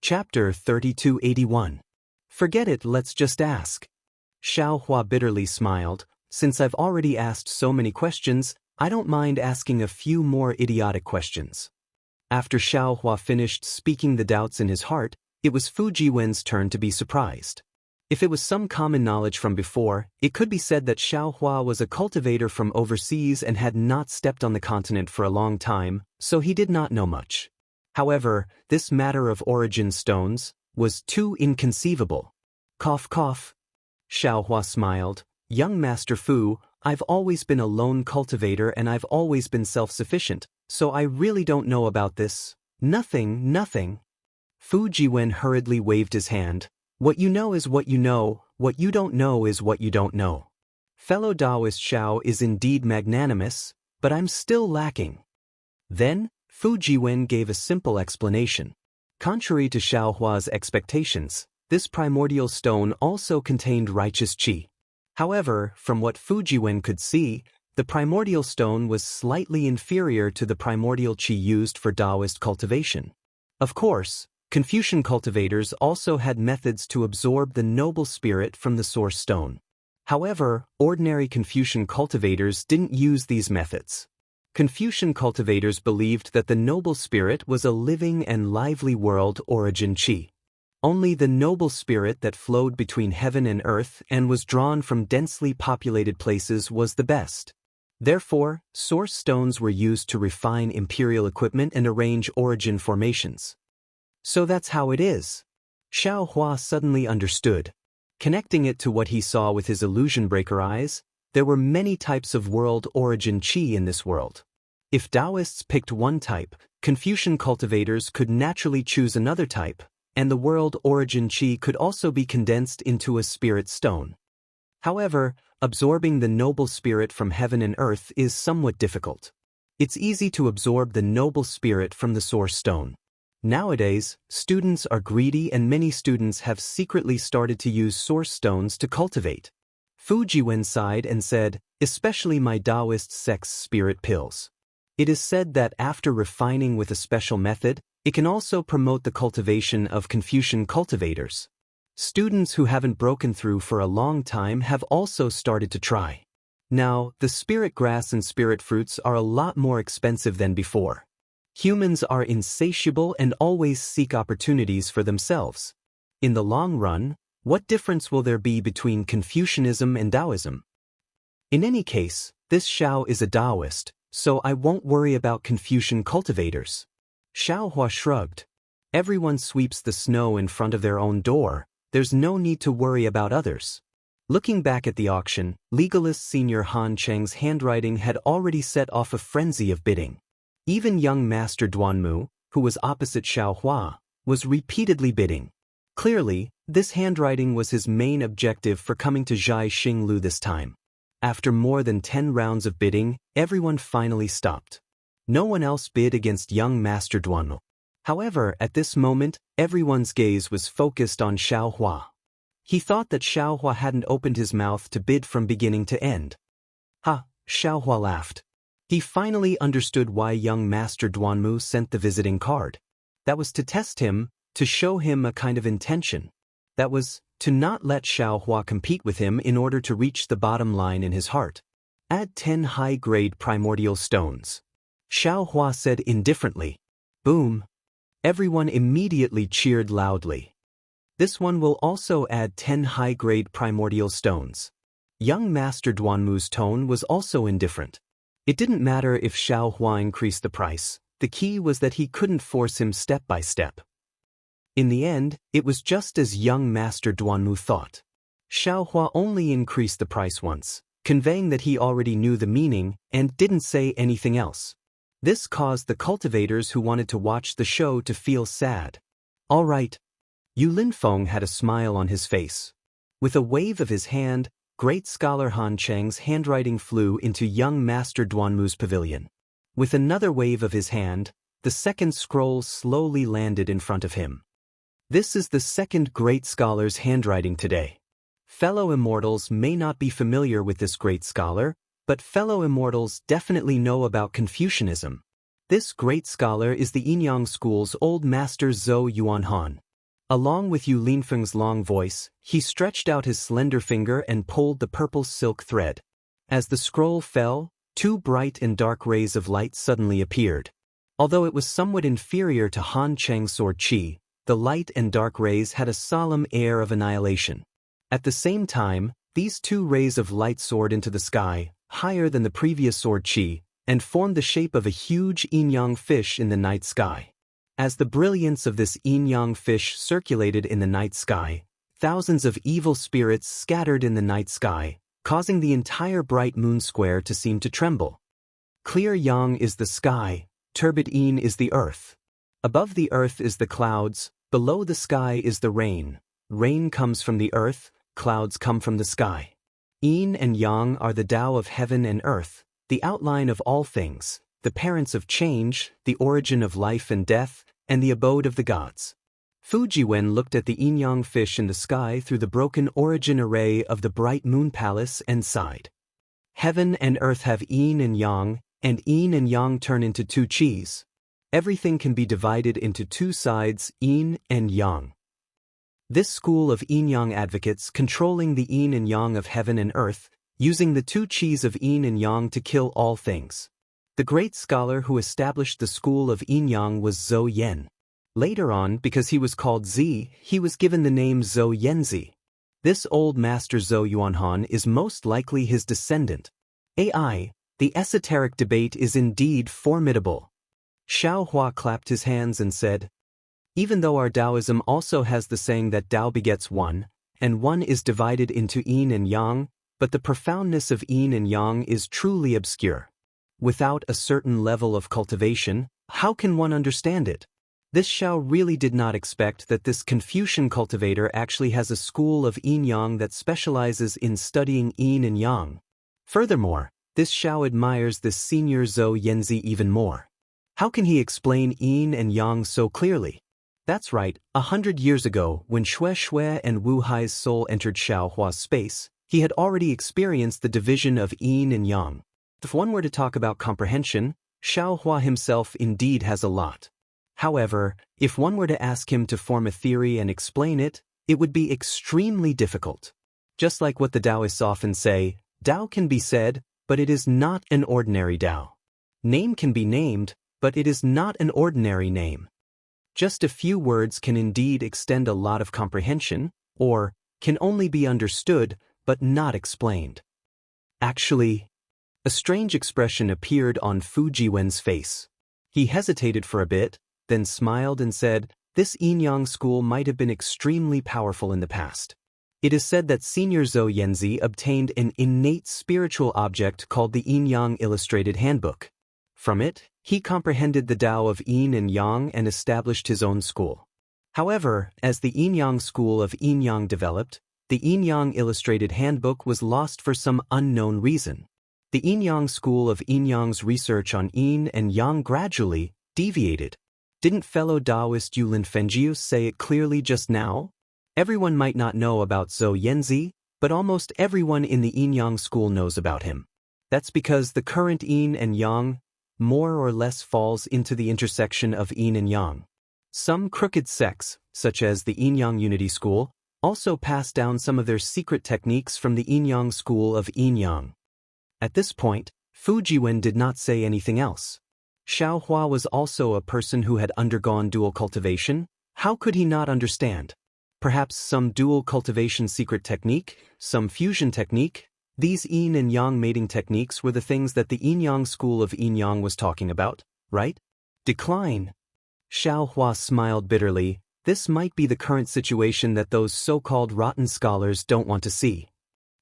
Chapter 3281. Forget it, let's just ask. Xiao Hua bitterly smiled. Since I've already asked so many questions, I don't mind asking a few more idiotic questions. After Xiao Hua finished speaking the doubts in his heart, it was Fu Jiwen's turn to be surprised. If it was some common knowledge from before, it could be said that Xiao Hua was a cultivator from overseas and had not stepped on the continent for a long time, so he did not know much. However, this matter of origin stones was too inconceivable. Cough cough. Xiao Hua smiled. Young Master Fu, I've always been a lone cultivator and I've always been self-sufficient, so I really don't know about this. Nothing. Fu Jiwen hurriedly waved his hand. What you know is what you know, what you don't know is what you don't know. Fellow Taoist Xiao is indeed magnanimous, but I'm still lacking. Then, Fu Jiwen gave a simple explanation. Contrary to Xiao Hua's expectations, this primordial stone also contained righteous qi. However, from what Fu Jiwen could see, the primordial stone was slightly inferior to the primordial qi used for Taoist cultivation. Of course, Confucian cultivators also had methods to absorb the noble spirit from the source stone. However, ordinary Confucian cultivators didn't use these methods. Confucian cultivators believed that the noble spirit was a living and lively world origin qi. Only the noble spirit that flowed between heaven and earth and was drawn from densely populated places was the best. Therefore, source stones were used to refine imperial equipment and arrange origin formations. So that's how it is. Xiao Hua suddenly understood. Connecting it to what he saw with his illusion breaker eyes, there were many types of world origin qi in this world. If Taoists picked one type, Confucian cultivators could naturally choose another type, and the world origin qi could also be condensed into a spirit stone. However, absorbing the noble spirit from heaven and earth is somewhat difficult. It's easy to absorb the noble spirit from the source stone. Nowadays, students are greedy and many students have secretly started to use source stones to cultivate. Fu Jiwen sighed and said, especially my Taoist sect's spirit pills. It is said that after refining with a special method, it can also promote the cultivation of Confucian cultivators. Students who haven't broken through for a long time have also started to try. Now, the spirit grass and spirit fruits are a lot more expensive than before. Humans are insatiable and always seek opportunities for themselves. In the long run, what difference will there be between Confucianism and Taoism? In any case, this Xiao is a Taoist, so I won't worry about Confucian cultivators. Xiao Hua shrugged. Everyone sweeps the snow in front of their own door, there's no need to worry about others. Looking back at the auction, legalist Senior Han Cheng's handwriting had already set off a frenzy of bidding. Even young Master Duanmu, who was opposite Xiao Hua, was repeatedly bidding. Clearly, this handwriting was his main objective for coming to Zhai Xinglu this time. After more than 10 rounds of bidding, everyone finally stopped. No one else bid against young Master Duanmu. However, at this moment, everyone's gaze was focused on Xiao Hua. He thought that Xiao Hua hadn't opened his mouth to bid from beginning to end. Ha, Xiao Hua laughed. He finally understood why young Master Duanmu sent the visiting card. That was to test him, to show him a kind of intention. That was, to not let Xiao Hua compete with him in order to reach the bottom line in his heart. Add 10 high-grade primordial stones. Xiao Hua said indifferently. Boom. Everyone immediately cheered loudly. This one will also add 10 high-grade primordial stones. Young Master Duanmu's tone was also indifferent. It didn't matter if Xiao Hua increased the price, the key was that he couldn't force him step by step. In the end, it was just as young Master Duanmu thought. Xiao Hua only increased the price once, conveying that he already knew the meaning and didn't say anything else. This caused the cultivators who wanted to watch the show to feel sad. All right. Yu Linfeng had a smile on his face. With a wave of his hand, Great Scholar Han Cheng's handwriting flew into young Master Duanmu's pavilion. With another wave of his hand, the second scroll slowly landed in front of him. This is the second great scholar's handwriting today. Fellow immortals may not be familiar with this great scholar, but fellow immortals definitely know about Confucianism. This great scholar is the Yinyang School's old master Zhou Yuanhan. Along with Yu Linfeng's long voice, he stretched out his slender finger and pulled the purple silk thread. As the scroll fell, two bright and dark rays of light suddenly appeared. Although it was somewhat inferior to Han Cheng's sword Qi, the light and dark rays had a solemn air of annihilation. At the same time, these two rays of light soared into the sky, higher than the previous sword Qi, and formed the shape of a huge yin-yang fish in the night sky. As the brilliance of this yin-yang fish circulated in the night sky, thousands of evil spirits scattered in the night sky, causing the entire bright moon square to seem to tremble. Clear yang is the sky, turbid yin is the earth. Above the earth is the clouds, below the sky is the rain. Rain comes from the earth, clouds come from the sky. Yin and yang are the Tao of heaven and earth, the outline of all things, the parents of change, the origin of life and death, and the abode of the gods. Fu Jiwen looked at the yin-yang fish in the sky through the broken origin array of the bright moon palace and sighed. Heaven and earth have yin and yang turn into two qis. Everything can be divided into two sides, yin and yang. This school of yin-yang advocates controlling the yin and yang of heaven and earth, using the two qis of yin and yang to kill all things. The great scholar who established the school of yin-yang was Zhou Yan. Later on, because he was called Zi, he was given the name Zhou Yanzi. This old master Zhou Yuanhan is most likely his descendant. AI, the esoteric debate is indeed formidable. Xiao Hua clapped his hands and said, even though our Taoism also has the saying that Tao begets one, and one is divided into yin and yang, but the profoundness of yin and yang is truly obscure. Without a certain level of cultivation, how can one understand it? This Xiao really did not expect that this Confucian cultivator actually has a school of yin-yang that specializes in studying yin and yang. Furthermore, this Xiao admires this senior Zhou Yanzi even more. How can he explain yin and yang so clearly? That's right, 100 years ago, when Xue Xue and Wu Hai's soul entered Xiao Hua's space, he had already experienced the division of yin and yang. If one were to talk about comprehension, Xiao Hua himself indeed has a lot. However, if one were to ask him to form a theory and explain it, it would be extremely difficult. Just like what the Taoists often say, Tao can be said, but it is not an ordinary Tao. Name can be named, but it is not an ordinary name. Just a few words can indeed extend a lot of comprehension, or can only be understood, but not explained. Actually, a strange expression appeared on Fu Jiwen's face. He hesitated for a bit, then smiled and said, this yin-yang school might have been extremely powerful in the past. It is said that Senior Zhou Yanzi obtained an innate spiritual object called the Yin-Yang Illustrated Handbook. From it, he comprehended the Tao of yin and yang and established his own school. However, as the yin-yang school of yin-yang developed, the yin-yang illustrated handbook was lost for some unknown reason. The yin-yang school of yin-yang's research on yin and yang gradually deviated. Didn't fellow Taoist Yu Linfeng say it clearly just now? Everyone might not know about Zhou Yanzi, but almost everyone in the yin-yang school knows about him. That's because the current yin and yang more or less falls into the intersection of yin and yang. Some crooked sects, such as the yin-yang unity school, also pass down some of their secret techniques from the yin-yang school of yin-yang. At this point, Fu Jiwen did not say anything else. Xiao Hua was also a person who had undergone dual cultivation. How could he not understand? Perhaps some dual cultivation secret technique, some fusion technique? These yin and yang mating techniques were the things that the yin-yang school of yin-yang was talking about, right? Decline. Xiao Hua smiled bitterly. This might be the current situation that those so-called rotten scholars don't want to see.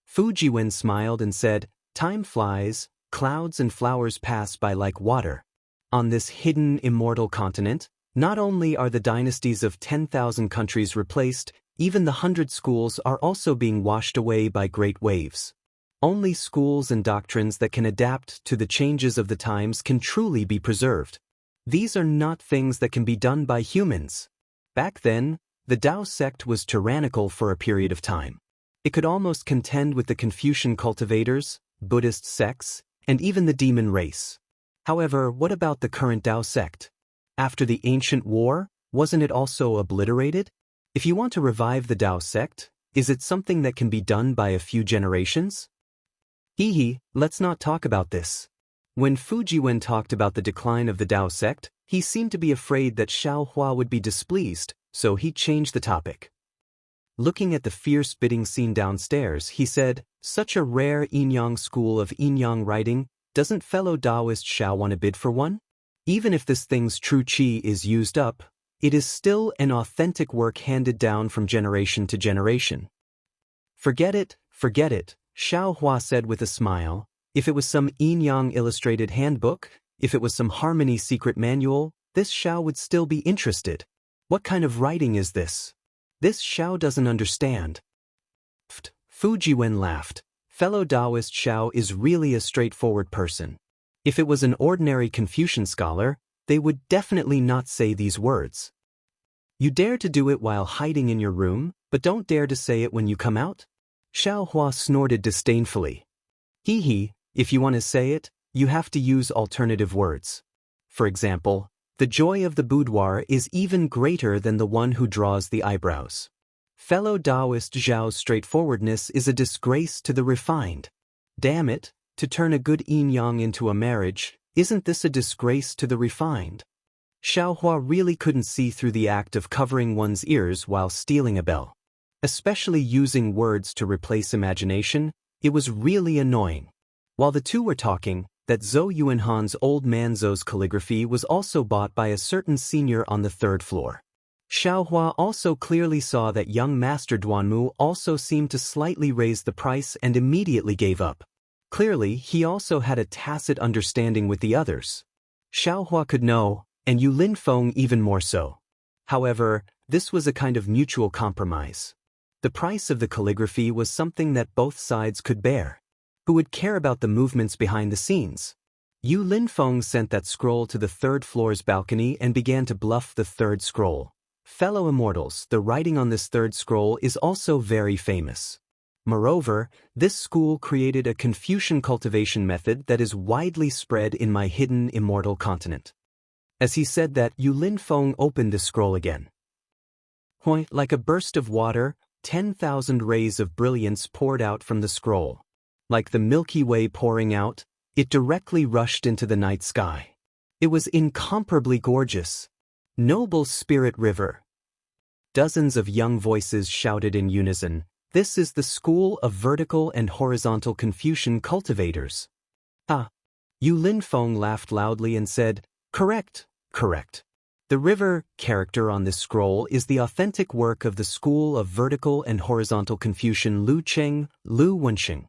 Fu Jiwen smiled and said, time flies, clouds and flowers pass by like water. On this hidden, immortal continent, not only are the dynasties of 10,000 countries replaced, even the 100 schools are also being washed away by great waves. Only schools and doctrines that can adapt to the changes of the times can truly be preserved. These are not things that can be done by humans. Back then, the Tao sect was tyrannical for a period of time. It could almost contend with the Confucian cultivators, Buddhist sects, and even the demon race. However, what about the current Tao sect? After the ancient war, wasn't it also obliterated? If you want to revive the Tao sect, is it something that can be done by a few generations? Hee, let's not talk about this. When Fujiwen talked about the decline of the Tao sect, he seemed to be afraid that Xiao Hua would be displeased, so he changed the topic. Looking at the fierce bidding scene downstairs, he said, "Such a rare Yin-Yang school of Yin-Yang writing, doesn't fellow Taoist Xiao want to bid for one? Even if this thing's true qi is used up, it is still an authentic work handed down from generation to generation." Forget it, Xiao Hua said with a smile. If it was some Yin-Yang illustrated handbook, if it was some harmony secret manual, this Xiao would still be interested. What kind of writing is this? This Xiao doesn't understand. Fujiwen laughed. Fellow Taoist Xiao is really a straightforward person. If it was an ordinary Confucian scholar, they would definitely not say these words. You dare to do it while hiding in your room, but don't dare to say it when you come out? Xiao Hua snorted disdainfully. Hee, if you want to say it, you have to use alternative words. For example, the joy of the boudoir is even greater than the one who draws the eyebrows. Fellow Taoist Zhao's straightforwardness is a disgrace to the refined. Damn it, to turn a good yin-yang into a marriage, isn't this a disgrace to the refined? Xiao Hua really couldn't see through the act of covering one's ears while stealing a bell. Especially using words to replace imagination, it was really annoying. While the two were talking, that Zhou Yuanhan's old man Zhou's calligraphy was also bought by a certain senior on the third floor. Xiao Hua also clearly saw that young master Duanmu also seemed to slightly raise the price and immediately gave up. Clearly, he also had a tacit understanding with the others. Xiao Hua could know, and Yu Linfeng even more so. However, this was a kind of mutual compromise. The price of the calligraphy was something that both sides could bear. Who would care about the movements behind the scenes? Yu Linfeng sent that scroll to the third floor's balcony and began to bluff the third scroll. Fellow immortals, the writing on this third scroll is also very famous. Moreover, this school created a Confucian cultivation method that is widely spread in my hidden immortal continent. As he said that, Yu Linfeng opened the scroll again. Like a burst of water, 10,000 rays of brilliance poured out from the scroll. Like the Milky Way pouring out, it directly rushed into the night sky. It was incomparably gorgeous. Noble Spirit River. Dozens of young voices shouted in unison, "This is the school of vertical and horizontal Confucian cultivators." Yu Linfeng laughed loudly and said, "Correct. The river character on this scroll is the authentic work of the school of vertical and horizontal Confucian Lu Wensheng.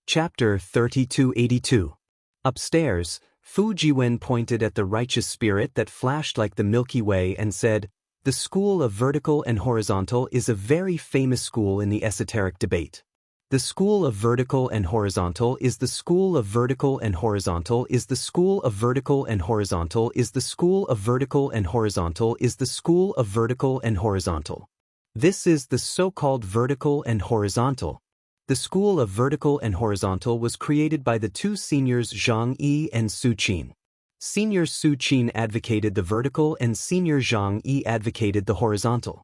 Chapter 3282. Upstairs, Fujiwen pointed at the righteous spirit that flashed like the Milky Way and said, "The school of vertical and horizontal is a very famous school in the esoteric debate. The school of vertical and horizontal is the school of vertical and horizontal is the school of vertical and horizontal is the school of vertical and horizontal is the school of vertical and horizontal. This is the so-called vertical and horizontal. The school of vertical and horizontal was created by the two seniors Zhang Yi and Su Qin. Senior Su Qin advocated the vertical and Senior Zhang Yi advocated the horizontal.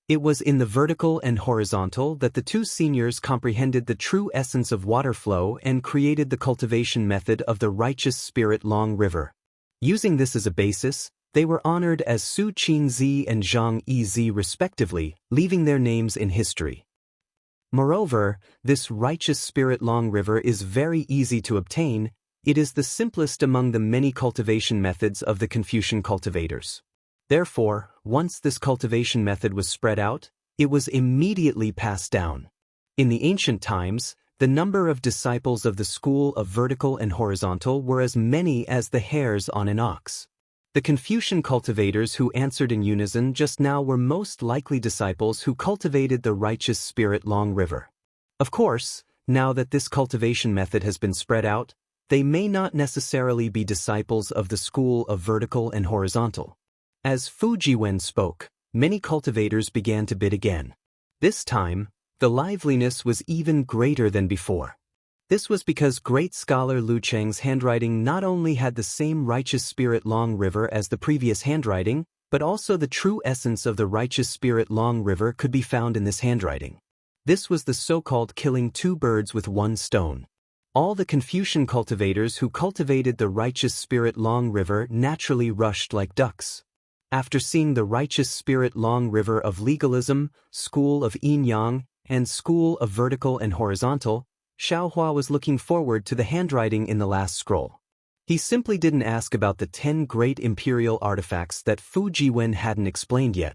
It was in the vertical and horizontal that the two seniors comprehended the true essence of water flow and created the cultivation method of the righteous spirit Long River. Using this as a basis, they were honored as Su Qin Zi and Zhang Yi Zi respectively, leaving their names in history. Moreover, this righteous spirit Long River is very easy to obtain. It is the simplest among the many cultivation methods of the Confucian cultivators. Therefore, once this cultivation method was spread out, it was immediately passed down. In the ancient times, the number of disciples of the school of vertical and horizontal were as many as the hairs on an ox. The Confucian cultivators who answered in unison just now were most likely disciples who cultivated the righteous spirit Long River. Of course, now that this cultivation method has been spread out, they may not necessarily be disciples of the school of vertical and horizontal. As Fujiwen spoke, many cultivators began to bid again. This time, the liveliness was even greater than before. This was because great scholar Lu Cheng's handwriting not only had the same righteous spirit Long River as the previous handwriting, But also the true essence of the righteous spirit Long River could be found in this handwriting. This was the so-called killing two birds with one stone. All the Confucian cultivators who cultivated the righteous spirit Long River naturally rushed like ducks. After seeing the righteous spirit Long River of legalism, school of yin-yang, and school of vertical and horizontal, Xiaohua was looking forward to the handwriting in the last scroll. He simply didn't ask about the 10 great imperial artifacts that Fu Jiwen hadn't explained yet.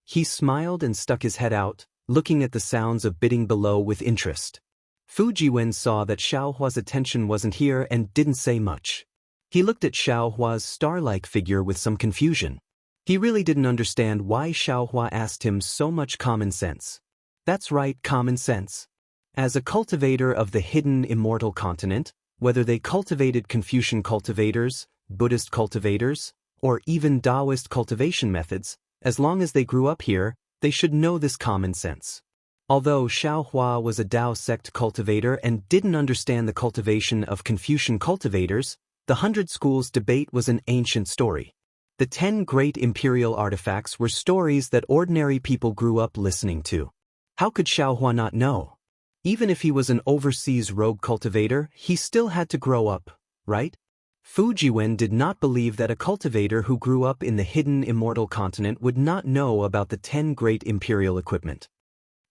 He smiled and stuck his head out, looking at the sounds of bidding below with interest. Fu Jiwen saw that Xiaohua's attention wasn't here and didn't say much. He looked at Xiaohua's star-like figure with some confusion. He really didn't understand why Xiaohua asked him so much common sense. That's right, common sense. As a cultivator of the hidden immortal continent, whether they cultivated Confucian cultivators, Buddhist cultivators, or even Taoist cultivation methods, as long as they grew up here, they should know this common sense. Although Xiaohua was a Tao sect cultivator and didn't understand the cultivation of Confucian cultivators, the 100 Schools debate was an ancient story. The 10 great imperial artifacts were stories that ordinary people grew up listening to. How could Xiaohua not know? Even if he was an overseas rogue cultivator, he still had to grow up, right? Fu Jiwen did not believe that a cultivator who grew up in the hidden immortal continent would not know about the 10 great imperial equipment.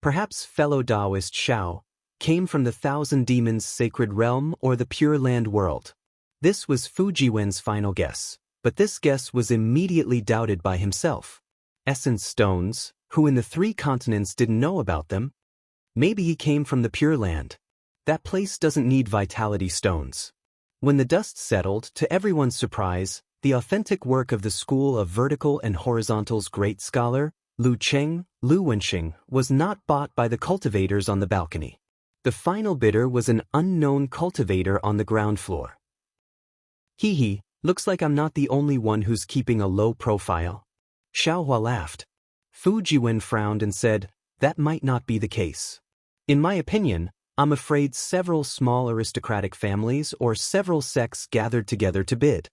Perhaps fellow Taoist Xiao came from the Thousand Demons sacred realm or the Pure Land world. This was Fu Jiwen's final guess, but this guess was immediately doubted by himself. Essence stones, who in the 3 continents didn't know about them? Maybe he came from the Pure Land. That place doesn't need vitality stones. When the dust settled, to everyone's surprise, the authentic work of the school of vertical and horizontal's great scholar, Lu Wenxing, was not bought by the cultivators on the balcony. The final bidder was an unknown cultivator on the ground floor. Hee, looks like I'm not the only one who's keeping a low profile. Xiaohua laughed. Fu Jiwen frowned and said, that might not be the case. In my opinion, I'm afraid several small aristocratic families or several sects gathered together to bid.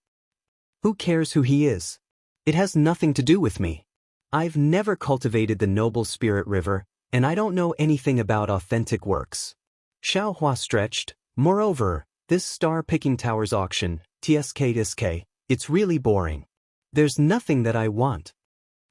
Who cares who he is? It has nothing to do with me. I've never cultivated the noble spirit river, and I don't know anything about authentic works. Xiaohua stretched. Moreover, this star-picking towers auction, TSK, it's really boring. There's nothing that I want.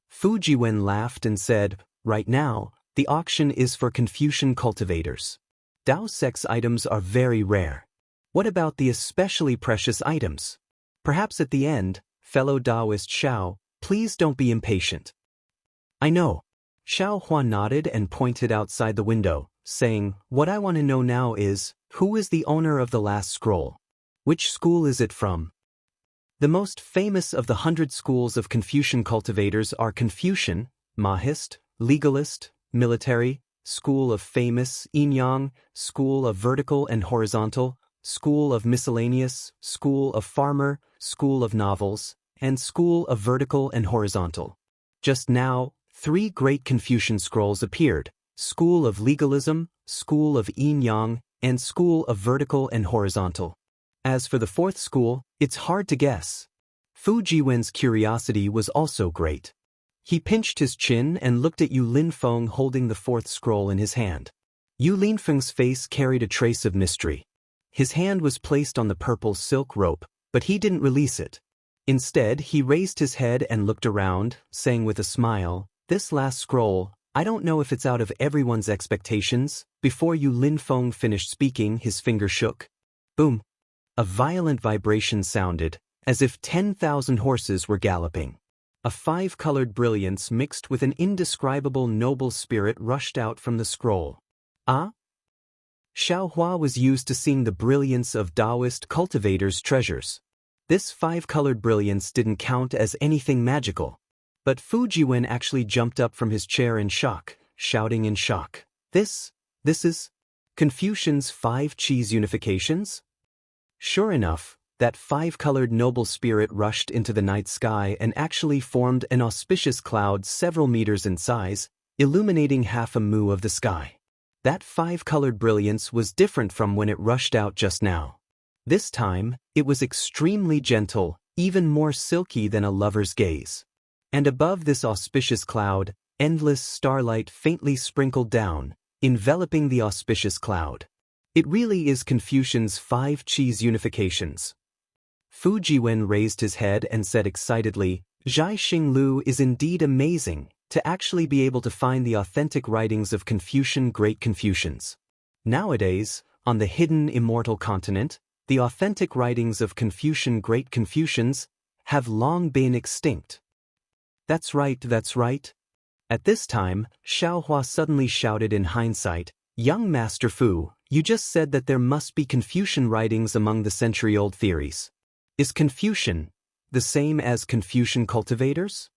Fu Jiwen laughed and said, right now, the auction is for Confucian cultivators. Tao sect's items are very rare. What about the especially precious items? Perhaps at the end, fellow Taoist Xiao, please don't be impatient. I know. Xiaohua nodded and pointed outside the window, saying, what I want to know now is, who is the owner of the last scroll? Which school is it from? The most famous of the 100 schools of Confucian cultivators are Confucian, Mahist, Legalist, Military, School of Famous, Yin-Yang, School of Vertical and Horizontal, School of Miscellaneous, School of Farmer, School of Novels, and School of Vertical and Horizontal. Just now, 3 great Confucian scrolls appeared, School of Legalism, School of Yin-Yang, and School of Vertical and Horizontal. As for the 4th school, it's hard to guess. Fu Jiwen's curiosity was also great. He pinched his chin and looked at Yu Linfeng holding the 4th scroll in his hand. Yu Linfeng's face carried a trace of mystery. His hand was placed on the purple silk rope, but he didn't release it. Instead, he raised his head and looked around, saying with a smile, this last scroll, I don't know if it's out of everyone's expectations. Before Yu Linfeng finished speaking, his finger shook. Boom! A violent vibration sounded, as if 10,000 horses were galloping. A 5-colored brilliance mixed with an indescribable noble spirit rushed out from the scroll. Ah? Xiaohua was used to seeing the brilliance of Taoist cultivators' treasures. This 5-colored brilliance didn't count as anything magical. But Fu Jiwen actually jumped up from his chair in shock, shouting in shock. This is Confucian's 5 cheese unifications? Sure enough, that 5-colored noble spirit rushed into the night sky and actually formed an auspicious cloud several meters in size, illuminating half a mu of the sky. That 5-colored brilliance was different from when it rushed out just now. This time, it was extremely gentle, even more silky than a lover's gaze. And above this auspicious cloud, endless starlight faintly sprinkled down, enveloping the auspicious cloud. It really is Confucian's 5 cheese unifications. Fu Jiwen raised his head and said excitedly, Zhai Xinglu is indeed amazing, to actually be able to find the authentic writings of Confucian great Confucians. Nowadays, on the hidden immortal continent, the authentic writings of Confucian great Confucians have long been extinct. That's right, that's right. At this time, Xiaohua suddenly shouted in hindsight, Young Master Fu, you just said that there must be Confucian writings among the century-old theories. Is Confucian the same as Confucian cultivators?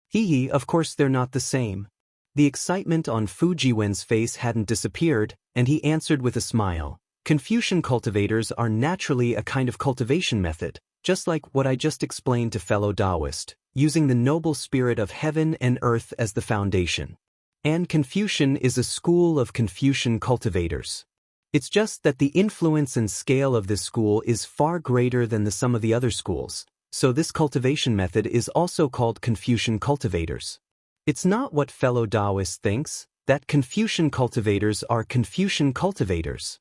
Hee, of course they're not the same. The excitement on Fu Jiwen's face hadn't disappeared, and he answered with a smile. Confucian cultivators are naturally a kind of cultivation method, just like what I just explained to fellow Taoist, using the noble spirit of heaven and earth as the foundation. And Confucian is a school of Confucian cultivators. It's just that the influence and scale of this school is far greater than the sum of the other schools, so this cultivation method is also called Confucian cultivators. It's not what fellow Taoist thinks, that Confucian cultivators are Confucian cultivators.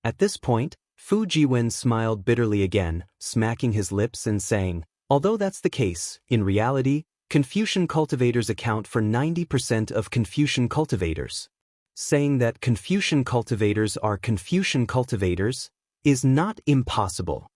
At this point, Fu Jiwen smiled bitterly again, smacking his lips and saying, although that's the case, in reality, Confucian cultivators account for 90% of Confucian cultivators. Saying that Confucian cultivators are Confucian cultivators is not impossible.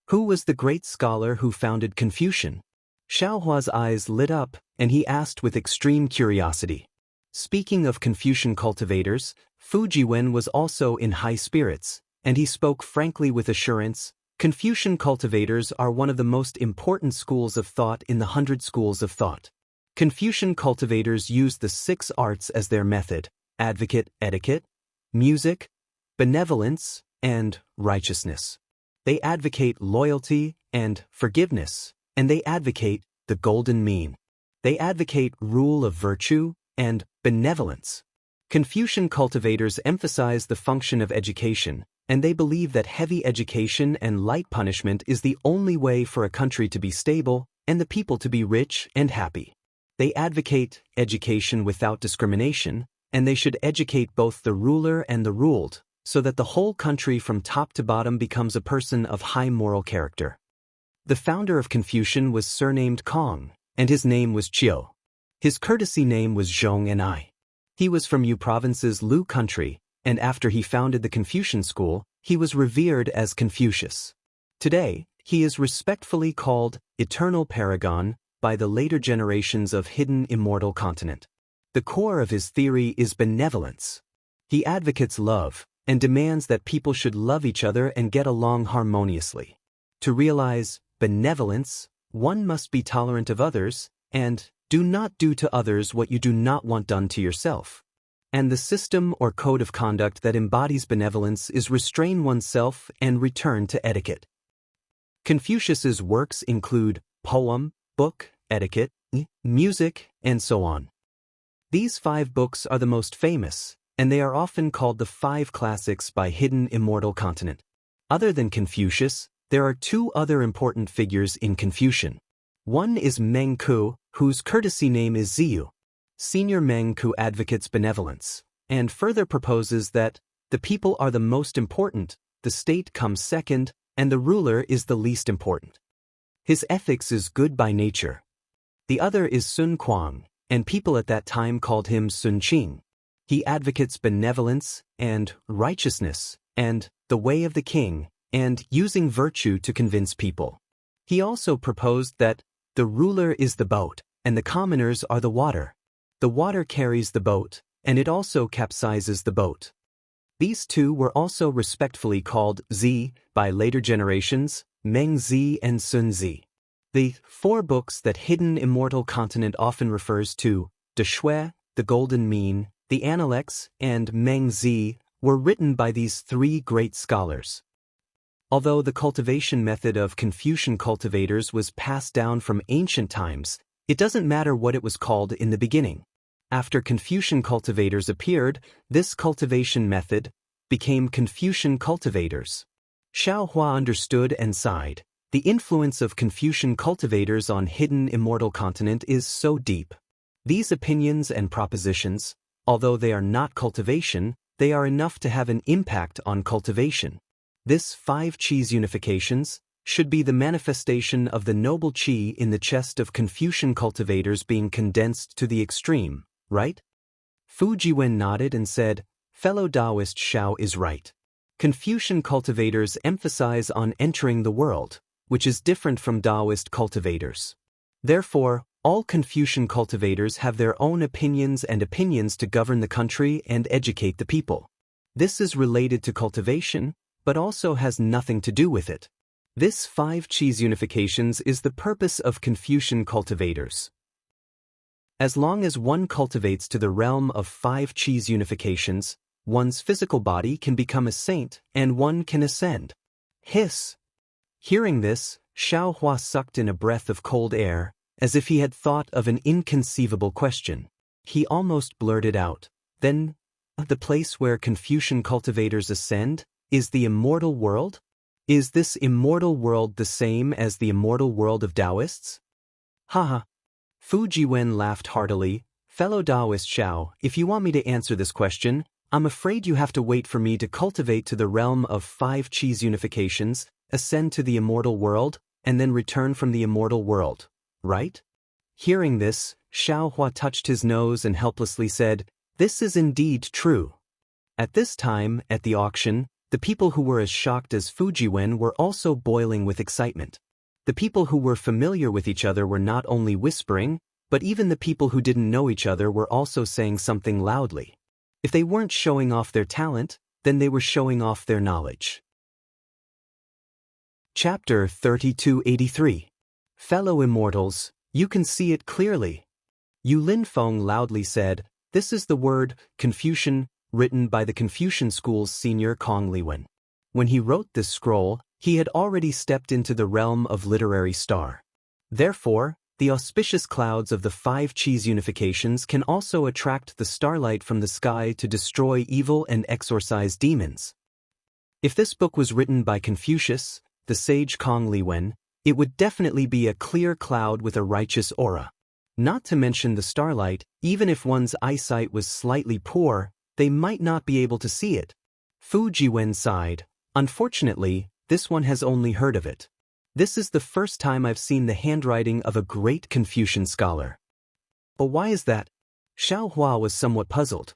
Who was the great scholar who founded Confucian? Xiaohua's eyes lit up, and he asked with extreme curiosity. Speaking of Confucian cultivators, Fu Jiwen was also in high spirits, and he spoke frankly with assurance. Confucian cultivators are one of the most important schools of thought in the 100 schools of thought. Confucian cultivators use the 6 arts as their method: advocate, etiquette, music, benevolence, and righteousness. They advocate loyalty and forgiveness, and they advocate the golden mean. They advocate rule of virtue and benevolence. Confucian cultivators emphasize the function of education, and they believe that heavy education and light punishment is the only way for a country to be stable and the people to be rich and happy. They advocate education without discrimination, and they should educate both the ruler and the ruled, so that the whole country from top to bottom becomes a person of high moral character. The founder of Confucian was surnamed Kong, and his name was Chiu. His courtesy name was Zhong and I. He was from Yu Province's Lu country, and after he founded the Confucian school, he was revered as Confucius. Today, he is respectfully called Eternal Paragon by the later generations of Hidden Immortal Continent. The core of his theory is benevolence. He advocates love and demands that people should love each other and get along harmoniously. To realize benevolence, one must be tolerant of others and do not do to others what you do not want done to yourself. And the system or code of conduct that embodies benevolence is restrain oneself and return to etiquette. Confucius's works include poem, book, etiquette, music, and so on. These 5 books are the most famous, and they are often called the 5 classics by Hidden Immortal Continent. Other than Confucius, there are 2 other important figures in Confucian. One is Meng Ku, whose courtesy name is Ziyu. Senior Meng Ku advocates benevolence, and further proposes that the people are the most important, the state comes second, and the ruler is the least important. His ethics is good by nature. The other is Sun Kuang, and people at that time called him Sun Qing. He advocates benevolence and righteousness and the way of the king and using virtue to convince people. He also proposed that the ruler is the boat and the commoners are the water. The water carries the boat, and it also capsizes the boat. These 2 were also respectfully called Zi by later generations, Meng Zi and Sun Zi. The 4 books that Hidden Immortal Continent often refers to, De Shui, The Golden Mean, The Analects, and Meng Zi, were written by these 3 great scholars. Although the cultivation method of Confucian cultivators was passed down from ancient times, it doesn't matter what it was called in the beginning. After Confucian cultivators appeared, this cultivation method became Confucian cultivators. Xiaohua understood and sighed. The influence of Confucian cultivators on hidden immortal continent is so deep. These opinions and propositions, although they are not cultivation, they are enough to have an impact on cultivation. This 5 Qis unifications should be the manifestation of the noble Qi in the chest of Confucian cultivators being condensed to the extreme, right? Fu Jiwen nodded and said, "Fellow Taoist Xiao is right. Confucian cultivators emphasize on entering the world, which is different from Taoist cultivators. Therefore, all Confucian cultivators have their own opinions to govern the country and educate the people. This is related to cultivation, but also has nothing to do with it. This 5 Qis unifications is the purpose of Confucian cultivators. As long as one cultivates to the realm of 5 Qis unifications, one's physical body can become a saint and one can ascend." Hiss! Hearing this, Xiao Hua sucked in a breath of cold air, as if he had thought of an inconceivable question. He almost blurted out, "Then, the place where Confucian cultivators ascend is the immortal world? Is this immortal world the same as the immortal world of Taoists?" Haha. Fu Jiwen laughed heartily. "Fellow Taoist Xiao, if you want me to answer this question, I'm afraid you have to wait for me to cultivate to the realm of 5 Qis unifications, ascend to the immortal world, and then return from the immortal world, right?" Hearing this, Xiao Hua touched his nose and helplessly said, "This is indeed true." At this time, at the auction, the people who were as shocked as Fu Jiwen were also boiling with excitement. The people who were familiar with each other were not only whispering, but even the people who didn't know each other were also saying something loudly. If they weren't showing off their talent, then they were showing off their knowledge. Chapter 3283. Fellow Immortals, you can see it clearly. Yu Linfeng loudly said, "This is the word, Confucian, written by the Confucian school's senior Kong Liwen." When he wrote this scroll, he had already stepped into the realm of literary star. Therefore, the auspicious clouds of the 5 Qis unifications can also attract the starlight from the sky to destroy evil and exorcise demons. If this book was written by Confucius, the sage Kong Liwen, it would definitely be a clear cloud with a righteous aura. Not to mention the starlight, even if one's eyesight was slightly poor, they might not be able to see it. Fu Jiwen sighed. "Unfortunately, this one has only heard of it. This is the first time I've seen the handwriting of a great Confucian scholar." "But why is that?" Xiao Hua was somewhat puzzled.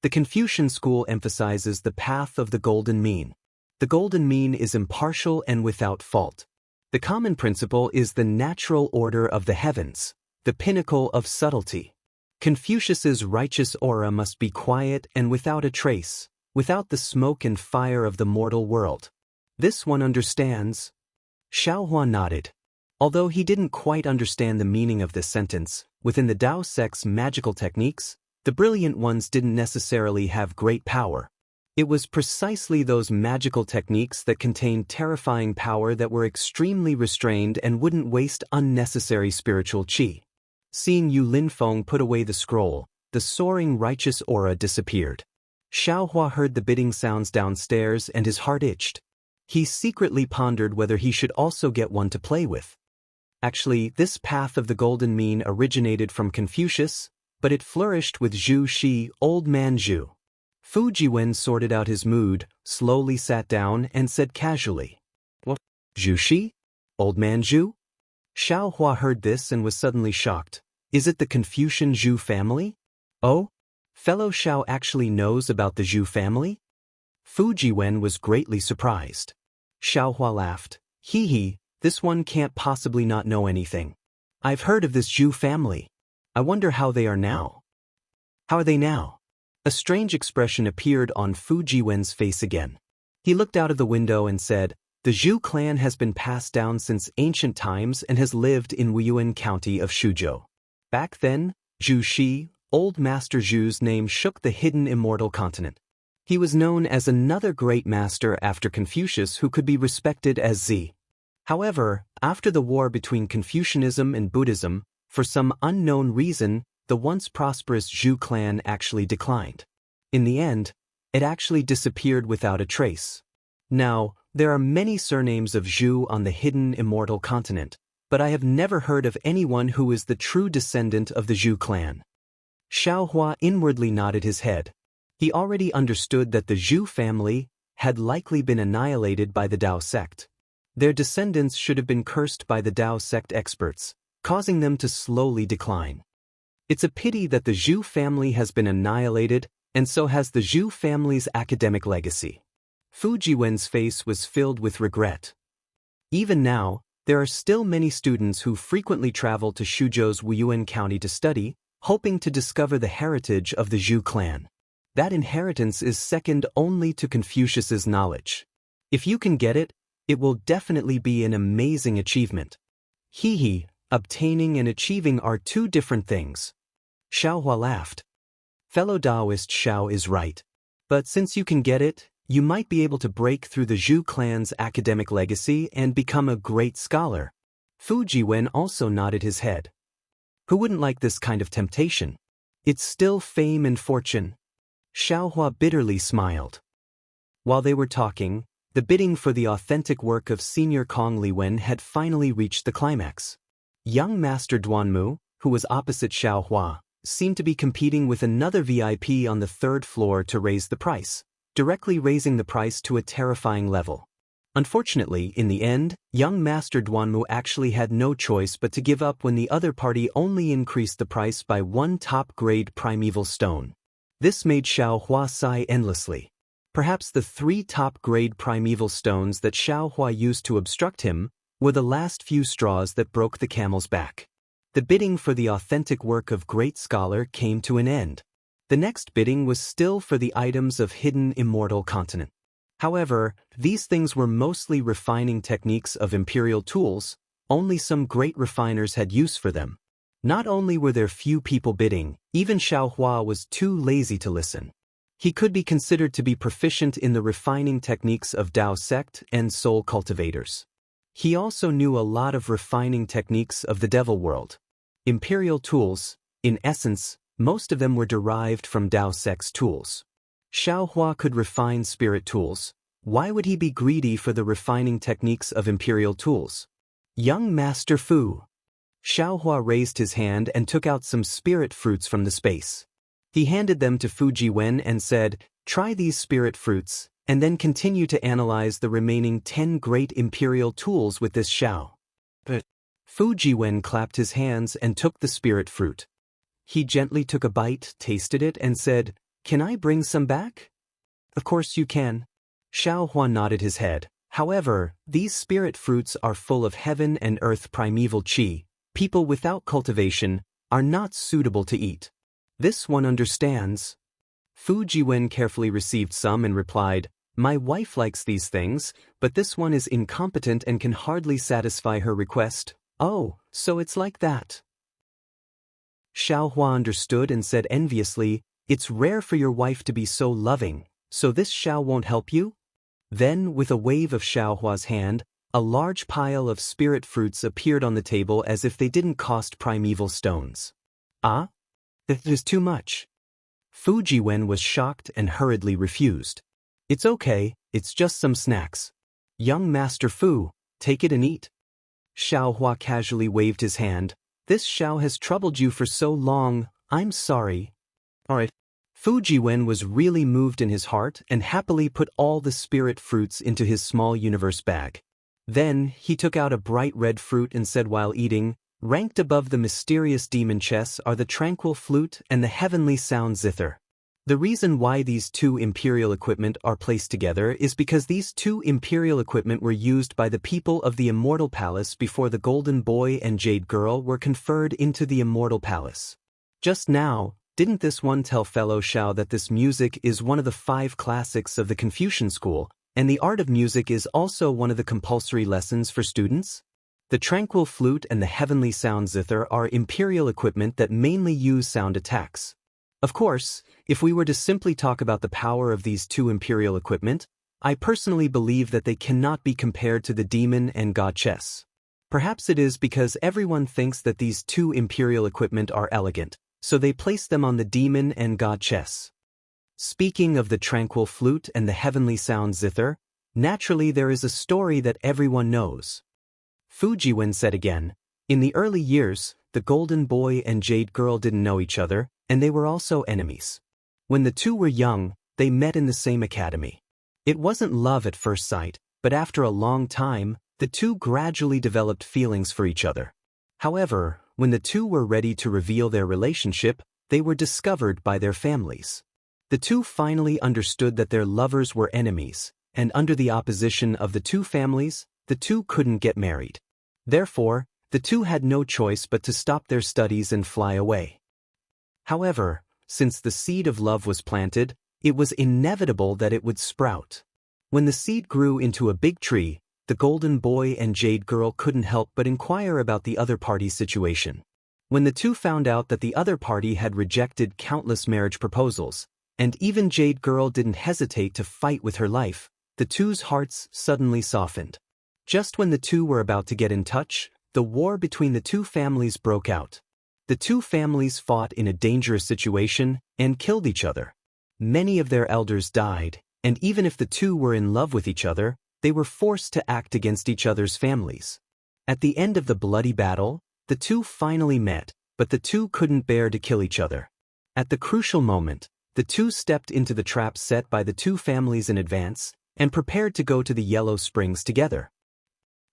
The Confucian school emphasizes the path of the golden mean. The golden mean is impartial and without fault. The common principle is the natural order of the heavens, the pinnacle of subtlety. Confucius's righteous aura must be quiet and without a trace, without the smoke and fire of the mortal world. This one understands. Xiao Hua nodded. Although he didn't quite understand the meaning of this sentence, within the Tao sect's magical techniques, the brilliant ones didn't necessarily have great power. It was precisely those magical techniques that contained terrifying power that were extremely restrained and wouldn't waste unnecessary spiritual qi. Seeing Yu Linfeng put away the scroll, the soaring righteous aura disappeared. Xiao Hua heard the bidding sounds downstairs and his heart itched. He secretly pondered whether he should also get one to play with. Actually, this path of the golden mean originated from Confucius, but it flourished with Zhu Shi, old man Zhu. Fu Jiwen sorted out his mood, slowly sat down and said casually, "What? Zhu Shi? Old man Zhu?" Xiao Hua heard this and was suddenly shocked. "Is it the Confucian Zhu family?" "Oh? Fellow Xiao actually knows about the Zhu family?" Fu Jiwen was greatly surprised. Xiao Hua laughed. Hee, this one can't possibly not know anything. I've heard of this Zhu family. I wonder how they are now." "How are they now?" A strange expression appeared on Fu Jiwen's face again. He looked out of the window and said, "The Zhu clan has been passed down since ancient times and has lived in Wuyuan County of Shuzhou. Back then, Zhu Shi, old Master Zhu's name shook the hidden immortal continent. He was known as another great master after Confucius who could be respected as Z. However, after the war between Confucianism and Buddhism, for some unknown reason, the once prosperous Zhu clan actually declined. In the end, it actually disappeared without a trace. Now, There are many surnames of Zhu on the hidden immortal continent, but I have never heard of anyone who is the true descendant of the Zhu clan. Xiaohua inwardly nodded his head. He already understood that the Zhu family had likely been annihilated by the Dao sect. Their descendants should have been cursed by the Dao sect experts, causing them to slowly decline. It's a pity that the Zhu family has been annihilated, and so has the Zhu family's academic legacy. Fu Jiwen's face was filled with regret. Even now, there are still many students who frequently travel to Shuzhou's Wuyuan County to study, hoping to discover the heritage of the Zhu clan. That inheritance is second only to Confucius's knowledge. If you can get it, it will definitely be an amazing achievement. Obtaining and achieving are two different things. Xiaohua laughed. Fellow Taoist Xiao is right. But since you can get it, you might be able to break through the Zhu clan's academic legacy and become a great scholar. Fu Jiwen also nodded his head. Who wouldn't like this kind of temptation? It's still fame and fortune. Xiaohua bitterly smiled. While they were talking, the bidding for the authentic work of Senior Kong Liwen had finally reached the climax. Young Master Duanmu, who was opposite Xiaohua, seemed to be competing with another VIP on the third floor to raise the price, directly raising the price to a terrifying level. Unfortunately, in the end, young Master Duanmu actually had no choice but to give up when the other party only increased the price by one top-grade primeval stone. This made Xiaohua sigh endlessly. Perhaps the 3 top-grade primeval stones that Xiaohua used to obstruct him were the last few straws that broke the camel's back. The bidding for the authentic work of great scholar came to an end. The next bidding was still for the items of hidden immortal continent. However, these things were mostly refining techniques of imperial tools. Only some great refiners had use for them. Not only were there few people bidding, even Xiaohua was too lazy to listen. He could be considered to be proficient in the refining techniques of Dao sect and soul cultivators. He also knew a lot of refining techniques of the devil world. Imperial tools, in essence, most of them were derived from Dao sect's tools. Xiaohua could refine spirit tools. Why would he be greedy for the refining techniques of imperial tools? Young Master Fu. Xiaohua raised his hand and took out some spirit fruits from the space. He handed them to Fu Jiwen and said, "Try these spirit fruits, and then continue to analyze the remaining 10 great imperial tools with this Xiao." But Fu Jiwen clapped his hands and took the spirit fruit. He gently took a bite, tasted it, and said, "Can I bring some back?" "Of course you can." Xiaohua nodded his head. However, these spirit fruits are full of heaven and earth primeval qi. People without cultivation are not suitable to eat. This one understands. Fu Jiwen carefully received some and replied, "My wife likes these things, but this one is incompetent and can hardly satisfy her request." "Oh, so it's like that." Xiaohua understood and said enviously, "It's rare for your wife to be so loving, so this Xiao won't help you?" Then, with a wave of Xiaohua's hand, a large pile of spirit fruits appeared on the table as if they didn't cost primeval stones. "Ah? That is too much." Fu Jiwen was shocked and hurriedly refused. "It's okay, it's just some snacks. Young Master Fu, take it and eat." Xiaohua casually waved his hand. "This Xiao has troubled you for so long, I'm sorry." "Alright." Fu Jiwen was really moved in his heart and happily put all the spirit fruits into his small universe bag. Then, he took out a bright red fruit and said while eating, "Ranked above the mysterious demon chess are the tranquil flute and the heavenly sound zither. The reason why these 2 imperial equipment are placed together is because these 2 imperial equipment were used by the people of the Immortal Palace before the Golden Boy and Jade Girl were conferred into the Immortal Palace. Just now, didn't this one tell fellow Xiao that this music is one of the 5 classics of the Confucian school, and the art of music is also one of the compulsory lessons for students? The tranquil flute and the heavenly sound zither are imperial equipment that mainly use sound attacks. Of course, if we were to simply talk about the power of these 2 imperial equipment, I personally believe that they cannot be compared to the demon and god chess. Perhaps it is because everyone thinks that these 2 imperial equipment are elegant, so they place them on the demon and god chess. Speaking of the tranquil flute and the heavenly sound zither, Naturally, there is a story that everyone knows. Fujiwen said again, in the early years, the golden boy and jade girl didn't know each other, and they were also enemies. When the two were young, they met in the same academy. It wasn't love at first sight, but after a long time, the two gradually developed feelings for each other. However, when the two were ready to reveal their relationship, they were discovered by their families. The two finally understood that their lovers were enemies, and under the opposition of the two families, the two couldn't get married. Therefore, the two had no choice but to stop their studies and fly away. However, since the seed of love was planted, it was inevitable that it would sprout. When the seed grew into a big tree, the golden boy and jade girl couldn't help but inquire about the other party's situation. When the two found out that the other party had rejected countless marriage proposals, and even jade girl didn't hesitate to fight with her life, the two's hearts suddenly softened. Just when the two were about to get in touch, the war between the two families broke out. The two families fought in a dangerous situation and killed each other. Many of their elders died, and even if the two were in love with each other, they were forced to act against each other's families. At the end of the bloody battle, the two finally met, but the two couldn't bear to kill each other. At the crucial moment, the two stepped into the trap set by the two families in advance and prepared to go to the Yellow Springs together.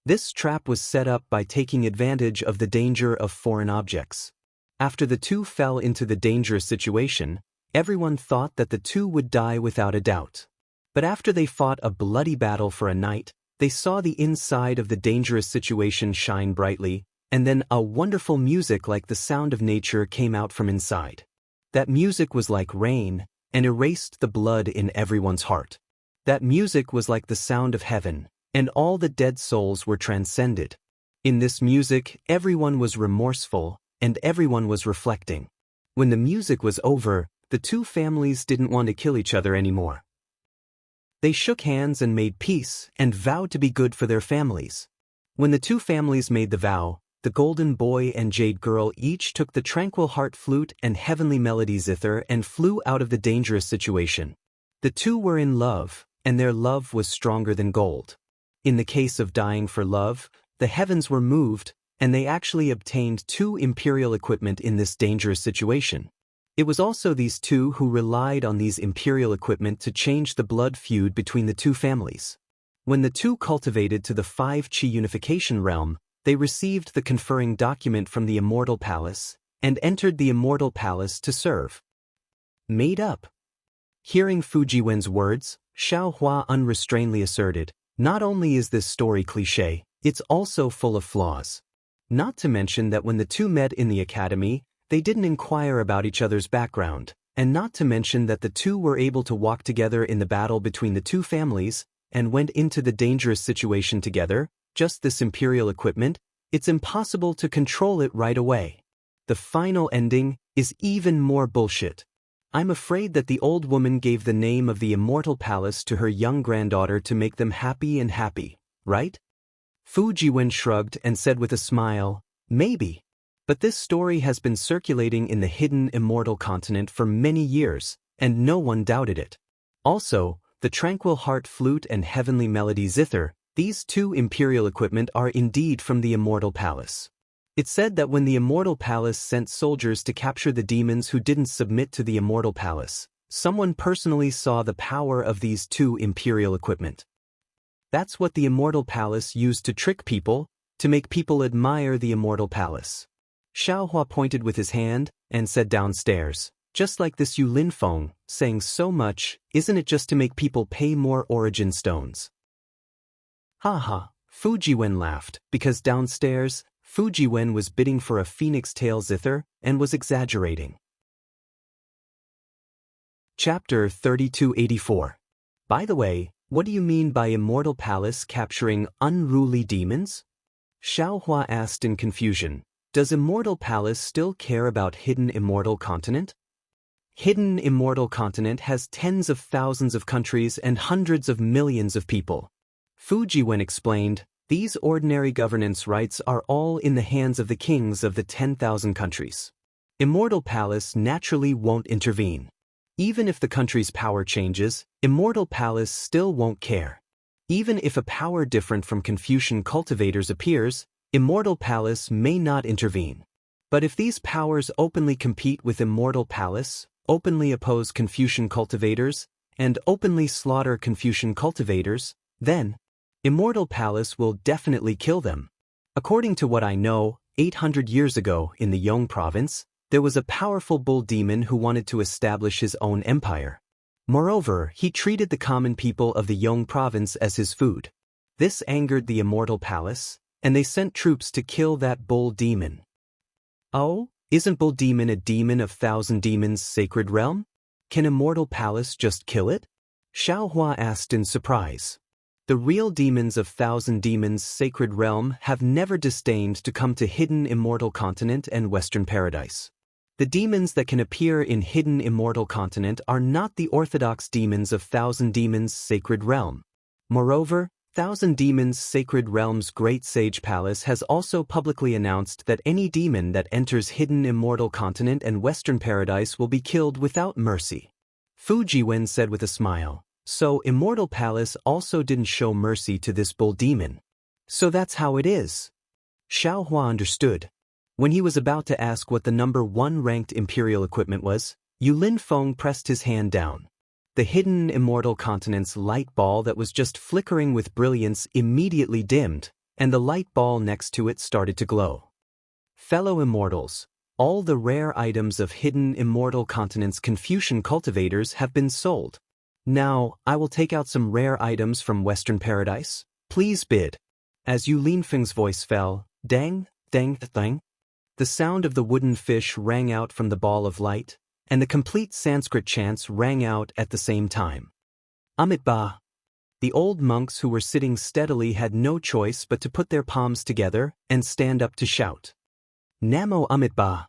This trap was set up by taking advantage of the danger of foreign objects. After the two fell into the dangerous situation, everyone thought that the two would die without a doubt. But after they fought a bloody battle for a night, they saw the inside of the dangerous situation shine brightly, and then a wonderful music like the sound of nature came out from inside. That music was like rain, and erased the blood in everyone's heart. That music was like the sound of heaven, and all the dead souls were transcended. In this music, everyone was remorseful, and everyone was reflecting. When the music was over, the two families didn't want to kill each other anymore. They shook hands and made peace, and vowed to be good for their families. When the two families made the vow, the golden boy and jade girl each took the tranquil heart flute and heavenly melody zither and flew out of the dangerous situation. The two were in love, and their love was stronger than gold. In the case of dying for love, the heavens were moved, and they actually obtained two imperial equipment in this dangerous situation. It was also these two who relied on these imperial equipment to change the blood feud between the two families. When the two cultivated to the 5 Chi unification realm, they received the conferring document from the Immortal Palace, and entered the Immortal Palace to serve. Made up. Hearing Fujiwen's words, Xiaohua unrestrainedly asserted, not only is this story cliché, it's also full of flaws. Not to mention that when the two met in the academy, they didn't inquire about each other's background, and not to mention that the two were able to walk together in the battle between the two families, and went into the dangerous situation together. Just this imperial equipment, it's impossible to control it right away. The final ending is even more bullshit. I'm afraid that the old woman gave the name of the Immortal Palace to her young granddaughter to make them happy, right? Fujiwen shrugged and said with a smile, maybe. But this story has been circulating in the hidden immortal continent for many years, and no one doubted it. Also, the tranquil heart flute and heavenly melody zither, these two imperial equipment are indeed from the Immortal Palace. It's said that when the Immortal Palace sent soldiers to capture the demons who didn't submit to the Immortal Palace, someone personally saw the power of these two imperial equipment. That's what the Immortal Palace used to trick people, to make people admire the Immortal Palace. Xiaohua pointed with his hand, and said downstairs, just like this Yulin Feng, saying so much, isn't it just to make people pay more origin stones? Haha, Fujiwen laughed, because downstairs, Fujiwen was bidding for a phoenix tail zither, and was exaggerating. Chapter 3284. By the way, what do you mean by Immortal Palace capturing unruly demons? Xiaohua asked in confusion. Does Immortal Palace still care about Hidden Immortal Continent? Hidden Immortal Continent has tens of thousands of countries and hundreds of millions of people. Fujiwen explained, these ordinary governance rights are all in the hands of the kings of the 10,000 countries. Immortal Palace naturally won't intervene. Even if the country's power changes, Immortal Palace still won't care. Even if a power different from Confucian cultivators appears, Immortal Palace may not intervene. But if these powers openly compete with Immortal Palace, openly oppose Confucian cultivators, and openly slaughter Confucian cultivators, then Immortal Palace will definitely kill them. According to what I know, 800 years ago in the Yong province, there was a powerful bull demon who wanted to establish his own empire. Moreover, he treated the common people of the Yong province as his food. This angered the Immortal Palace, and they sent troops to kill that bull demon. Oh, isn't Bull Demon a demon of Thousand Demons' sacred realm? Can Immortal Palace just kill it? Xiaohua asked in surprise. The real demons of Thousand Demons' sacred realm have never disdained to come to Hidden Immortal Continent and Western Paradise. The demons that can appear in Hidden Immortal Continent are not the orthodox demons of Thousand Demons' sacred realm. Moreover, Thousand Demons' Sacred Realm's Great Sage Palace has also publicly announced that any demon that enters Hidden Immortal Continent and Western Paradise will be killed without mercy. Fu Jiwen said with a smile. So Immortal Palace also didn't show mercy to this bull demon. So that's how it is. Xiaohua understood. When he was about to ask what the number 1 ranked imperial equipment was, Yu Linfeng pressed his hand down. The Hidden Immortal Continent's light ball that was just flickering with brilliance immediately dimmed, and the light ball next to it started to glow. Fellow Immortals, all the rare items of Hidden Immortal Continent's Confucian cultivators have been sold. Now, I will take out some rare items from Western Paradise. Please bid. As Yu Linfeng's voice fell, dang, dang, dang, the sound of the wooden fish rang out from the ball of light, and the complete Sanskrit chants rang out at the same time. Amitabha. The old monks who were sitting steadily had no choice but to put their palms together and stand up to shout. Namo Amitabha.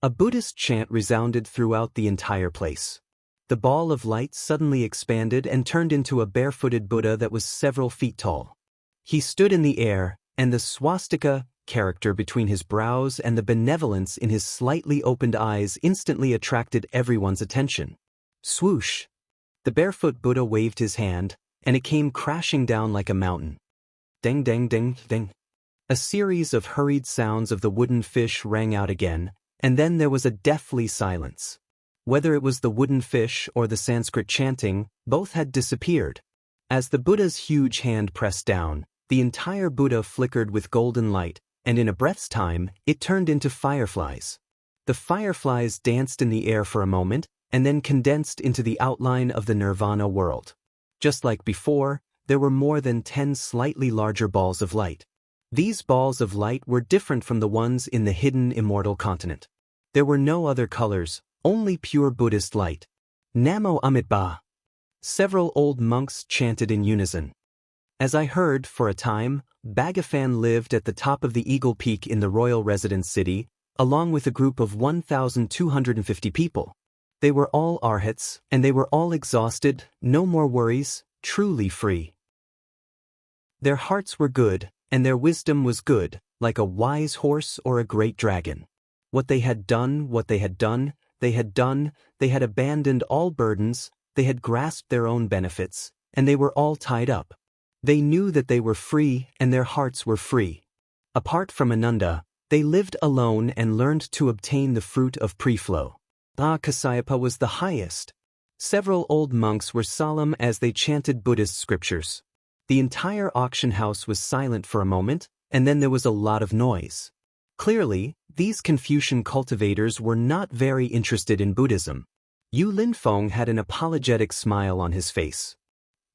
A Buddhist chant resounded throughout the entire place. The ball of light suddenly expanded and turned into a barefooted Buddha that was several feet tall. He stood in the air, and the swastika character between his brows and the benevolence in his slightly opened eyes instantly attracted everyone's attention. Swoosh! The barefoot Buddha waved his hand, and it came crashing down like a mountain. Ding ding ding ding. A series of hurried sounds of the wooden fish rang out again, and then there was a deathly silence. Whether it was the wooden fish or the Sanskrit chanting, both had disappeared. As the Buddha's huge hand pressed down, the entire Buddha flickered with golden light, and in a breath's time, it turned into fireflies. The fireflies danced in the air for a moment, and then condensed into the outline of the Nirvana world. Just like before, there were more than 10 slightly larger balls of light. These balls of light were different from the ones in the Hidden Immortal Continent. There were no other colors, only pure Buddhist light. Namo Amitabha. Several old monks chanted in unison. As I heard, for a time, Bagafan lived at the top of the Eagle Peak in the royal residence city, along with a group of 1,250 people. They were all arhats, and they were all exhausted, no more worries, truly free. Their hearts were good, and their wisdom was good, like a wise horse or a great dragon. What they had done, they had abandoned all burdens, they had grasped their own benefits, and they were all tied up. They knew that they were free and their hearts were free. Apart from Ananda, they lived alone and learned to obtain the fruit of pre-flow. Kasayapa was the highest. Several old monks were solemn as they chanted Buddhist scriptures. The entire auction house was silent for a moment, and then there was a lot of noise. Clearly, these Confucian cultivators were not very interested in Buddhism. Yu Linfeng had an apologetic smile on his face.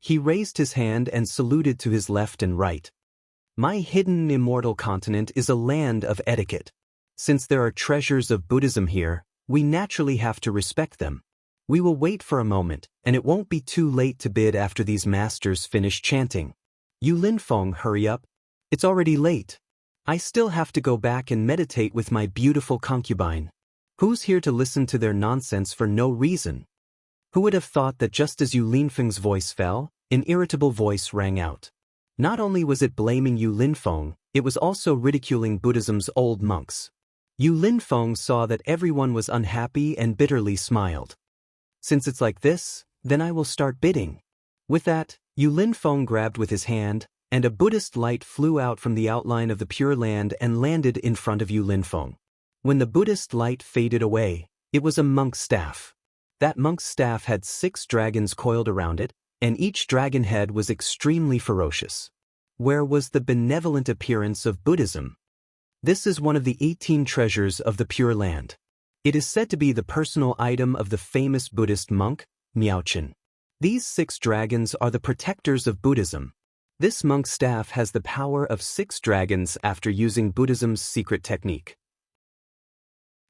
He raised his hand and saluted to his left and right. My Hidden Immortal Continent is a land of etiquette. Since there are treasures of Buddhism here, we naturally have to respect them. We will wait for a moment, and it won't be too late to bid after these masters finish chanting. Yu Linfeng, hurry up. It's already late. I still have to go back and meditate with my beautiful concubine. Who's here to listen to their nonsense for no reason? Who would have thought that just as Yu Linfeng's voice fell, an irritable voice rang out. Not only was it blaming Yu Linfeng, it was also ridiculing Buddhism's old monks. Yu Linfeng saw that everyone was unhappy and bitterly smiled. Since it's like this, then I will start bidding. With that, Yu Linfeng grabbed with his hand, and a Buddhist light flew out from the outline of the Pure Land and landed in front of Yu Linfeng. When the Buddhist light faded away, it was a monk's staff. That monk's staff had 6 dragons coiled around it, and each dragon head was extremely ferocious. Where was the benevolent appearance of Buddhism? This is one of the 18 treasures of the Pure Land. It is said to be the personal item of the famous Buddhist monk, Miaochen. These 6 dragons are the protectors of Buddhism. This monk's staff has the power of 6 dragons after using Buddhism's secret technique.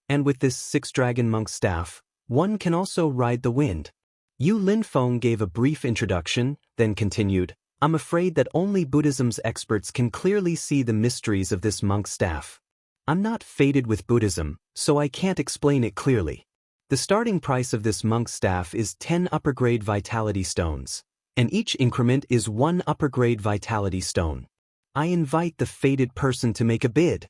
And with this 6-dragon monk's staff, one can also ride the wind. Yu Linfeng gave a brief introduction, then continued, I'm afraid that only Buddhism's experts can clearly see the mysteries of this monk's staff. I'm not fated with Buddhism, so I can't explain it clearly. The starting price of this monk's staff is 10 upper-grade vitality stones, and each increment is 1 upper-grade vitality stone. I invite the fated person to make a bid.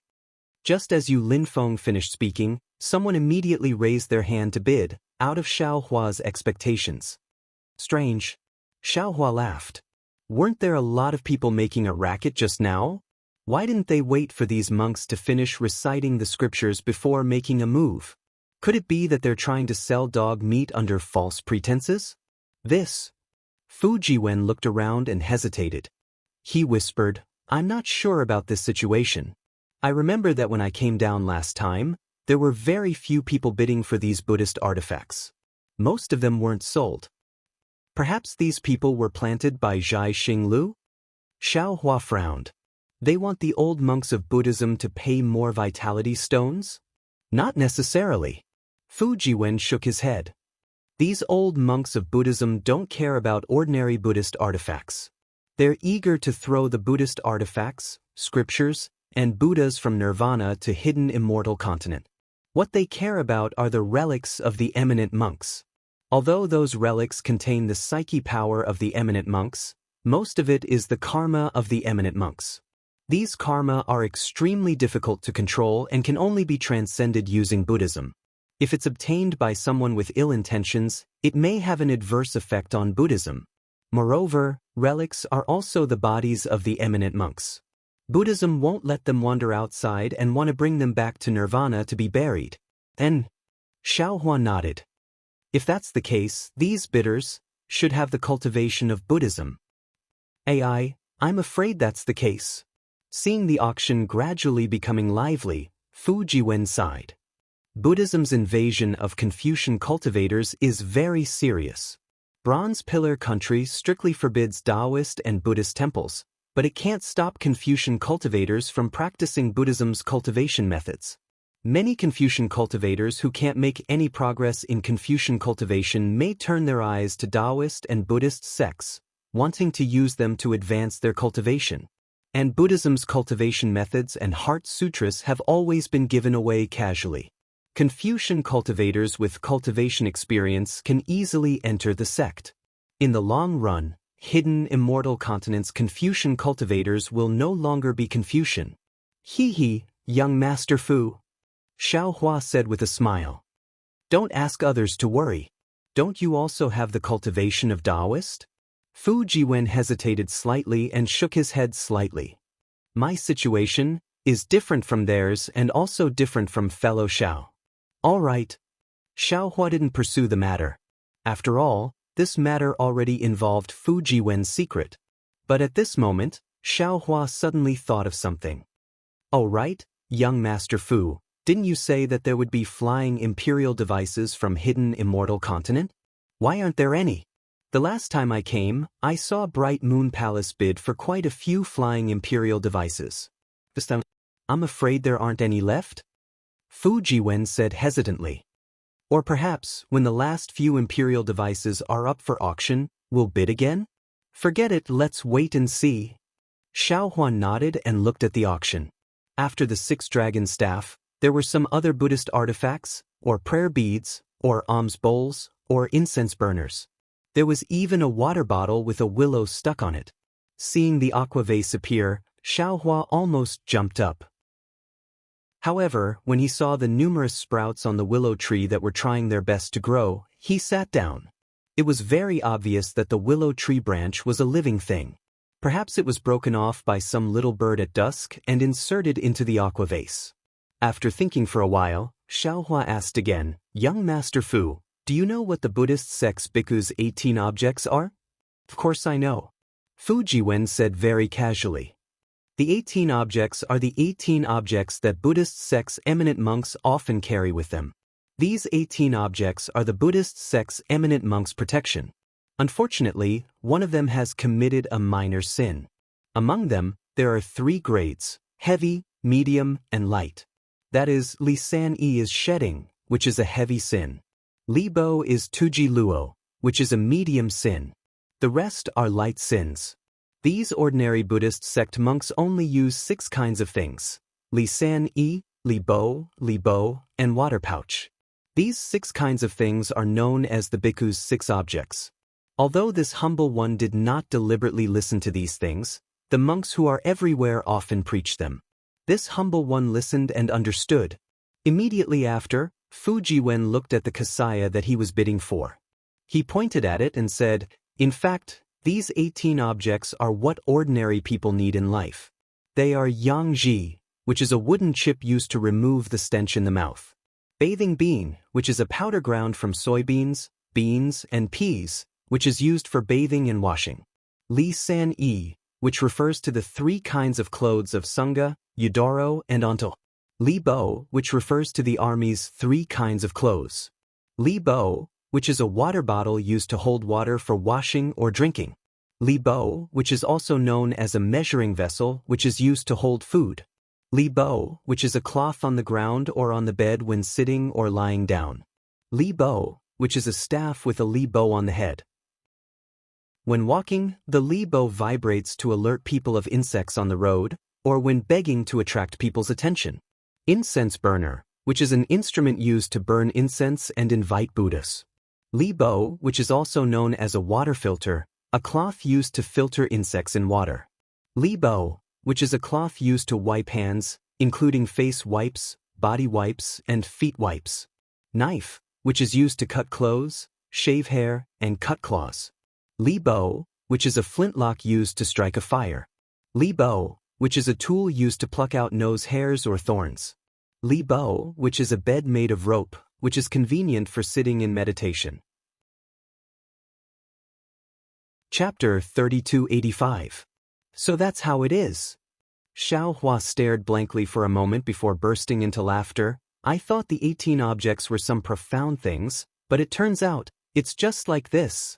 Just as Yu Linfeng finished speaking, someone immediately raised their hand to bid, out of Xiaohua's expectations. Strange. Xiaohua laughed. Weren't there a lot of people making a racket just now? Why didn't they wait for these monks to finish reciting the scriptures before making a move? Could it be that they're trying to sell dog meat under false pretenses? Fu Jiwen looked around and hesitated. He whispered, I'm not sure about this situation. I remember that when I came down last time, there were very few people bidding for these Buddhist artifacts. Most of them weren't sold. Perhaps these people were planted by Zhai Xinglu? Xiaohua frowned. They want the old monks of Buddhism to pay more vitality stones? Not necessarily. Fu Jiwen shook his head. These old monks of Buddhism don't care about ordinary Buddhist artifacts. They're eager to throw the Buddhist artifacts, scriptures, and Buddhas from nirvana to hidden immortal continent. What they care about are the relics of the eminent monks. Although those relics contain the psyche power of the eminent monks, most of it is the karma of the eminent monks. These karma are extremely difficult to control and can only be transcended using Buddhism. If it's obtained by someone with ill intentions, it may have an adverse effect on Buddhism. Moreover, relics are also the bodies of the eminent monks. Buddhism won't let them wander outside and want to bring them back to nirvana to be buried. Then, Xiaohua nodded. If that's the case, these bidders should have the cultivation of Buddhism. I'm afraid that's the case. Seeing the auction gradually becoming lively, Fu Jiwen sighed. Buddhism's invasion of Confucian cultivators is very serious. Bronze Pillar country strictly forbids Taoist and Buddhist temples, but it can't stop Confucian cultivators from practicing Buddhism's cultivation methods. Many Confucian cultivators who can't make any progress in Confucian cultivation may turn their eyes to Taoist and Buddhist sects, wanting to use them to advance their cultivation. And Buddhism's cultivation methods and heart sutras have always been given away casually. Confucian cultivators with cultivation experience can easily enter the sect. In the long run, hidden immortal continent's Confucian cultivators will no longer be Confucian. He, young Master Fu, Xiaohua said with a smile. Don't ask others to worry. Don't you also have the cultivation of Taoist? Fu Jiwen hesitated slightly and shook his head slightly. My situation is different from theirs and also different from fellow Xiao. All right. Xiaohua didn't pursue the matter. After all, this matter already involved Fu Jiwen's secret. But at this moment, Xiaohua suddenly thought of something. Oh right, young Master Fu, didn't you say that there would be flying imperial devices from hidden immortal continent? Why aren't there any? The last time I came, I saw Bright Moon Palace bid for quite a few flying imperial devices. This time, I'm afraid there aren't any left? Fu Jiwen said hesitantly. Or perhaps, when the last few imperial devices are up for auction, we'll bid again? Forget it, let's wait and see. Xiaohua nodded and looked at the auction. After the 6-dragon staff, there were some other Buddhist artifacts, or prayer beads, or alms bowls, or incense burners. There was even a water bottle with a willow stuck on it. Seeing the aqua vase appear, Xiaohua almost jumped up. However, when he saw the numerous sprouts on the willow tree that were trying their best to grow, he sat down. It was very obvious that the willow tree branch was a living thing. Perhaps it was broken off by some little bird at dusk and inserted into the aqua vase. After thinking for a while, Xiaohua asked again, "Young Master Fu, do you know what the Buddhist sect's bhikkhu's 18 objects are?" "Of course I know," Fu Jiwen said very casually. The 18 objects are the 18 objects that Buddhist sect's eminent monks often carry with them. These 18 objects are the Buddhist sect's eminent monks' protection. Unfortunately, one of them has committed a minor sin. Among them, there are 3 grades: heavy, medium, and light. That is, Li San Yi is shedding, which is a heavy sin. Li Bo is Tuji Luo, which is a medium sin. The rest are light sins. These ordinary Buddhist sect monks only use 6 kinds of things: Li San Yi, Li Bo, and water pouch. These 6 kinds of things are known as the bhikkhu's 6 objects. Although this humble one did not deliberately listen to these things, the monks who are everywhere often preach them. This humble one listened and understood. Immediately after, Fu Jiwen looked at the kasaya that he was bidding for. He pointed at it and said, "In fact, these 18 objects are what ordinary people need in life. They are yangji, which is a wooden chip used to remove the stench in the mouth; bathing bean, which is a powder ground from soybeans, beans, and peas, which is used for bathing and washing; Li San Yi, which refers to the 3 kinds of clothes of Sangha, Yudoro, and Onto; Li Bo, which refers to the army's 3 kinds of clothes; Li Bo, which is a water bottle used to hold water for washing or drinking; Li Bo, which is also known as a measuring vessel which is used to hold food; Li Bo, which is a cloth on the ground or on the bed when sitting or lying down; Li Bo, which is a staff with a Li Bo on the head. When walking, the Li Bo vibrates to alert people of insects on the road, or when begging to attract people's attention. Incense burner, which is an instrument used to burn incense and invite Buddhas. Li Bo, which is also known as a water filter, a cloth used to filter insects in water. Li Bo, which is a cloth used to wipe hands, including face wipes, body wipes, and feet wipes. Knife, which is used to cut clothes, shave hair, and cut claws. Li Bo, which is a flintlock used to strike a fire. Li Bo, which is a tool used to pluck out nose hairs or thorns. Li Bo, which is a bed made of rope, which is convenient for sitting in meditation. Chapter 3285. So that's how it is. Xiaohua stared blankly for a moment before bursting into laughter. "I thought the 18 objects were some profound things, but it turns out, it's just like this."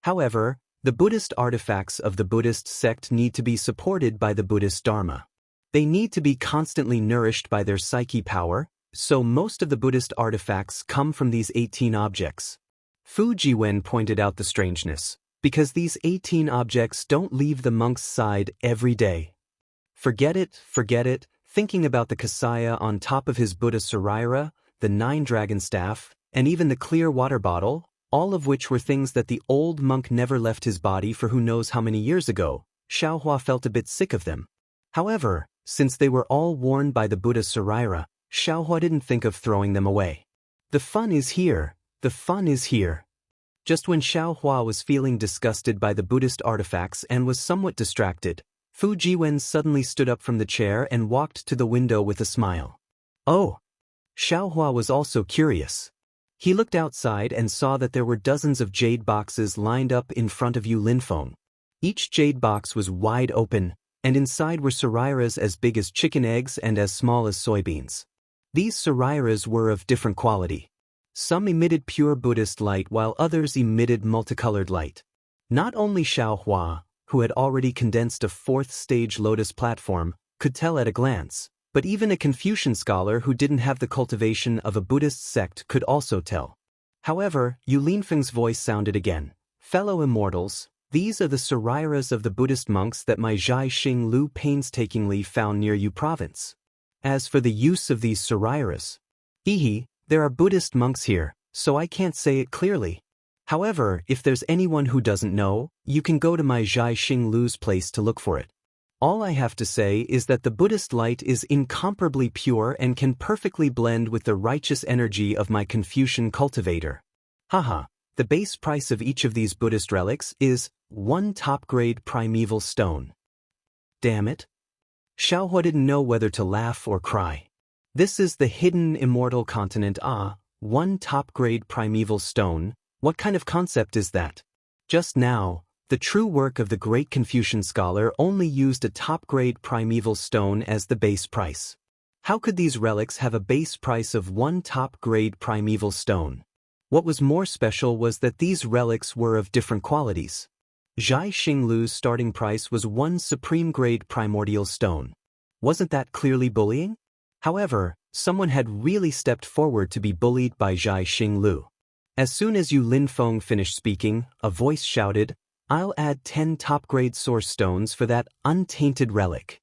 However, the Buddhist artifacts of the Buddhist sect need to be supported by the Buddhist Dharma. They need to be constantly nourished by their psyche power, so most of the Buddhist artifacts come from these 18 objects. Fu Jiwen pointed out the strangeness, because these 18 objects don't leave the monk's side every day. Forget it, thinking about the kasaya on top of his Buddha Saraira, the 9-dragon staff, and even the clear water bottle, all of which were things that the old monk never left his body for who knows how many years ago. Xiaohua felt a bit sick of them. However, since they were all worn by the Buddha Saraira, Xiaohua didn't think of throwing them away. The fun is here. Just when Xiaohua was feeling disgusted by the Buddhist artifacts and was somewhat distracted, Fu Jiwen suddenly stood up from the chair and walked to the window with a smile. "Oh!" Xiaohua was also curious. He looked outside and saw that there were dozens of jade boxes lined up in front of Yu Linfeng. Each jade box was wide open, and inside were sarairas as big as chicken eggs and as small as soybeans. These sarairas were of different quality. Some emitted pure Buddhist light while others emitted multicolored light. Not only Xiaohua, who had already condensed a 4th-stage lotus platform, could tell at a glance, but even a Confucian scholar who didn't have the cultivation of a Buddhist sect could also tell. However, Yu Linfeng's voice sounded again. "Fellow immortals, these are the sarairas of the Buddhist monks that my Zhai Xing Lu painstakingly found near Yu province. As for the use of these sarairas, there are Buddhist monks here, so I can't say it clearly. However, if there's anyone who doesn't know, you can go to my Zhai Xing Lu's place to look for it. All I have to say is that the Buddhist light is incomparably pure and can perfectly blend with the righteous energy of my Confucian cultivator." Haha, The base price of each of these Buddhist relics is 1 top-grade primeval stone. Damn it. Xiaohua didn't know whether to laugh or cry. This is the hidden immortal continent. 1 top-grade primeval stone. What kind of concept is that? Just now, the true work of the great Confucian scholar only used a top-grade primeval stone as the base price. How could these relics have a base price of 1 top-grade primeval stone? What was more special was that these relics were of different qualities. Zhai Xinglu's starting price was 1 supreme-grade primordial stone. Wasn't that clearly bullying? However, someone had really stepped forward to be bullied by Zhai Xinglu. As soon as Yu Linfeng finished speaking, a voice shouted, "I'll add 10 top-grade source stones for that untainted relic.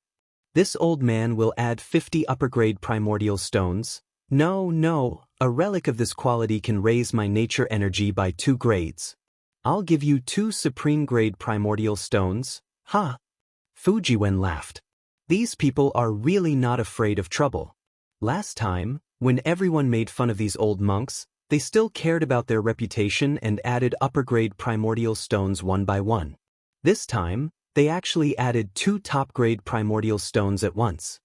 This old man will add 50 upper-grade primordial stones. No, a relic of this quality can raise my nature energy by 2 grades. I'll give you 2 supreme-grade primordial stones." Ha! Fujiwen laughed. These people are really not afraid of trouble. Last time, when everyone made fun of these old monks, they still cared about their reputation and added upper-grade primordial stones one by one. This time, they actually added 2 top-grade primordial stones at once.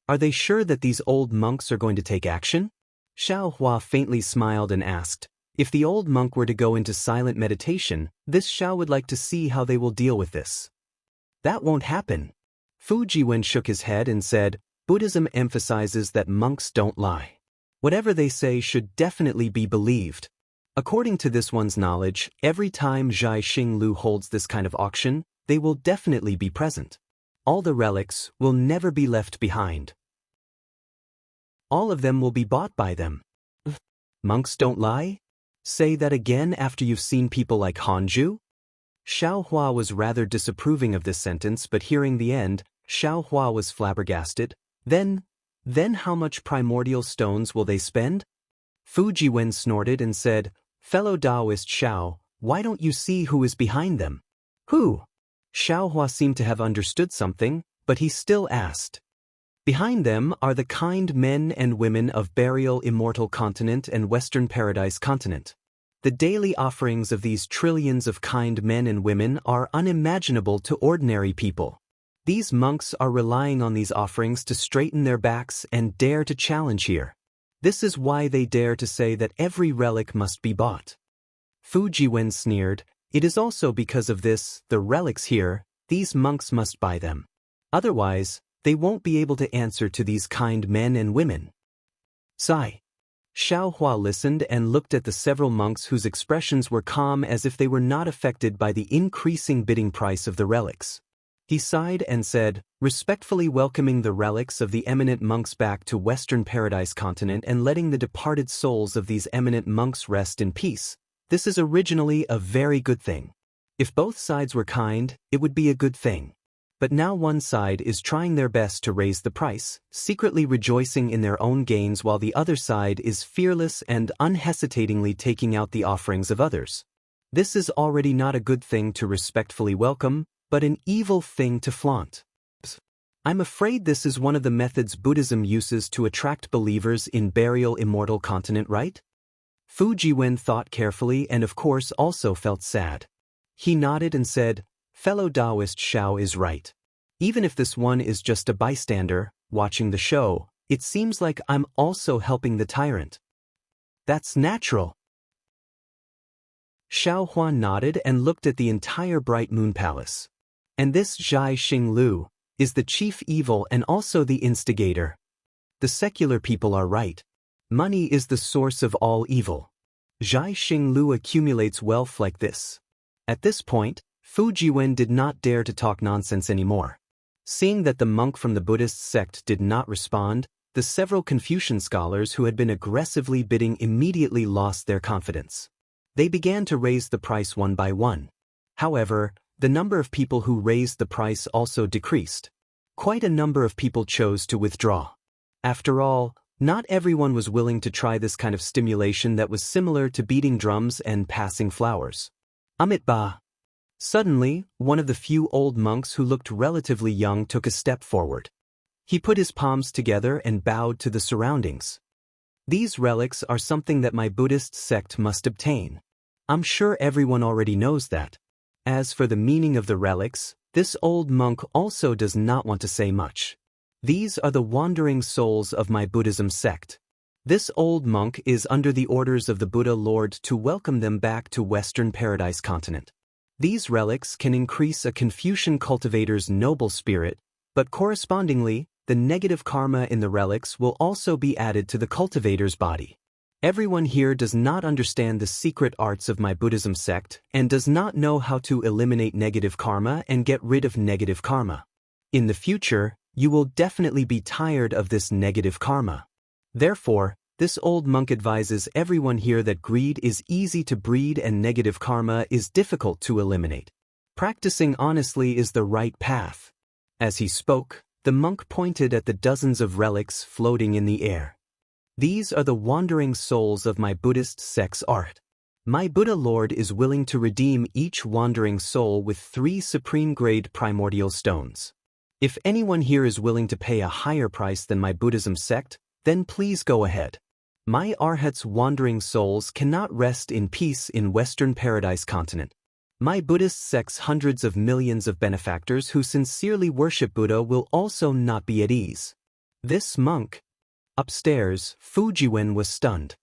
Are they sure that these old monks are going to take action? Xiaohua faintly smiled and asked, if the old monk were to go into silent meditation, this Xiao would like to see how they will deal with this. That won't happen. Fujiwen shook his head and said, Buddhism emphasizes that monks don't lie. Whatever they say should definitely be believed. According to this one's knowledge, every time Zhai Xinglu holds this kind of auction, they will definitely be present. All the relics will never be left behind. All of them will be bought by them. Monks don't lie? Say that again after you've seen people like Hanju? Xiaohua was rather disapproving of this sentence, but hearing the end, Xiaohua was flabbergasted. Then how much primordial stones will they spend? Fujiwen snorted and said, Fellow Taoist Xiao, why don't you see who is behind them? Who? Xiaohua seemed to have understood something, but he still asked. Behind them are the kind men and women of Burial Immortal Continent and Western Paradise Continent. The daily offerings of these trillions of kind men and women are unimaginable to ordinary people. These monks are relying on these offerings to straighten their backs and dare to challenge here. This is why they dare to say that every relic must be bought. Fujiwen sneered, it is also because of this, the relics here, these monks must buy them. Otherwise, they won't be able to answer to these kind men and women. Sigh. Xiaohua listened and looked at the several monks whose expressions were calm as if they were not affected by the increasing bidding price of the relics. He sighed and said, respectfully welcoming the relics of the eminent monks back to Western Paradise Continent and letting the departed souls of these eminent monks rest in peace. This is originally a very good thing. If both sides were kind, it would be a good thing. But now one side is trying their best to raise the price, secretly rejoicing in their own gains, while the other side is fearless and unhesitatingly taking out the offerings of others. This is already not a good thing to respectfully welcome, but an evil thing to flaunt. I'm afraid this is one of the methods Buddhism uses to attract believers in Burial Immortal Continent, right? Fujiwen thought carefully and of course also felt sad. He nodded and said, Fellow Taoist Xiao is right. Even if this one is just a bystander, watching the show, it seems like I'm also helping the tyrant. That's natural. Xiaohua nodded and looked at the entire Bright Moon Palace. And this Zhai Xinglu is the chief evil and also the instigator. The secular people are right. Money is the source of all evil. Zhai Xinglu accumulates wealth like this. At this point, Fujiwen did not dare to talk nonsense anymore. Seeing that the monk from the Buddhist sect did not respond, the several Confucian scholars who had been aggressively bidding immediately lost their confidence. They began to raise the price one by one. However, the number of people who raised the price also decreased. Quite a number of people chose to withdraw. After all, not everyone was willing to try this kind of stimulation that was similar to beating drums and passing flowers. Amitabha. Suddenly, one of the few old monks who looked relatively young took a step forward. He put his palms together and bowed to the surroundings. These relics are something that my Buddhist sect must obtain. I'm sure everyone already knows that. As for the meaning of the relics, this old monk also does not want to say much. These are the wandering souls of my Buddhism sect. This old monk is under the orders of the Buddha Lord to welcome them back to Western Paradise continent. These relics can increase a Confucian cultivator's noble spirit, but correspondingly, the negative karma in the relics will also be added to the cultivator's body. Everyone here does not understand the secret arts of my Buddhism sect and does not know how to eliminate negative karma and get rid of negative karma. In the future, you will definitely be tired of this negative karma. Therefore, this old monk advises everyone here that greed is easy to breed and negative karma is difficult to eliminate. Practicing honestly is the right path. As he spoke, the monk pointed at the dozens of relics floating in the air. These are the wandering souls of my Buddhist sect's art. My Buddha Lord is willing to redeem each wandering soul with 3 supreme-grade primordial stones. If anyone here is willing to pay a higher price than my Buddhism sect, then please go ahead. My Arhat's wandering souls cannot rest in peace in Western Paradise continent. My Buddhist sect's hundreds of millions of benefactors who sincerely worship Buddha will also not be at ease. This monk. Upstairs, Fujiwen was stunned.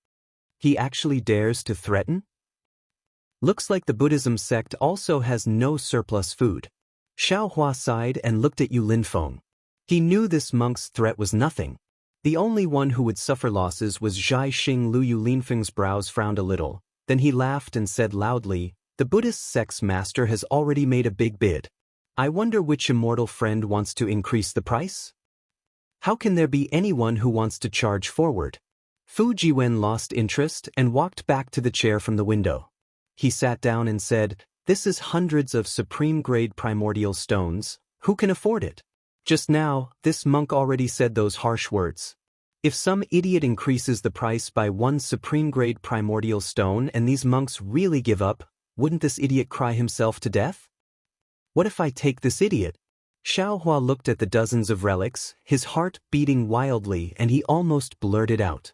He actually dares to threaten? Looks like the Buddhism sect also has no surplus food. Xiaohua sighed and looked at Yu Linfeng. He knew this monk's threat was nothing. The only one who would suffer losses was Zhai Xing Lu. Yu Linfeng's brows frowned a little, then he laughed and said loudly, "The Buddhist sect's master has already made a big bid. I wonder which immortal friend wants to increase the price? How can there be anyone who wants to charge forward?" Fujiwen lost interest and walked back to the chair from the window. He sat down and said, "This is hundreds of supreme-grade primordial stones. Who can afford it?" Just now, this monk already said those harsh words. If some idiot increases the price by 1 supreme-grade primordial stone and these monks really give up, wouldn't this idiot cry himself to death? What if I take this idiot? Xiaohua looked at the dozens of relics, his heart beating wildly, and he almost blurted out.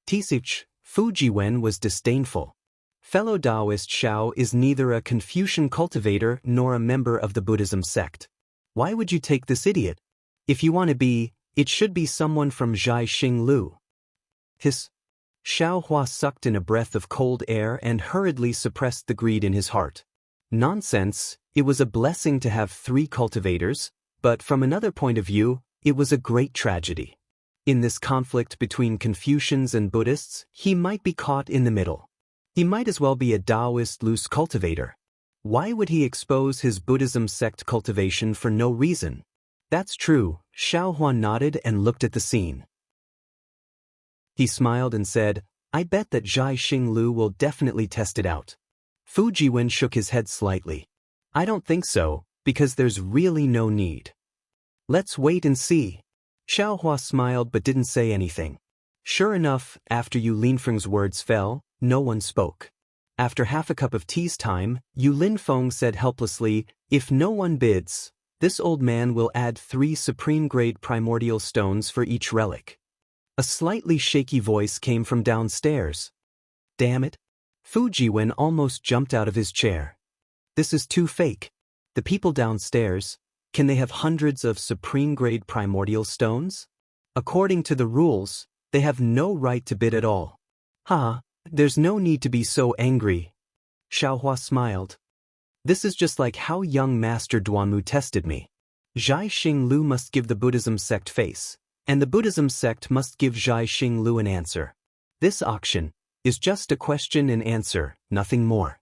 "Tisich." Fujiwen was disdainful. Fellow Taoist Xiao is neither a Confucian cultivator nor a member of the Buddhism sect. Why would you take this idiot? If you want to be, it should be someone from Zhai Xing Lu. Hiss. Xiaohua sucked in a breath of cold air and hurriedly suppressed the greed in his heart. Nonsense, it was a blessing to have 3 cultivators, but from another point of view, it was a great tragedy. In this conflict between Confucians and Buddhists, he might be caught in the middle. He might as well be a Taoist loose cultivator. Why would he expose his Buddhism sect cultivation for no reason? That's true, Xiaohua nodded and looked at the scene. He smiled and said, "I bet that Zhai Xing Lu will definitely test it out." Fujiwen shook his head slightly. "I don't think so, because there's really no need. Let's wait and see." Xiaohua smiled but didn't say anything. Sure enough, after Yu Linfeng's words fell, no one spoke. After half a cup of tea's time, Yu Linfeng said helplessly, "If no one bids, this old man will add 3 supreme-grade primordial stones for each relic." A slightly shaky voice came from downstairs. "Damn it." Fujiwen almost jumped out of his chair. "This is too fake. The people downstairs, can they have hundreds of supreme-grade primordial stones? According to the rules, they have no right to bid at all." There's no need to be so angry." Xiaohua smiled. "This is just like how young Master Duanmu tested me. Zhai Xing Lu must give the Buddhism sect face, and the Buddhism sect must give Zhai Xing Lu an answer. This auction is just a question and answer, nothing more.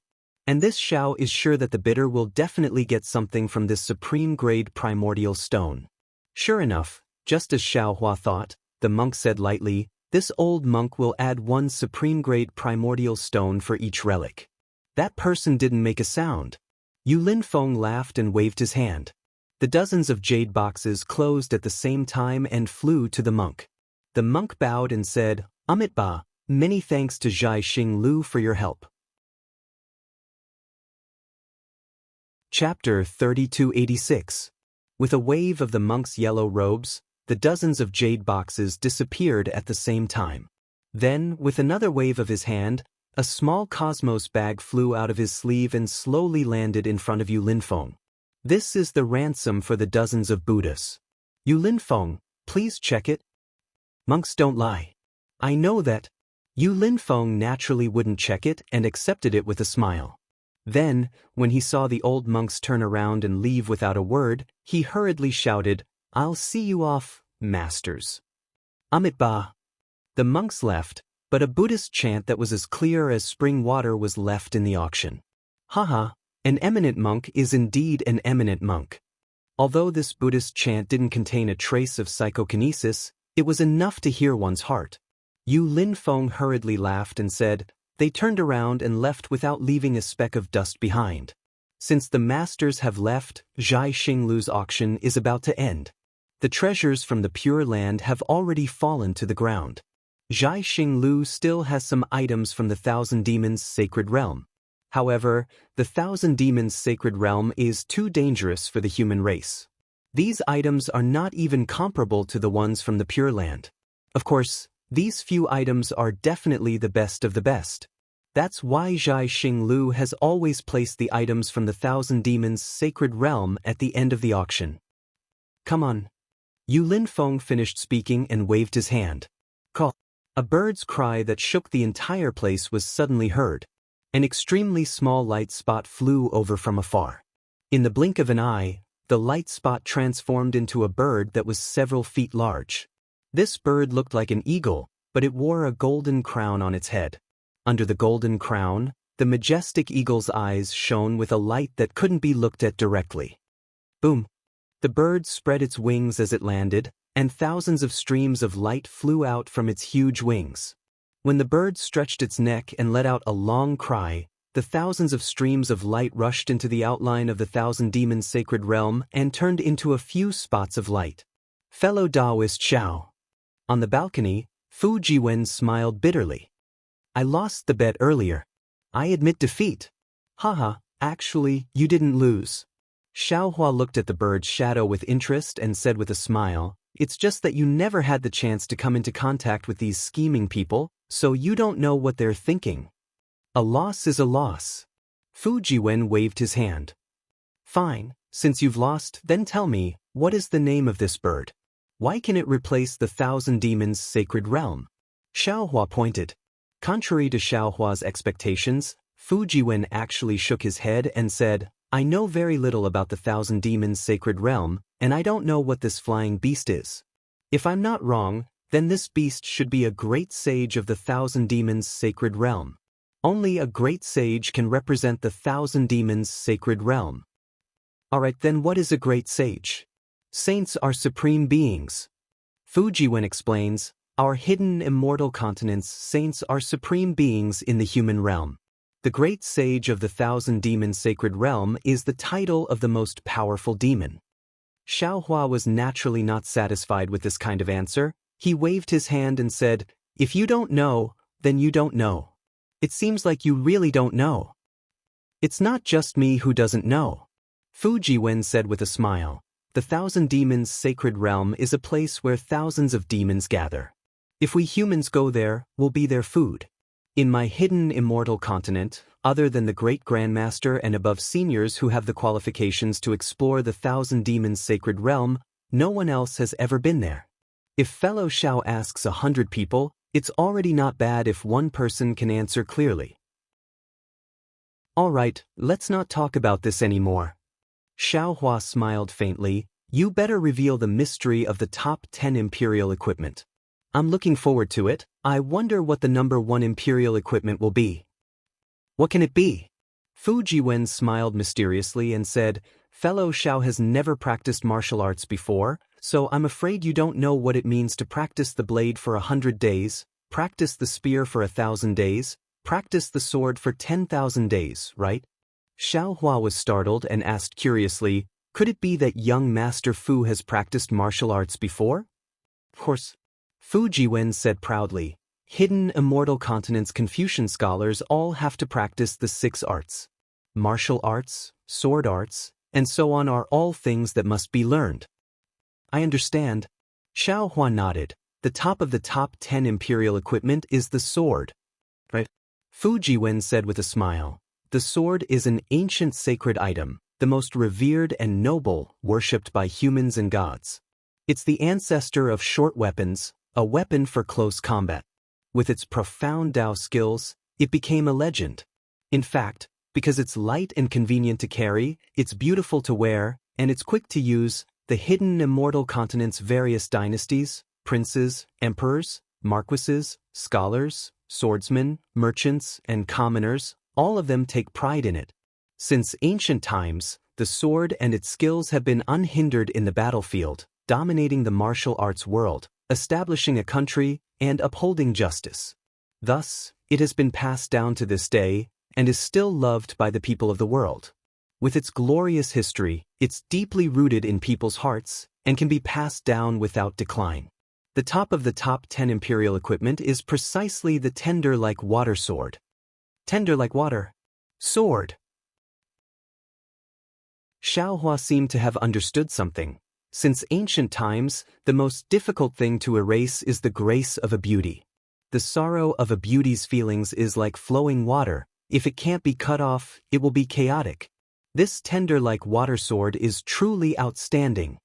And this Xiao is sure that the bidder will definitely get something from this supreme-grade primordial stone." Sure enough, just as Xiaohua thought, the monk said lightly, "This old monk will add 1 supreme-grade primordial stone for each relic." That person didn't make a sound. Yu Linfeng laughed and waved his hand. The dozens of jade boxes closed at the same time and flew to the monk. The monk bowed and said, "Amitba, many thanks to Zhai Xing Lu for your help." Chapter 3286. With a wave of the monk's yellow robes, the dozens of jade boxes disappeared at the same time. Then, with another wave of his hand, A small cosmos bag flew out of his sleeve and slowly landed in front of Yu Linfeng. This is the ransom for the dozens of Buddhas. Yu Linfeng, please check it. Monks don't lie. I know that. Yu Linfeng naturally wouldn't check it and accepted it with a smile. Then, when he saw the old monks turn around and leave without a word, he hurriedly shouted, "I'll see you off, masters." Amitabha. The monks left, but a Buddhist chant that was as clear as spring water was left in the auction. Haha, an eminent monk is indeed an eminent monk. Although this Buddhist chant didn't contain a trace of psychokinesis, it was enough to hear one's heart. Yu Linfeng hurriedly laughed and said, "They turned around and left without leaving a speck of dust behind. Since the masters have left, Zhai Xinglu's auction is about to end. The treasures from the Pure Land have already fallen to the ground. Zhai Xinglu still has some items from the Thousand Demons' sacred realm. However, the Thousand Demons' sacred realm is too dangerous for the human race. These items are not even comparable to the ones from the Pure Land. Of course, these few items are definitely the best of the best. That's why Zhai Xinglu has always placed the items from the Thousand Demons' sacred realm at the end of the auction. Come on." Yu Linfeng finished speaking and waved his hand. Call. A bird's cry that shook the entire place was suddenly heard. An extremely small light spot flew over from afar. In the blink of an eye, the light spot transformed into a bird that was several feet large. This bird looked like an eagle, but it wore a golden crown on its head. Under the golden crown, the majestic eagle's eyes shone with a light that couldn't be looked at directly. Boom! The bird spread its wings as it landed, and thousands of streams of light flew out from its huge wings. When the bird stretched its neck and let out a long cry, the thousands of streams of light rushed into the outline of the Thousand Demons' sacred realm and turned into a few spots of light. Fellow Taoist Xiao. On the balcony, Fu Jiwen smiled bitterly. I lost the bet earlier. I admit defeat. Haha, actually, you didn't lose. Xiaohua looked at the bird's shadow with interest and said with a smile, "It's just that you never had the chance to come into contact with these scheming people, so you don't know what they're thinking. A loss is a loss." Fu Jiwen waved his hand. Fine, since you've lost, then tell me, what is the name of this bird? Why can it replace the Thousand Demons' sacred realm? Xiaohua pointed. Contrary to Xiaohua's expectations, Fu Jiwen actually shook his head and said, "I know very little about the Thousand Demons' sacred realm, and I don't know what this flying beast is. If I'm not wrong, then this beast should be a great sage of the Thousand Demons' sacred realm. Only a great sage can represent the Thousand Demons' sacred realm." Alright, then what is a great sage? Saints are supreme beings. Fu Jiwen explains, our hidden immortal continents saints are supreme beings in the human realm. The great sage of the Thousand Demons' sacred realm is the title of the most powerful demon. Xiaohua was naturally not satisfied with this kind of answer. He waved his hand and said, "If you don't know, then you don't know. It seems like you really don't know." "It's not just me who doesn't know," Fu Jiwen said with a smile. "The Thousand Demons' sacred realm is a place where thousands of demons gather. If we humans go there, we'll be their food. In my hidden immortal continent, other than the great grandmaster and above seniors who have the qualifications to explore the Thousand Demons' sacred realm, no one else has ever been there. If fellow Xiao asks 100 people, it's already not bad if one person can answer clearly." "Alright, let's not talk about this anymore." Xiaohua smiled faintly. "You better reveal the mystery of the top 10 Imperial equipment. I'm looking forward to it. I wonder what the number 1 Imperial equipment will be." "What can it be?" Fu Jiwen smiled mysteriously and said, "Fellow Xiao has never practiced martial arts before, so I'm afraid you don't know what it means to practice the blade for 100 days, practice the spear for 1,000 days, practice the sword for 10,000 days, right?" Xiaohua was startled and asked curiously, "Could it be that young Master Fu has practiced martial arts before?" "Of course." Fu Jiwen said proudly, "Hidden Immortal Continent's Confucian scholars all have to practice the 6 arts. Martial arts, sword arts, and so on are all things that must be learned." "I understand." Xiaohua nodded. "The top of the top 10 Imperial equipment is the sword." "Right." Fujiwen said with a smile. The sword is an ancient sacred item, the most revered and noble, worshipped by humans and gods. It's the ancestor of short weapons, a weapon for close combat. With its profound Dao skills, it became a legend. In fact, because it's light and convenient to carry, it's beautiful to wear, and it's quick to use, the hidden immortal continent's various dynasties, princes, emperors, marquises, scholars, swordsmen, merchants, and commoners, all of them take pride in it. Since ancient times, the sword and its skills have been unhindered in the battlefield, dominating the martial arts world, establishing a country, and upholding justice. Thus, it has been passed down to this day, and is still loved by the people of the world. With its glorious history, it's deeply rooted in people's hearts, and can be passed down without decline. The top of the top 10 imperial equipment is precisely the tender-like water sword. Tender like water. Sword. Xiaohua seemed to have understood something. Since ancient times, the most difficult thing to erase is the grace of a beauty. The sorrow of a beauty's feelings is like flowing water. If it can't be cut off, it will be chaotic. This tender-like water sword is truly outstanding.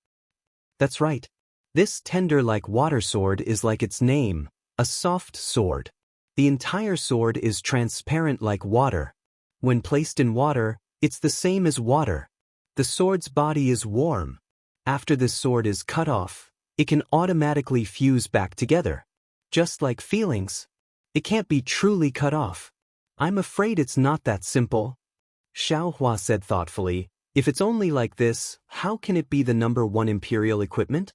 That's right. This tender-like water sword is like its name, a soft sword. The entire sword is transparent like water. When placed in water, it's the same as water. The sword's body is warm. After this sword is cut off, it can automatically fuse back together. Just like feelings. It can't be truly cut off. I'm afraid it's not that simple. Xiaohua said thoughtfully, if it's only like this, how can it be the number one imperial equipment?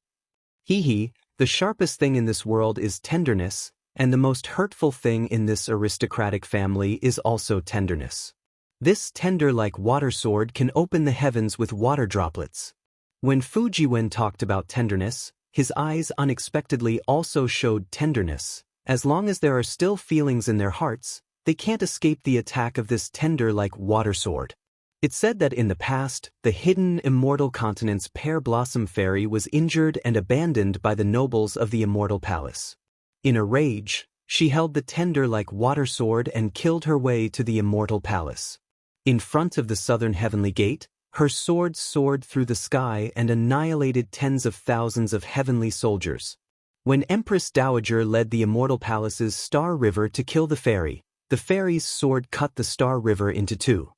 Hee, the sharpest thing in this world is tenderness, and the most hurtful thing in this aristocratic family is also tenderness. This tender-like water sword can open the heavens with water droplets. When Fujiwen talked about tenderness, his eyes unexpectedly also showed tenderness. As long as there are still feelings in their hearts, they can't escape the attack of this tender-like water sword. It's said that in the past, the hidden immortal continent's pear blossom fairy was injured and abandoned by the nobles of the immortal palace. In a rage, she held the tender-like water sword and killed her way to the immortal palace. In front of the southern heavenly gate, her sword soared through the sky and annihilated tens of thousands of heavenly soldiers. When Empress Dowager led the immortal palace's Star River to kill the fairy's sword cut the Star River into two.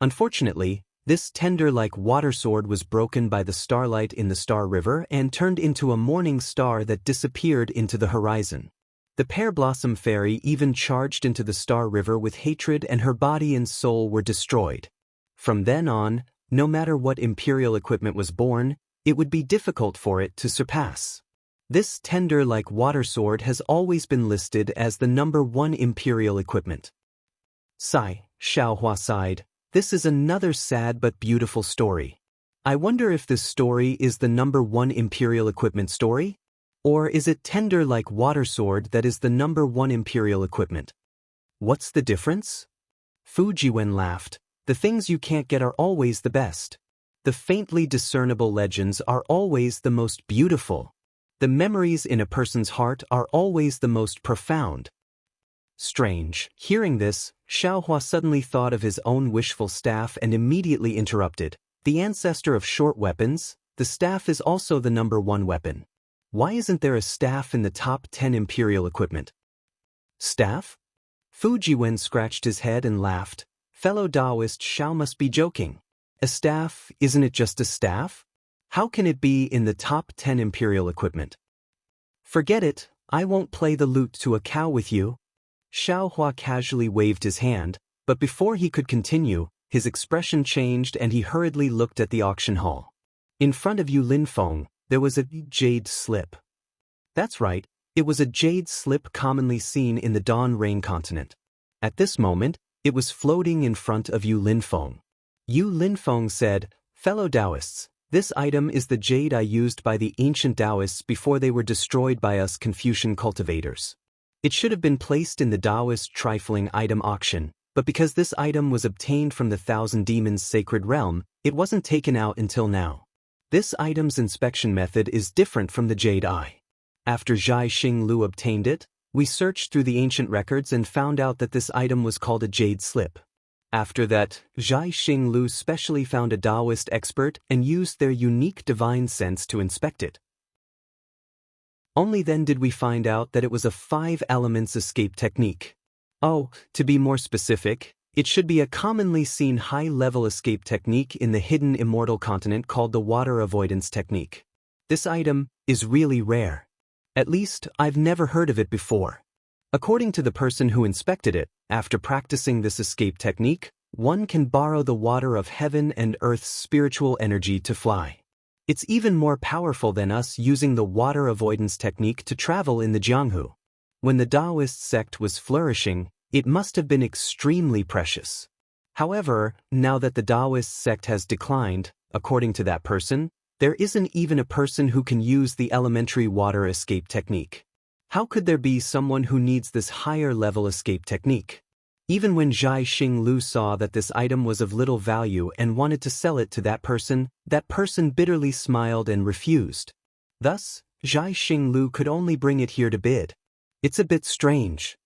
Unfortunately, this tender-like water sword was broken by the starlight in the Star River and turned into a morning star that disappeared into the horizon. The pear blossom fairy even charged into the Star River with hatred, and her body and soul were destroyed. From then on, no matter what imperial equipment was born, it would be difficult for it to surpass. This tender-like water sword has always been listed as the number one imperial equipment. Sigh, Xiaohua sighed. This is another sad but beautiful story. I wonder if this story is the number one imperial equipment story? Or is it tender-like water sword that is the number one imperial equipment? What's the difference? Fujiwen laughed. The things you can't get are always the best. The faintly discernible legends are always the most beautiful. The memories in a person's heart are always the most profound. Strange. Hearing this, Xiaohua suddenly thought of his own wishful staff and immediately interrupted. The ancestor of short weapons, the staff is also the number one weapon. Why isn't there a staff in the top 10 imperial equipment? Staff? Fujiwen scratched his head and laughed. Fellow Taoist Xiao must be joking. A staff, isn't it just a staff? How can it be in the top 10 imperial equipment? Forget it, I won't play the lute to a cow with you. Xiaohua casually waved his hand, but before he could continue, his expression changed and he hurriedly looked at the auction hall. In front of Yu Linfeng, there was a jade slip. That's right, it was a jade slip commonly seen in the Dawn Rain continent. At this moment, it was floating in front of Yu Linfeng. Yu Linfeng said, "Fellow Taoists, this item is the jade I used by the ancient Taoists before they were destroyed by us Confucian cultivators. It should have been placed in the Taoist trifling item auction, but because this item was obtained from the Thousand Demons' sacred realm, it wasn't taken out until now. This item's inspection method is different from the jade eye. After Zhai Xinglu obtained it, We searched through the ancient records and found out that this item was called a jade slip. After that, Zhai Xinglu specially found a Taoist expert and used their unique divine sense to inspect it. Only then did we find out that it was a 5 elements escape technique. Oh, to be more specific, it should be a commonly seen high-level escape technique in the hidden immortal continent called the water avoidance technique. This item is really rare. At least, I've never heard of it before. According to the person who inspected it, after practicing this escape technique, one can borrow the water of heaven and earth's spiritual energy to fly. It's even more powerful than us using the water avoidance technique to travel in the Jianghu. When the Taoist sect was flourishing, it must have been extremely precious. However, now that the Taoist sect has declined, according to that person, there isn't even a person who can use the elementary water escape technique. How could there be someone who needs this higher-level escape technique? Even when Zhai Xinglu saw that this item was of little value and wanted to sell it to that person bitterly smiled and refused. Thus, Zhai Xinglu could only bring it here to bid. It's a bit strange.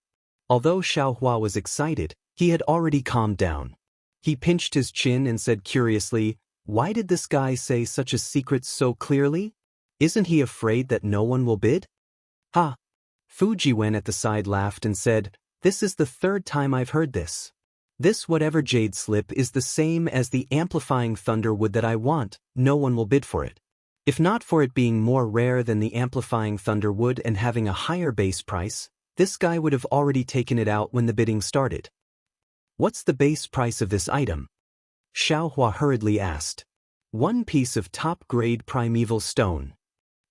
Although Xiaohua was excited, he had already calmed down. He pinched his chin and said curiously, "Why did this guy say such a secret so clearly? Isn't he afraid that no one will bid?" "Ha!" Fu Jiwen at the side laughed and said, "This is the 3rd time I've heard this. This whatever jade slip is the same as the amplifying thunder wood that I want, no one will bid for it. If not for it being more rare than the amplifying thunder wood and having a higher base price, this guy would have already taken it out when the bidding started." "What's the base price of this item?" Xiaohua hurriedly asked. "1 piece of top-grade primeval stone."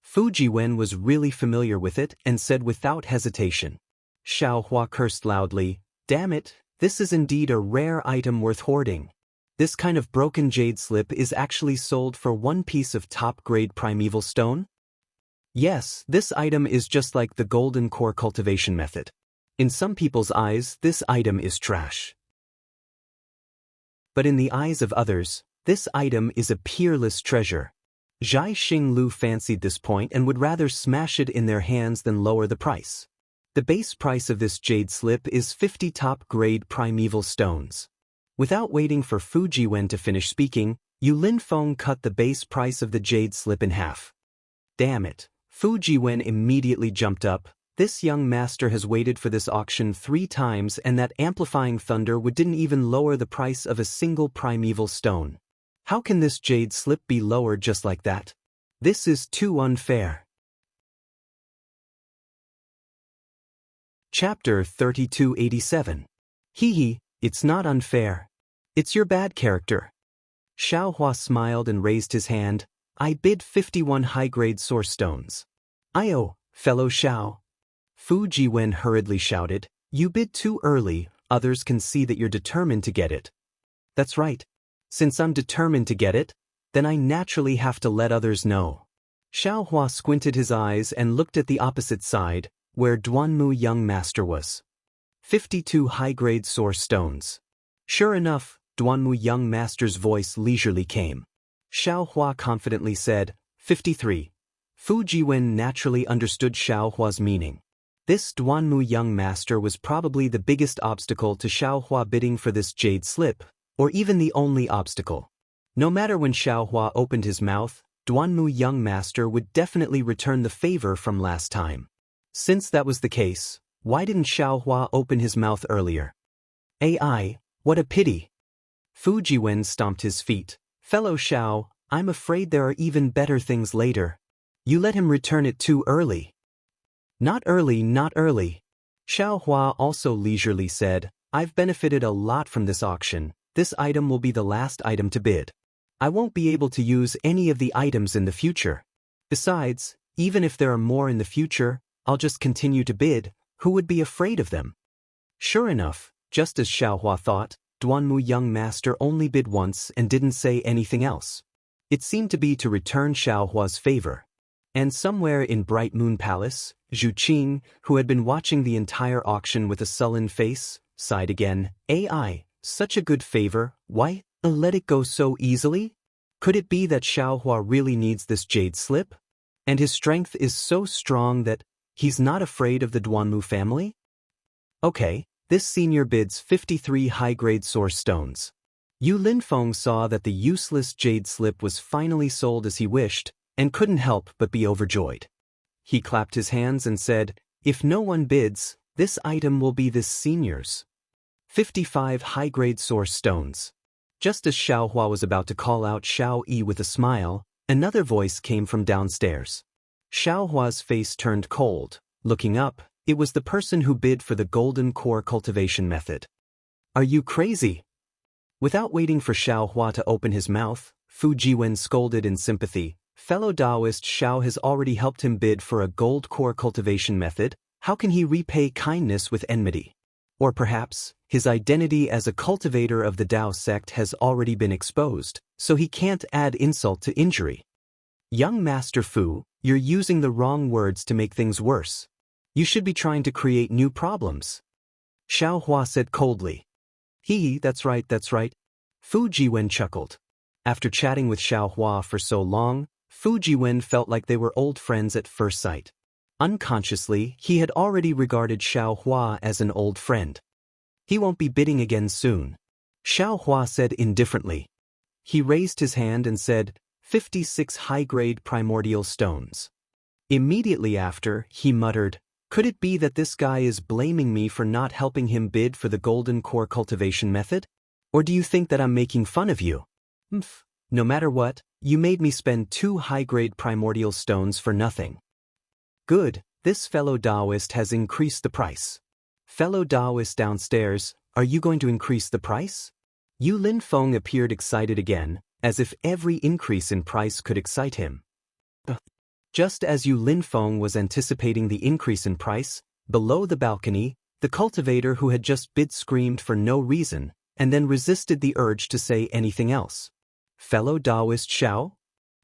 Fu Jiwen was really familiar with it and said without hesitation. Xiaohua cursed loudly, "Damn it, this is indeed a rare item worth hoarding. This kind of broken jade slip is actually sold for 1 piece of top-grade primeval stone?" Yes, this item is just like the golden core cultivation method. In some people's eyes, this item is trash. But in the eyes of others, this item is a peerless treasure. Zhai Xinglu fancied this point and would rather smash it in their hands than lower the price. The base price of this jade slip is 50 top-grade primeval stones. Without waiting for Fu Jiwen to finish speaking, Yu Linfeng cut the base price of the jade slip in half. "Damn it." Fu Jiwen immediately jumped up. "This young master has waited for this auction 3 times and that amplifying thunder would didn't even lower the price of a single primeval stone. How can this jade slip be lowered just like that? This is too unfair." Chapter 3287. Hee, it's not unfair. It's your bad character. Xiaohua smiled and raised his hand. "I bid 51 high-grade source stones." "Io, fellow Xiao." Fu Jiwen hurriedly shouted, "You bid too early, others can see that you're determined to get it." "That's right. Since I'm determined to get it, then I naturally have to let others know." Xiaohua squinted his eyes and looked at the opposite side, where Duanmu young master was. 52 high-grade source stones. Sure enough, Duanmu young master's voice leisurely came. Xiaohua confidently said, 53. Fu Jiwen naturally understood Xiaohua's meaning. This Duanmu young master was probably the biggest obstacle to Xiaohua bidding for this jade slip, or even the only obstacle. No matter when Xiaohua opened his mouth, Duanmu young master would definitely return the favor from last time. Since that was the case, why didn't Xiaohua open his mouth earlier? AI, what a pity. Fu Jiwen stomped his feet. "Fellow Xiao, I'm afraid there are even better things later. You let him return it too early." Not early, not early. Xiaohua also leisurely said, "I've benefited a lot from this auction. This item will be the last item to bid. I won't be able to use any of the items in the future. Besides, even if there are more in the future, I'll just continue to bid. Who would be afraid of them?" Sure enough, just as Xiaohua thought, Duanmu young master only bid once and didn't say anything else. It seemed to be to return Xiaohua's favor. And somewhere in Bright Moon Palace, Zhu Qing, who had been watching the entire auction with a sullen face, sighed again. AI, such a good favor, why let it go so easily? Could it be that Xiaohua really needs this jade slip? And his strength is so strong that He's not afraid of the Duanmu family? Okay, this senior bids 53 high-grade source stones. Yu Linfeng saw that the useless jade slip was finally sold as he wished, and couldn't help but be overjoyed. He clapped his hands and said, "If no one bids, this item will be this senior's." 55 high-grade source stones. Just as Xiao Hua was about to call out Xiao Yi with a smile, another voice came from downstairs. Xiao Hua's face turned cold. Looking up, it was the person who bid for the golden core cultivation method. "Are you crazy?" Without waiting for Xiao Hua to open his mouth, Fu Jiwen scolded in sympathy. "Fellow Taoist Xiao has already helped him bid for a gold core cultivation method. How can he repay kindness with enmity? Or perhaps, his identity as a cultivator of the Tao sect has already been exposed, so he can't add insult to injury." "Young Master Fu, you're using the wrong words to make things worse. You should be trying to create new problems," Xiao Hua said coldly. "Hee, that's right. Fu Jiwen chuckled. After chatting with Xiao Hua for so long, Fu Jiwen felt like they were old friends at first sight. Unconsciously, he had already regarded Xiao Hua as an old friend. "He won't be bidding again soon," Xiao Hua said indifferently. He raised his hand and said, 56 high-grade primordial stones. Immediately after, he muttered, "Could it be that this guy is blaming me for not helping him bid for the golden core cultivation method? Or do you think that I'm making fun of you? No matter what, you made me spend 2 high-grade primordial stones for nothing." "Good, this fellow Taoist has increased the price." "Fellow Taoist downstairs, are you going to increase the price?" Yu Linfeng appeared excited again, as if every increase in price could excite him. Just as Yu Linfeng was anticipating the increase in price, below the balcony, the cultivator who had just bid screamed for no reason, and then resisted the urge to say anything else. "Fellow Taoist Xiao?"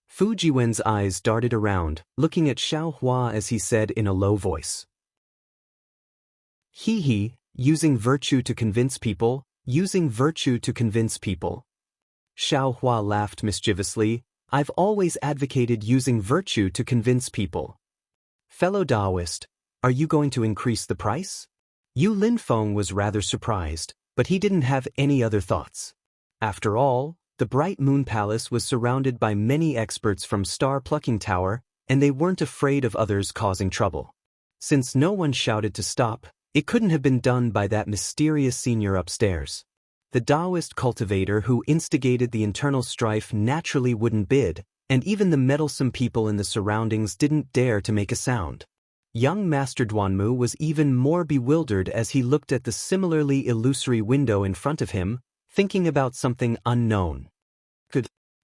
Fu Jiwen's eyes darted around, looking at Xiao Hua as he said in a low voice. "Hee, using virtue to convince people, using virtue to convince people." Xiao Hua laughed mischievously. "I've always advocated using virtue to convince people." "Fellow Taoist, are you going to increase the price?" Yu Linfeng was rather surprised, but he didn't have any other thoughts. After all, the Bright Moon Palace was surrounded by many experts from Star Plucking Tower, and they weren't afraid of others causing trouble. Since no one shouted to stop, it couldn't have been done by that mysterious senior upstairs. The Taoist cultivator who instigated the internal strife naturally wouldn't bid, and even the meddlesome people in the surroundings didn't dare to make a sound. Young Master Duanmu was even more bewildered as he looked at the similarly illusory window in front of him, thinking about something unknown.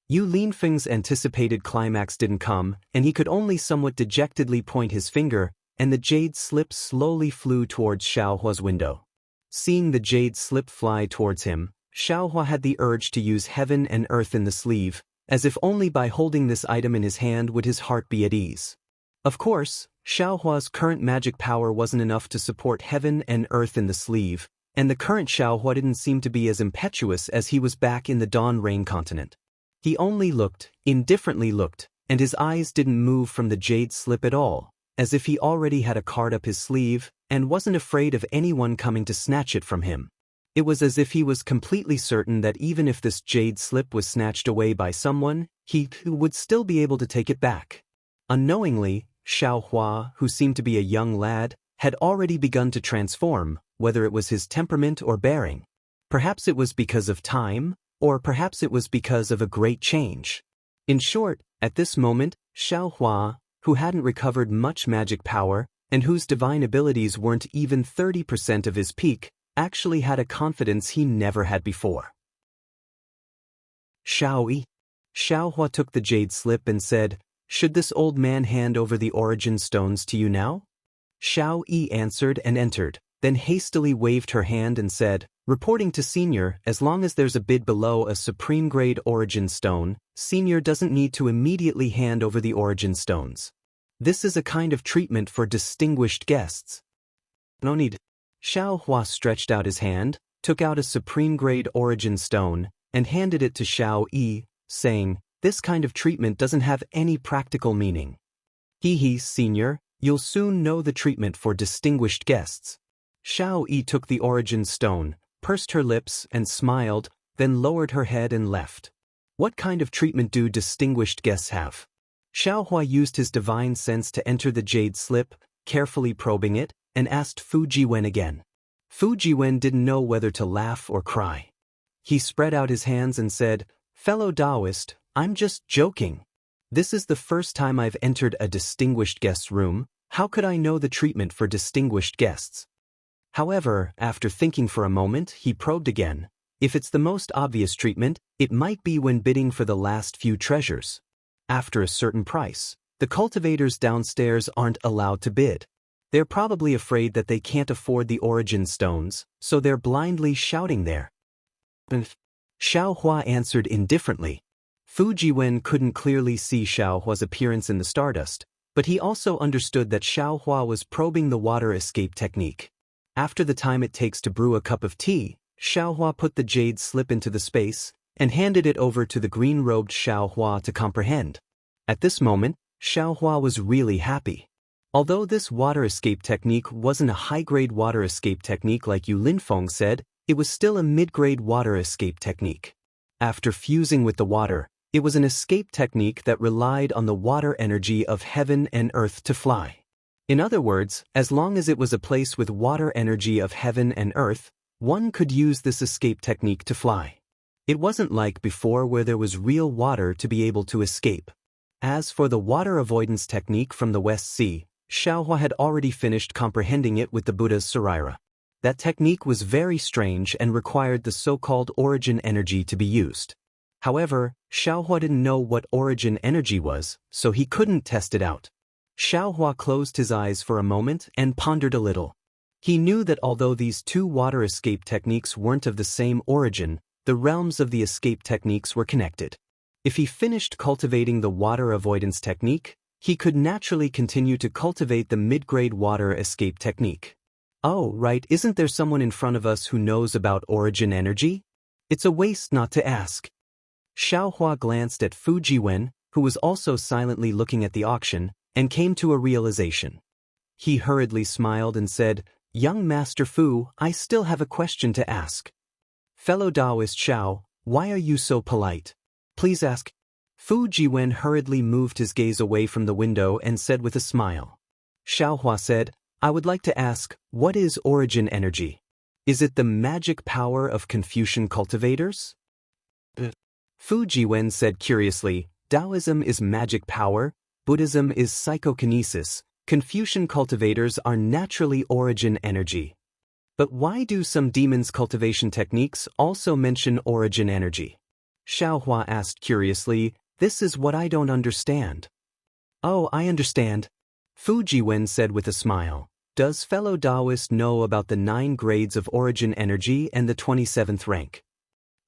Yu Linfeng's anticipated climax didn't come, and he could only somewhat dejectedly point his finger, and the jade slip slowly flew towards Xiao Hua's window. Seeing the jade slip fly towards him, Xiao Hua had the urge to use heaven and earth in the sleeve, as if only by holding this item in his hand would his heart be at ease. Of course, Xiao Hua's current magic power wasn't enough to support heaven and earth in the sleeve, and the current Xiao Hua didn't seem to be as impetuous as he was back in the Dawn Rain continent. He only looked, indifferently looked, and his eyes didn't move from the jade slip at all, as if he already had a card up his sleeve, and wasn't afraid of anyone coming to snatch it from him. It was as if he was completely certain that even if this jade slip was snatched away by someone, he would still be able to take it back. Unknowingly, Xiao Hua, who seemed to be a young lad, had already begun to transform, whether it was his temperament or bearing. Perhaps it was because of time, or perhaps it was because of a great change. In short, at this moment, Xiao Hua, who hadn't recovered much magic power, and whose divine abilities weren't even 30% of his peak, actually had a confidence he never had before. "Xiao Yi." Xiao Hua took the jade slip and said, "Should this old man hand over the origin stones to you now?" Xiao Yi answered and entered, then hastily waved her hand and said, "Reporting to Senior, as long as there's a bid below a supreme grade origin stone, Senior doesn't need to immediately hand over the origin stones. This is a kind of treatment for distinguished guests." "No need." Xiao Hua stretched out his hand, took out a supreme grade origin stone, and handed it to Xiao Yi, saying, "This kind of treatment doesn't have any practical meaning." "Hee, Senior, You'll soon know the treatment for distinguished guests. Xiao Yi took the origin stone, pursed her lips and smiled, then lowered her head and left. What kind of treatment do distinguished guests have? Xiao Hua used his divine sense to enter the jade slip, carefully probing it, and asked Fu Jiwen again. Fu Jiwen didn't know whether to laugh or cry. He spread out his hands and said, "Fellow Taoist, I'm just joking. This is the first time I've entered a distinguished guest's room. How could I know the treatment for distinguished guests?" However, after thinking for a moment, he probed again. If it's the most obvious treatment, it might be when bidding for the last few treasures. After a certain price, the cultivators downstairs aren't allowed to bid. They're probably afraid that they can't afford the origin stones, so they're blindly shouting there. Xiao Hua answered indifferently. Fu Jiwen couldn't clearly see Xiao Hua's appearance in the stardust, but he also understood that Xiao Hua was probing the water escape technique. After the time it takes to brew a cup of tea, Xiao Hua put the jade slip into the space and handed it over to the green-robed Xiao Hua to comprehend. At this moment, Xiao Hua was really happy. Although this water escape technique wasn't a high-grade water escape technique like Yu Linfeng said, it was still a mid-grade water escape technique. After fusing with the water, it was an escape technique that relied on the water energy of heaven and earth to fly. In other words, as long as it was a place with water energy of heaven and earth, one could use this escape technique to fly. It wasn't like before where there was real water to be able to escape. As for the water avoidance technique from the West Sea, Xiao Hua had already finished comprehending it with the Buddha's Saraira. That technique was very strange and required the so-called origin energy to be used. However, Xiao Hua didn't know what origin energy was, so he couldn't test it out. Xiao Hua closed his eyes for a moment and pondered a little. He knew that although these two water escape techniques weren't of the same origin, the realms of the escape techniques were connected. If he finished cultivating the water avoidance technique, he could naturally continue to cultivate the mid-grade water escape technique. Oh, right, isn't there someone in front of us who knows about origin energy? It's a waste not to ask. Xiao Hua glanced at Fu Jiwen, who was also silently looking at the auction, and came to a realization. He hurriedly smiled and said, "Young Master Fu, I still have a question to ask." "Fellow Taoist Xiao, why are you so polite? Please ask." Fu Jiwen hurriedly moved his gaze away from the window and said with a smile. Xiao Hua said, "I would like to ask, what is origin energy? Is it the magic power of Confucian cultivators?" Fu Jiwen said curiously, "Taoism is magic power, Buddhism is psychokinesis, Confucian cultivators are naturally origin energy. But why do some demons' cultivation techniques also mention origin energy?" Xiao Hua asked curiously, "This is what I don't understand." "Oh, I understand," Fu Jiwen said with a smile. "Does fellow Taoist know about the 9 grades of origin energy and the 27th rank?"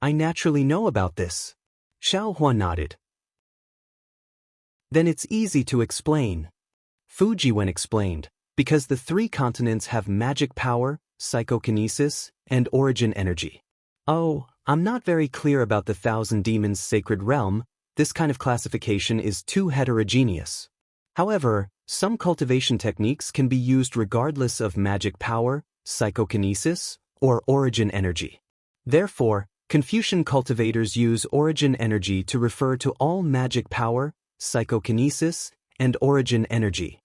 "I naturally know about this." Xiao Hua nodded. "Then it's easy to explain." Fu Jiwen explained, "Because the 3 continents have magic power, psychokinesis, and origin energy." "Oh, I'm not very clear about the 1,000 demons sacred realm. This kind of classification is too heterogeneous. However, some cultivation techniques can be used regardless of magic power, psychokinesis, or origin energy. Therefore, Confucian cultivators use origin energy to refer to all magic power, psychokinesis, and origin energy."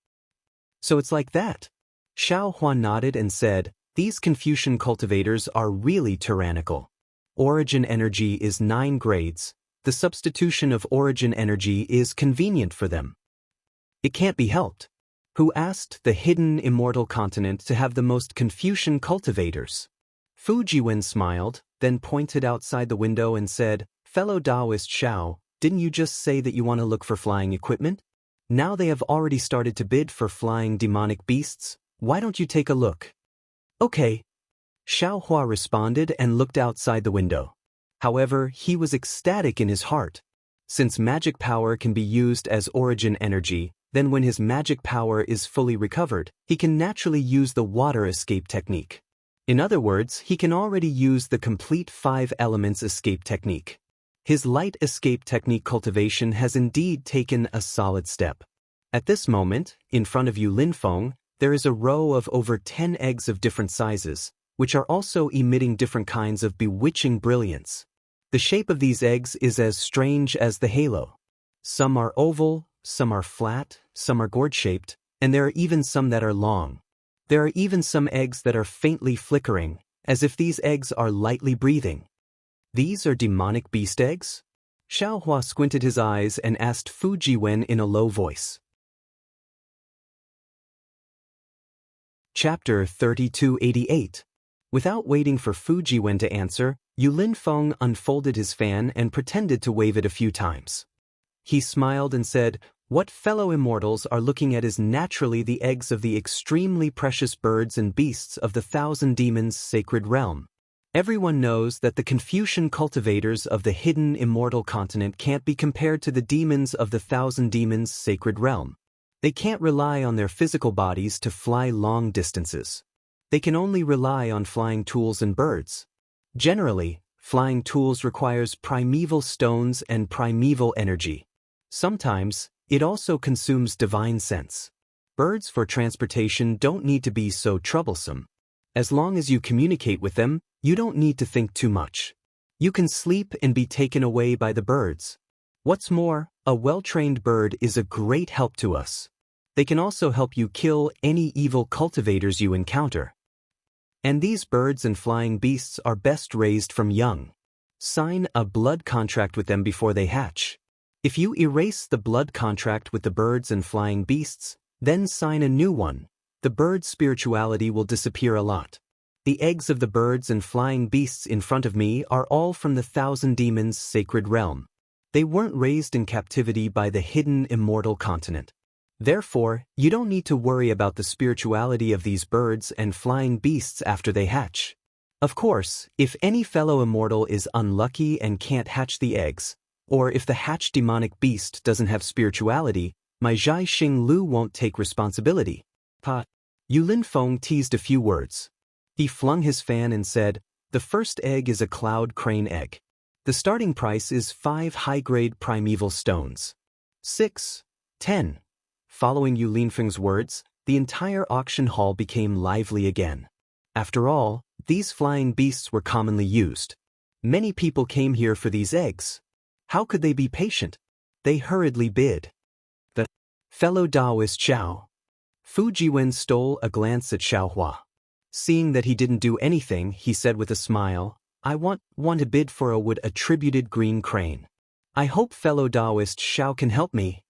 "So it's like that?" Xiao Hua nodded and said, "These Confucian cultivators are really tyrannical. Origin energy is 9 grades. The substitution of origin energy is convenient for them. It can't be helped. Who asked the hidden immortal continent to have the most Confucian cultivators?" Fu Jiwen smiled, then pointed outside the window and said, "Fellow Taoist Xiao, didn't you just say that you want to look for flying equipment? Now they have already started to bid for flying demonic beasts. Why don't you take a look?" "Okay." Xiao Hua responded and looked outside the window. However, he was ecstatic in his heart. Since magic power can be used as origin energy, then when his magic power is fully recovered, he can naturally use the water escape technique. In other words, he can already use the complete 5 elements escape technique. His light escape technique cultivation has indeed taken a solid step. At this moment, in front of Yu Linfeng, there is a row of over 10 eggs of different sizes, which are also emitting different kinds of bewitching brilliance. The shape of these eggs is as strange as the halo. Some are oval, some are flat, some are gourd-shaped, and there are even some that are long. There are even some eggs that are faintly flickering, as if these eggs are lightly breathing. These are demonic beast eggs? Xiaohua squinted his eyes and asked Fu Jiwen in a low voice. Chapter 3288. Without waiting for Fu Jiwen to answer, Yu Linfeng unfolded his fan and pretended to wave it a few times. He smiled and said, "What fellow immortals are looking at is naturally the eggs of the extremely precious birds and beasts of the Thousand Demons' sacred realm. Everyone knows that the Confucian cultivators of the hidden immortal continent can't be compared to the demons of the Thousand Demons' sacred realm. They can't rely on their physical bodies to fly long distances. They can only rely on flying tools and birds. Generally, flying tools requires primeval stones and primeval energy. Sometimes, it also consumes divine sense. Birds for transportation don't need to be so troublesome. As long as you communicate with them, you don't need to think too much. You can sleep and be taken away by the birds. What's more, a well-trained bird is a great help to us. They can also help you kill any evil cultivators you encounter. And these birds and flying beasts are best raised from young. Sign a blood contract with them before they hatch. If you erase the blood contract with the birds and flying beasts, then sign a new one, the bird's spirituality will disappear a lot. The eggs of the birds and flying beasts in front of me are all from the Thousand Demons' sacred realm. They weren't raised in captivity by the hidden immortal continent. Therefore, you don't need to worry about the spirituality of these birds and flying beasts after they hatch. Of course, if any fellow immortal is unlucky and can't hatch the eggs, or if the hatched demonic beast doesn't have spirituality, my Zhai Xing Lu won't take responsibility." Yu Linfeng teased a few words. He flung his fan and said, "The first egg is a cloud crane egg. The starting price is 5 high-grade primeval stones. 6, 10. Following Yu Linfeng's words, the entire auction hall became lively again. After all, these flying beasts were commonly used. Many people came here for these eggs. How could they be patient? They hurriedly bid. The fellow Taoist Xiao. Fu Jiwen stole a glance at Xiaohua. Seeing that he didn't do anything, he said with a smile, "I want to bid for a wood-attributed green crane. I hope fellow Taoist Xiao can help me."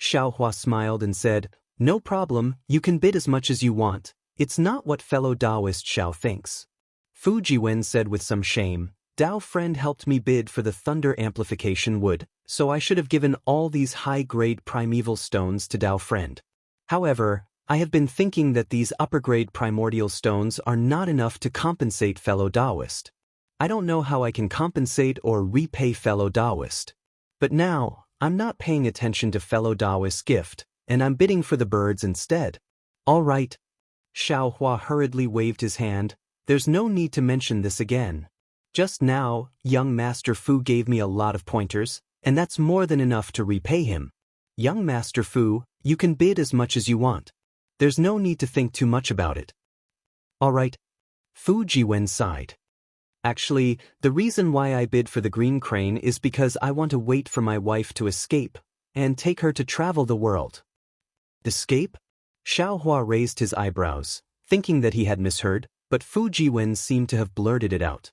Xiaohua smiled and said, "No problem, you can bid as much as you want. It's not what fellow Taoist Xiao thinks." Fu Jiwen said with some shame, "Dao friend helped me bid for the thunder amplification wood, so I should have given all these high-grade primeval stones to Dao friend. However, I have been thinking that these upper-grade primordial stones are not enough to compensate fellow Taoist. I don't know how I can compensate or repay fellow Taoist. But now, I'm not paying attention to fellow Taoist's gift, and I'm bidding for the birds instead." "All right." Xiaohua hurriedly waved his hand. "There's no need to mention this again. Just now, young Master Fu gave me a lot of pointers, and that's more than enough to repay him. Young Master Fu, you can bid as much as you want. There's no need to think too much about it." "All right." Fu Jiwen sighed. "Actually, the reason why I bid for the green crane is because I want to wait for my wife to escape and take her to travel the world." "Escape?" Xiaohua raised his eyebrows, thinking that he had misheard, but Fu Jiwen seemed to have blurted it out.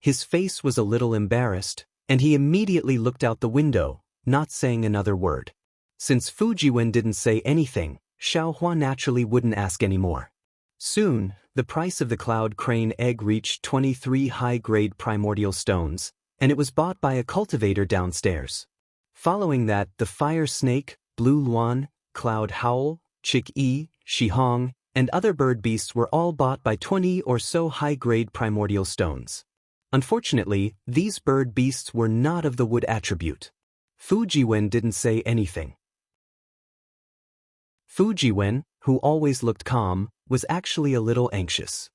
His face was a little embarrassed, and he immediately looked out the window, not saying another word. Since Fu Jiwen didn't say anything, Xiaohua naturally wouldn't ask any more. Soon, the price of the cloud crane egg reached 23 high-grade primordial stones, and it was bought by a cultivator downstairs. Following that, the fire snake, blue luan, cloud howl, chick-ee, shihong, and other bird beasts were all bought by 20 or so high-grade primordial stones. Unfortunately, these bird beasts were not of the wood attribute. Fu Jiwen didn't say anything. Fu Jiwen, who always looked calm, was actually a little anxious.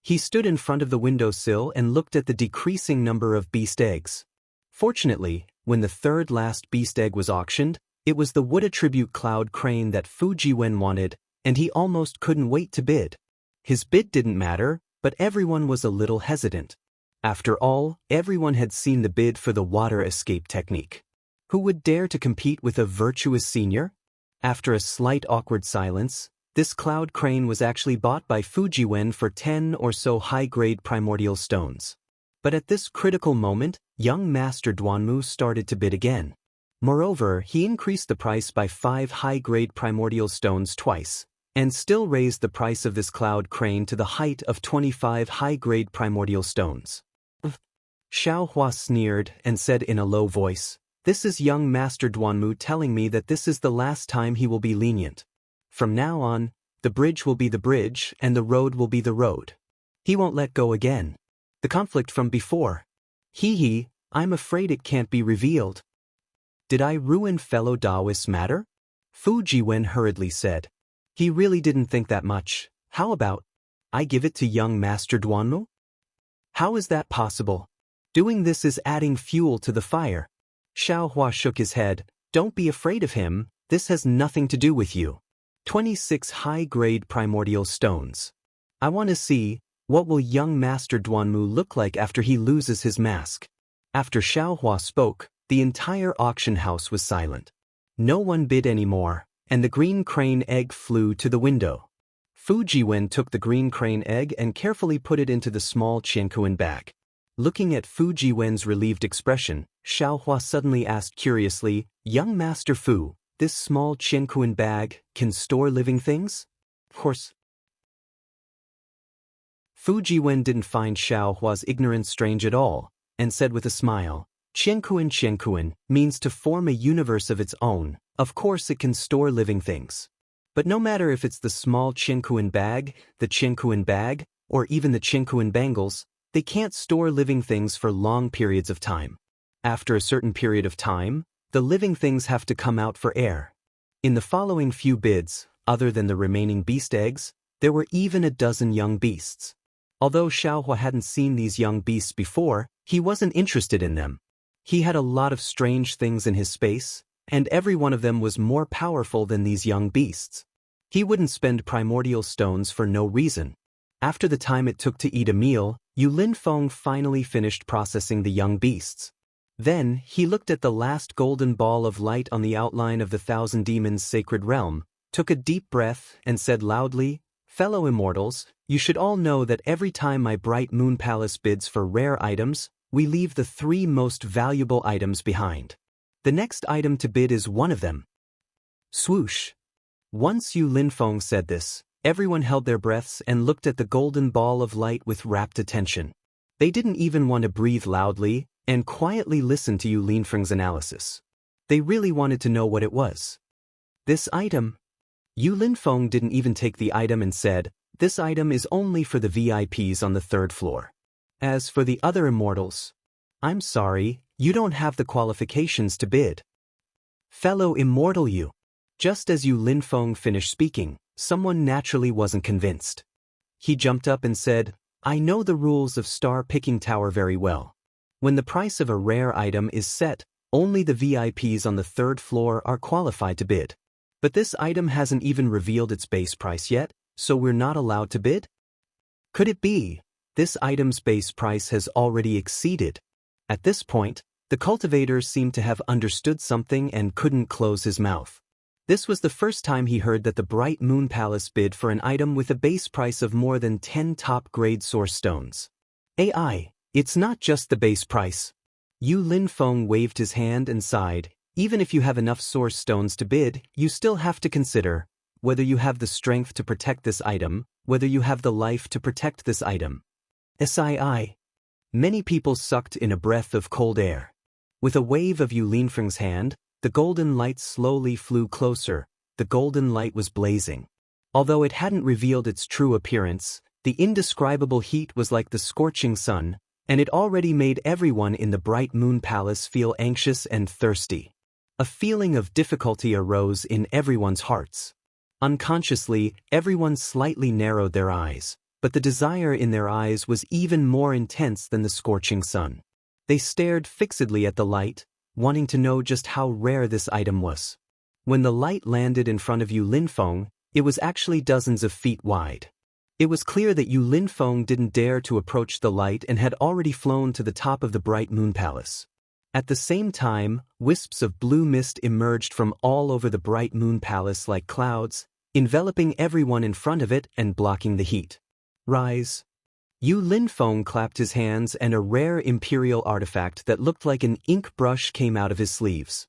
He stood in front of the windowsill and looked at the decreasing number of beast eggs. Fortunately, when the third last beast egg was auctioned, It was the wood attribute cloud crane that Fujiwen wanted, and he almost couldn't wait to bid. His bid didn't matter, but everyone was a little hesitant. After all, everyone had seen the bid for the water escape technique. Who would dare to compete with a virtuous senior? After a slight awkward silence, this cloud crane was actually bought by Fujiwen for 10 or so high-grade primordial stones. But at this critical moment, young Master Duanmu started to bid again. Moreover, he increased the price by 5 high-grade primordial stones twice, and still raised the price of this cloud crane to the height of 25 high-grade primordial stones. Xiao Hua sneered and said in a low voice, "This is young Master Duanmu telling me that this is the last time he will be lenient. From now on, the bridge will be the bridge and the road will be the road. He won't let go again. The conflict from before. Hee, I'm afraid it can't be revealed." "Did I ruin fellow Taoists' matter?" Fujiwen hurriedly said. He really didn't think that much. "How about I give it to young Master Duanmu?" "How is that possible? Doing this is adding fuel to the fire." Xiao Hua shook his head. "Don't be afraid of him, this has nothing to do with you. 26 high-grade primordial stones. I want to see, what will young Master Duanmu look like after he loses his mask?" After Xiao Hua spoke, the entire auction house was silent. No one bid anymore, and the green crane egg flew to the window. Fujiwen took the green crane egg and carefully put it into the small Qiankuan bag. Looking at Fujiwen's relieved expression, Xiao Hua suddenly asked curiously, "Young Master Fu, this small Qiankuan bag can store living things?" "Of course." Fujiwen didn't find Xiao Hua's ignorance strange at all, and said with a smile, Qiankuan means to form a universe of its own. Of course it can store living things. But no matter if it's the small Qiankuan bag, the Qiankuan bag, or even the Qiankuan bangles, they can't store living things for long periods of time. After a certain period of time, the living things have to come out for air. In the following few bids, other than the remaining beast eggs, there were even a dozen young beasts. Although Xiao Hua hadn't seen these young beasts before, he wasn't interested in them. He had a lot of strange things in his space, and every one of them was more powerful than these young beasts. He wouldn't spend primordial stones for no reason. After the time it took to eat a meal, Yu Linfeng finally finished processing the young beasts. Then, he looked at the last golden ball of light on the outline of the Thousand Demons' sacred realm, took a deep breath, and said loudly, "Fellow immortals, you should all know that every time my bright moon palace bids for rare items, we leave the 3 most valuable items behind. The next item to bid is one of them." Swoosh. Once Yu Linfeng said this, everyone held their breaths and looked at the golden ball of light with rapt attention. They didn't even want to breathe loudly and quietly listen to Yu Linfeng's analysis. They really wanted to know what it was. "This item." Yu Linfeng didn't even take the item and said, "This item is only for the VIPs on the 3rd floor. As for the other immortals, I'm sorry, you don't have the qualifications to bid." "Fellow immortal you." Just as Yu Linfeng finished speaking, someone naturally wasn't convinced. He jumped up and said, "I know the rules of Star Picking Tower very well. When the price of a rare item is set, only the VIPs on the 3rd floor are qualified to bid. But this item hasn't even revealed its base price yet, so we're not allowed to bid? Could it be this item's base price has already exceeded?" At this point, the cultivator seemed to have understood something and couldn't close his mouth. This was the first time he heard that the Bright Moon Palace bid for an item with a base price of more than 10 top-grade source stones. "AI, it's not just the base price." Yu Linfeng waved his hand and sighed. "Even if you have enough source stones to bid, you still have to consider whether you have the strength to protect this item, whether you have the life to protect this item." "SII." Many people sucked in a breath of cold air. With a wave of Yu Linfeng's hand, the golden light slowly flew closer. The golden light was blazing. Although it hadn't revealed its true appearance, the indescribable heat was like the scorching sun, and it already made everyone in the Bright Moon Palace feel anxious and thirsty. A feeling of difficulty arose in everyone's hearts. Unconsciously, everyone slightly narrowed their eyes, but the desire in their eyes was even more intense than the scorching sun. They stared fixedly at the light, wanting to know just how rare this item was. When the light landed in front of Yu Linfeng, it was actually dozens of feet wide. It was clear that Yu Linfeng didn't dare to approach the light and had already flown to the top of the bright moon palace. At the same time, wisps of blue mist emerged from all over the bright moon palace like clouds, enveloping everyone in front of it and blocking the heat. Rise. Yu Linfeng clapped his hands and a rare imperial artifact that looked like an ink brush came out of his sleeves.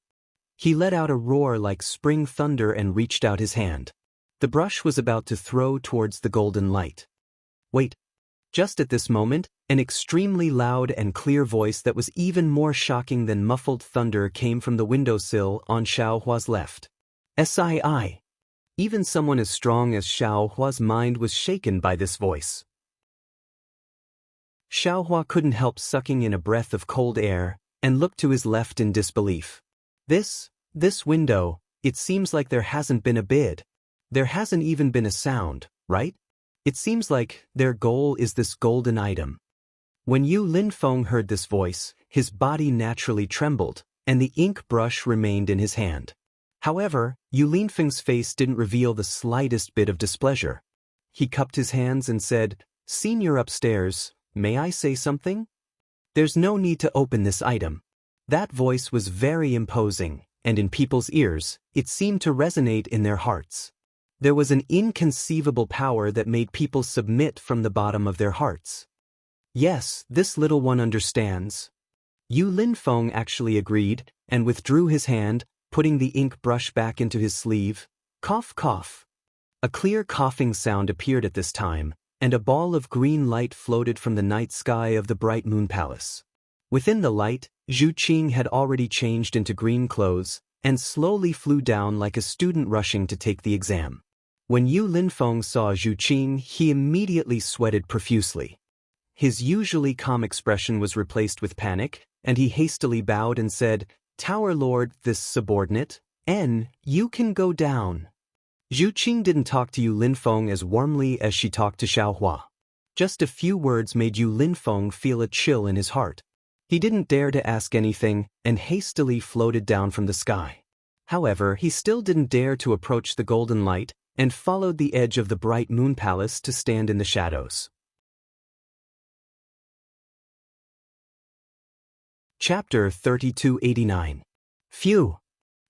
He let out a roar like spring thunder and reached out his hand. The brush was about to throw towards the golden light. Wait. Just at this moment, an extremely loud and clear voice that was even more shocking than muffled thunder came from the windowsill on Xiaohua's left. "Sii." Even someone as strong as Xiaohua's mind was shaken by this voice. Xiaohua couldn't help sucking in a breath of cold air and looked to his left in disbelief. This window, it seems like there hasn't been a bid. There hasn't even been a sound, right? It seems like their goal is this golden item. When Yu Linfeng heard this voice, his body naturally trembled, and the ink brush remained in his hand. However, Yu Linfeng's face didn't reveal the slightest bit of displeasure. He cupped his hands and said, "Senior upstairs, may I say something? There's no need to open this item." That voice was very imposing, and in people's ears, it seemed to resonate in their hearts. There was an inconceivable power that made people submit from the bottom of their hearts. "Yes, this little one understands." Yu Linfeng actually agreed, and withdrew his hand, putting the ink brush back into his sleeve. Cough, cough. A clear coughing sound appeared at this time, and a ball of green light floated from the night sky of the bright moon palace. Within the light, Zhu Qing had already changed into green clothes, and slowly flew down like a student rushing to take the exam. When Yu Linfeng saw Zhu Qing, he immediately sweated profusely. His usually calm expression was replaced with panic, and he hastily bowed and said, "Tower Lord, this subordinate, you can go down." Zhu Qing didn't talk to Yu Linfeng as warmly as she talked to Xiaohua. Just a few words made Yu Linfeng feel a chill in his heart. He didn't dare to ask anything, and hastily floated down from the sky. However, he still didn't dare to approach the golden light, and followed the edge of the bright moon palace to stand in the shadows. Chapter 3289. Phew!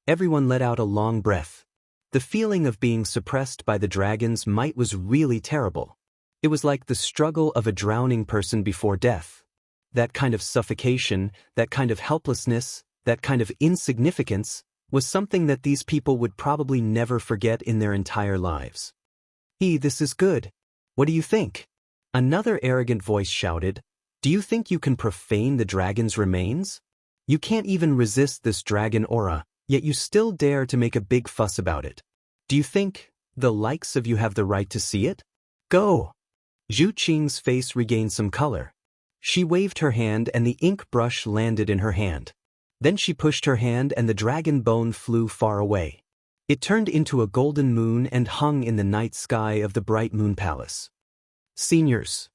Everyone let out a long breath. The feeling of being suppressed by the dragon's might was really terrible. It was like the struggle of a drowning person before death. That kind of suffocation, that kind of helplessness, that kind of insignificance, was something that these people would probably never forget in their entire lives. This is good. What do you think?" Another arrogant voice shouted, "Do you think you can profane the dragon's remains? You can't even resist this dragon aura, yet you still dare to make a big fuss about it. Do you think the likes of you have the right to see it? Go!" Zhu Qing's face regained some color. She waved her hand and the ink brush landed in her hand. Then she pushed her hand and the dragon bone flew far away. It turned into a golden moon and hung in the night sky of the bright moon palace. "Seniors."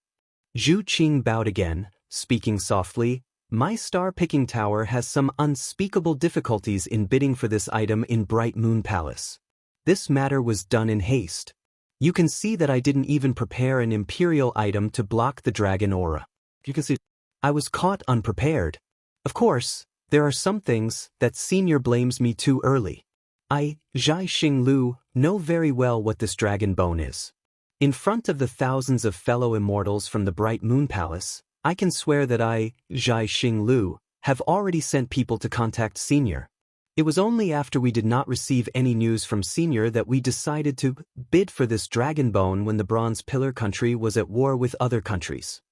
Zhu Qing bowed again, speaking softly, "My star-picking tower has some unspeakable difficulties in bidding for this item in Bright Moon Palace. This matter was done in haste. You can see that I didn't even prepare an imperial item to block the dragon aura. You can see I was caught unprepared. Of course, there are some things that Senior blames me too early. I, Zhai Xinglu, know very well what this dragon bone is. In front of the thousands of fellow immortals from the Bright Moon Palace, I can swear that I, Zhai Xinglu, have already sent people to contact Senior. It was only after we did not receive any news from Senior that we decided to bid for this dragon bone when the Bronze Pillar country was at war with other countries.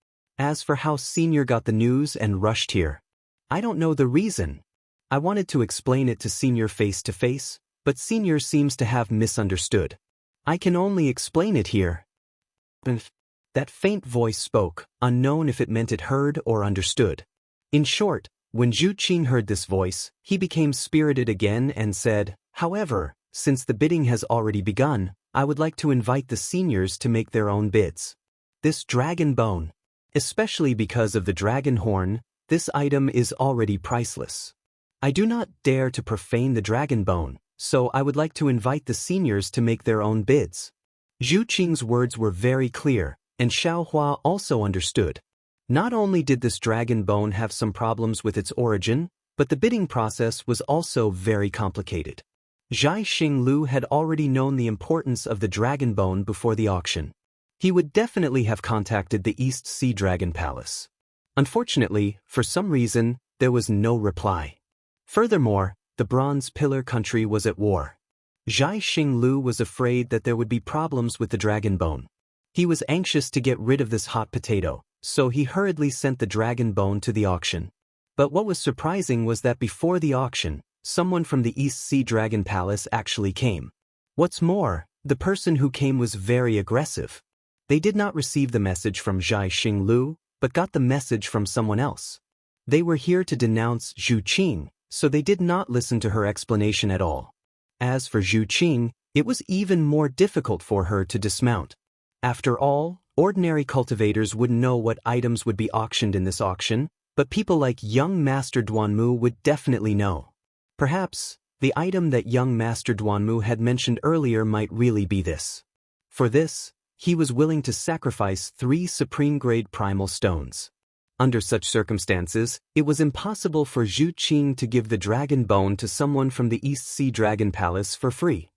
As for how Senior got the news and rushed here, I don't know the reason. I wanted to explain it to Senior face to face, but Senior seems to have misunderstood. I can only explain it here." That faint voice spoke, unknown if it meant it heard or understood. In short, when Zhu Qing heard this voice, he became spirited again and said, "However, since the bidding has already begun, I would like to invite the seniors to make their own bids. This dragon bone, especially because of the dragon horn, this item is already priceless. I do not dare to profane the dragon bone, so I would like to invite the seniors to make their own bids. Zhu Qing's words were very clear, and Xiao Hua also understood. Not only did this dragon bone have some problems with its origin, but the bidding process was also very complicated. Zhai Xinglu had already known the importance of the dragon bone before the auction. He would definitely have contacted the East Sea Dragon Palace. Unfortunately, for some reason, there was no reply. Furthermore, the Bronze Pillar country was at war. Zhai Xinglu was afraid that there would be problems with the dragon bone. He was anxious to get rid of this hot potato, so he hurriedly sent the dragon bone to the auction. But what was surprising was that before the auction, someone from the East Sea Dragon Palace actually came. What's more, the person who came was very aggressive. They did not receive the message from Zhai Xinglu, but got the message from someone else. They were here to denounce Zhu Qing, so they did not listen to her explanation at all. As for Zhu Qing, it was even more difficult for her to dismount. After all, ordinary cultivators wouldn't know what items would be auctioned in this auction, but people like young Master Duanmu would definitely know. Perhaps, the item that young Master Duanmu had mentioned earlier might really be this. For this, he was willing to sacrifice 3 supreme-grade primal stones. Under such circumstances, it was impossible for Zhu Qing to give the dragon bone to someone from the East Sea Dragon Palace for free.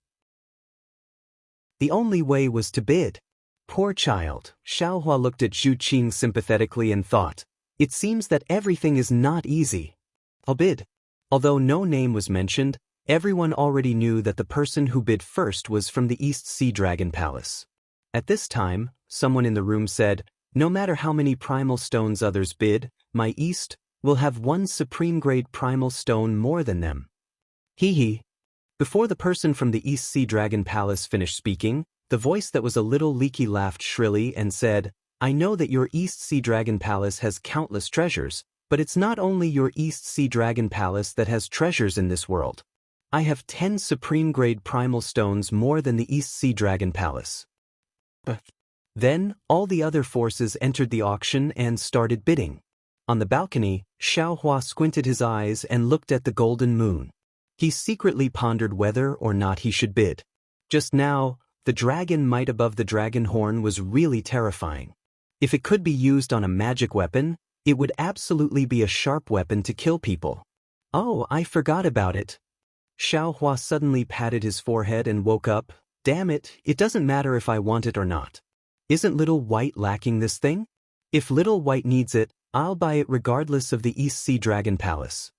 The only way was to bid. Poor child, Xiao Hua looked at Zhu Qing sympathetically and thought, it seems that everything is not easy. I'll bid. Although no name was mentioned, everyone already knew that the person who bid first was from the East Sea Dragon Palace. At this time, someone in the room said, no matter how many primal stones others bid, my East will have 1 supreme-grade primal stone more than them. Hee. Before the person from the East Sea Dragon Palace finished speaking, the voice that was a little leaky laughed shrilly and said, I know that your East Sea Dragon Palace has countless treasures, but it's not only your East Sea Dragon Palace that has treasures in this world. I have 10 supreme-grade primal stones more than the East Sea Dragon Palace. Then, all the other forces entered the auction and started bidding. On the balcony, Xiao Hua squinted his eyes and looked at the golden moon. He secretly pondered whether or not he should bid. Just now, the dragon might above the dragon horn was really terrifying. If it could be used on a magic weapon, it would absolutely be a sharp weapon to kill people. Oh, I forgot about it. Xiao Hua suddenly patted his forehead and woke up. Damn it, it doesn't matter if I want it or not. Isn't Little White lacking this thing? If Little White needs it, I'll buy it regardless of the East Sea Dragon Palace.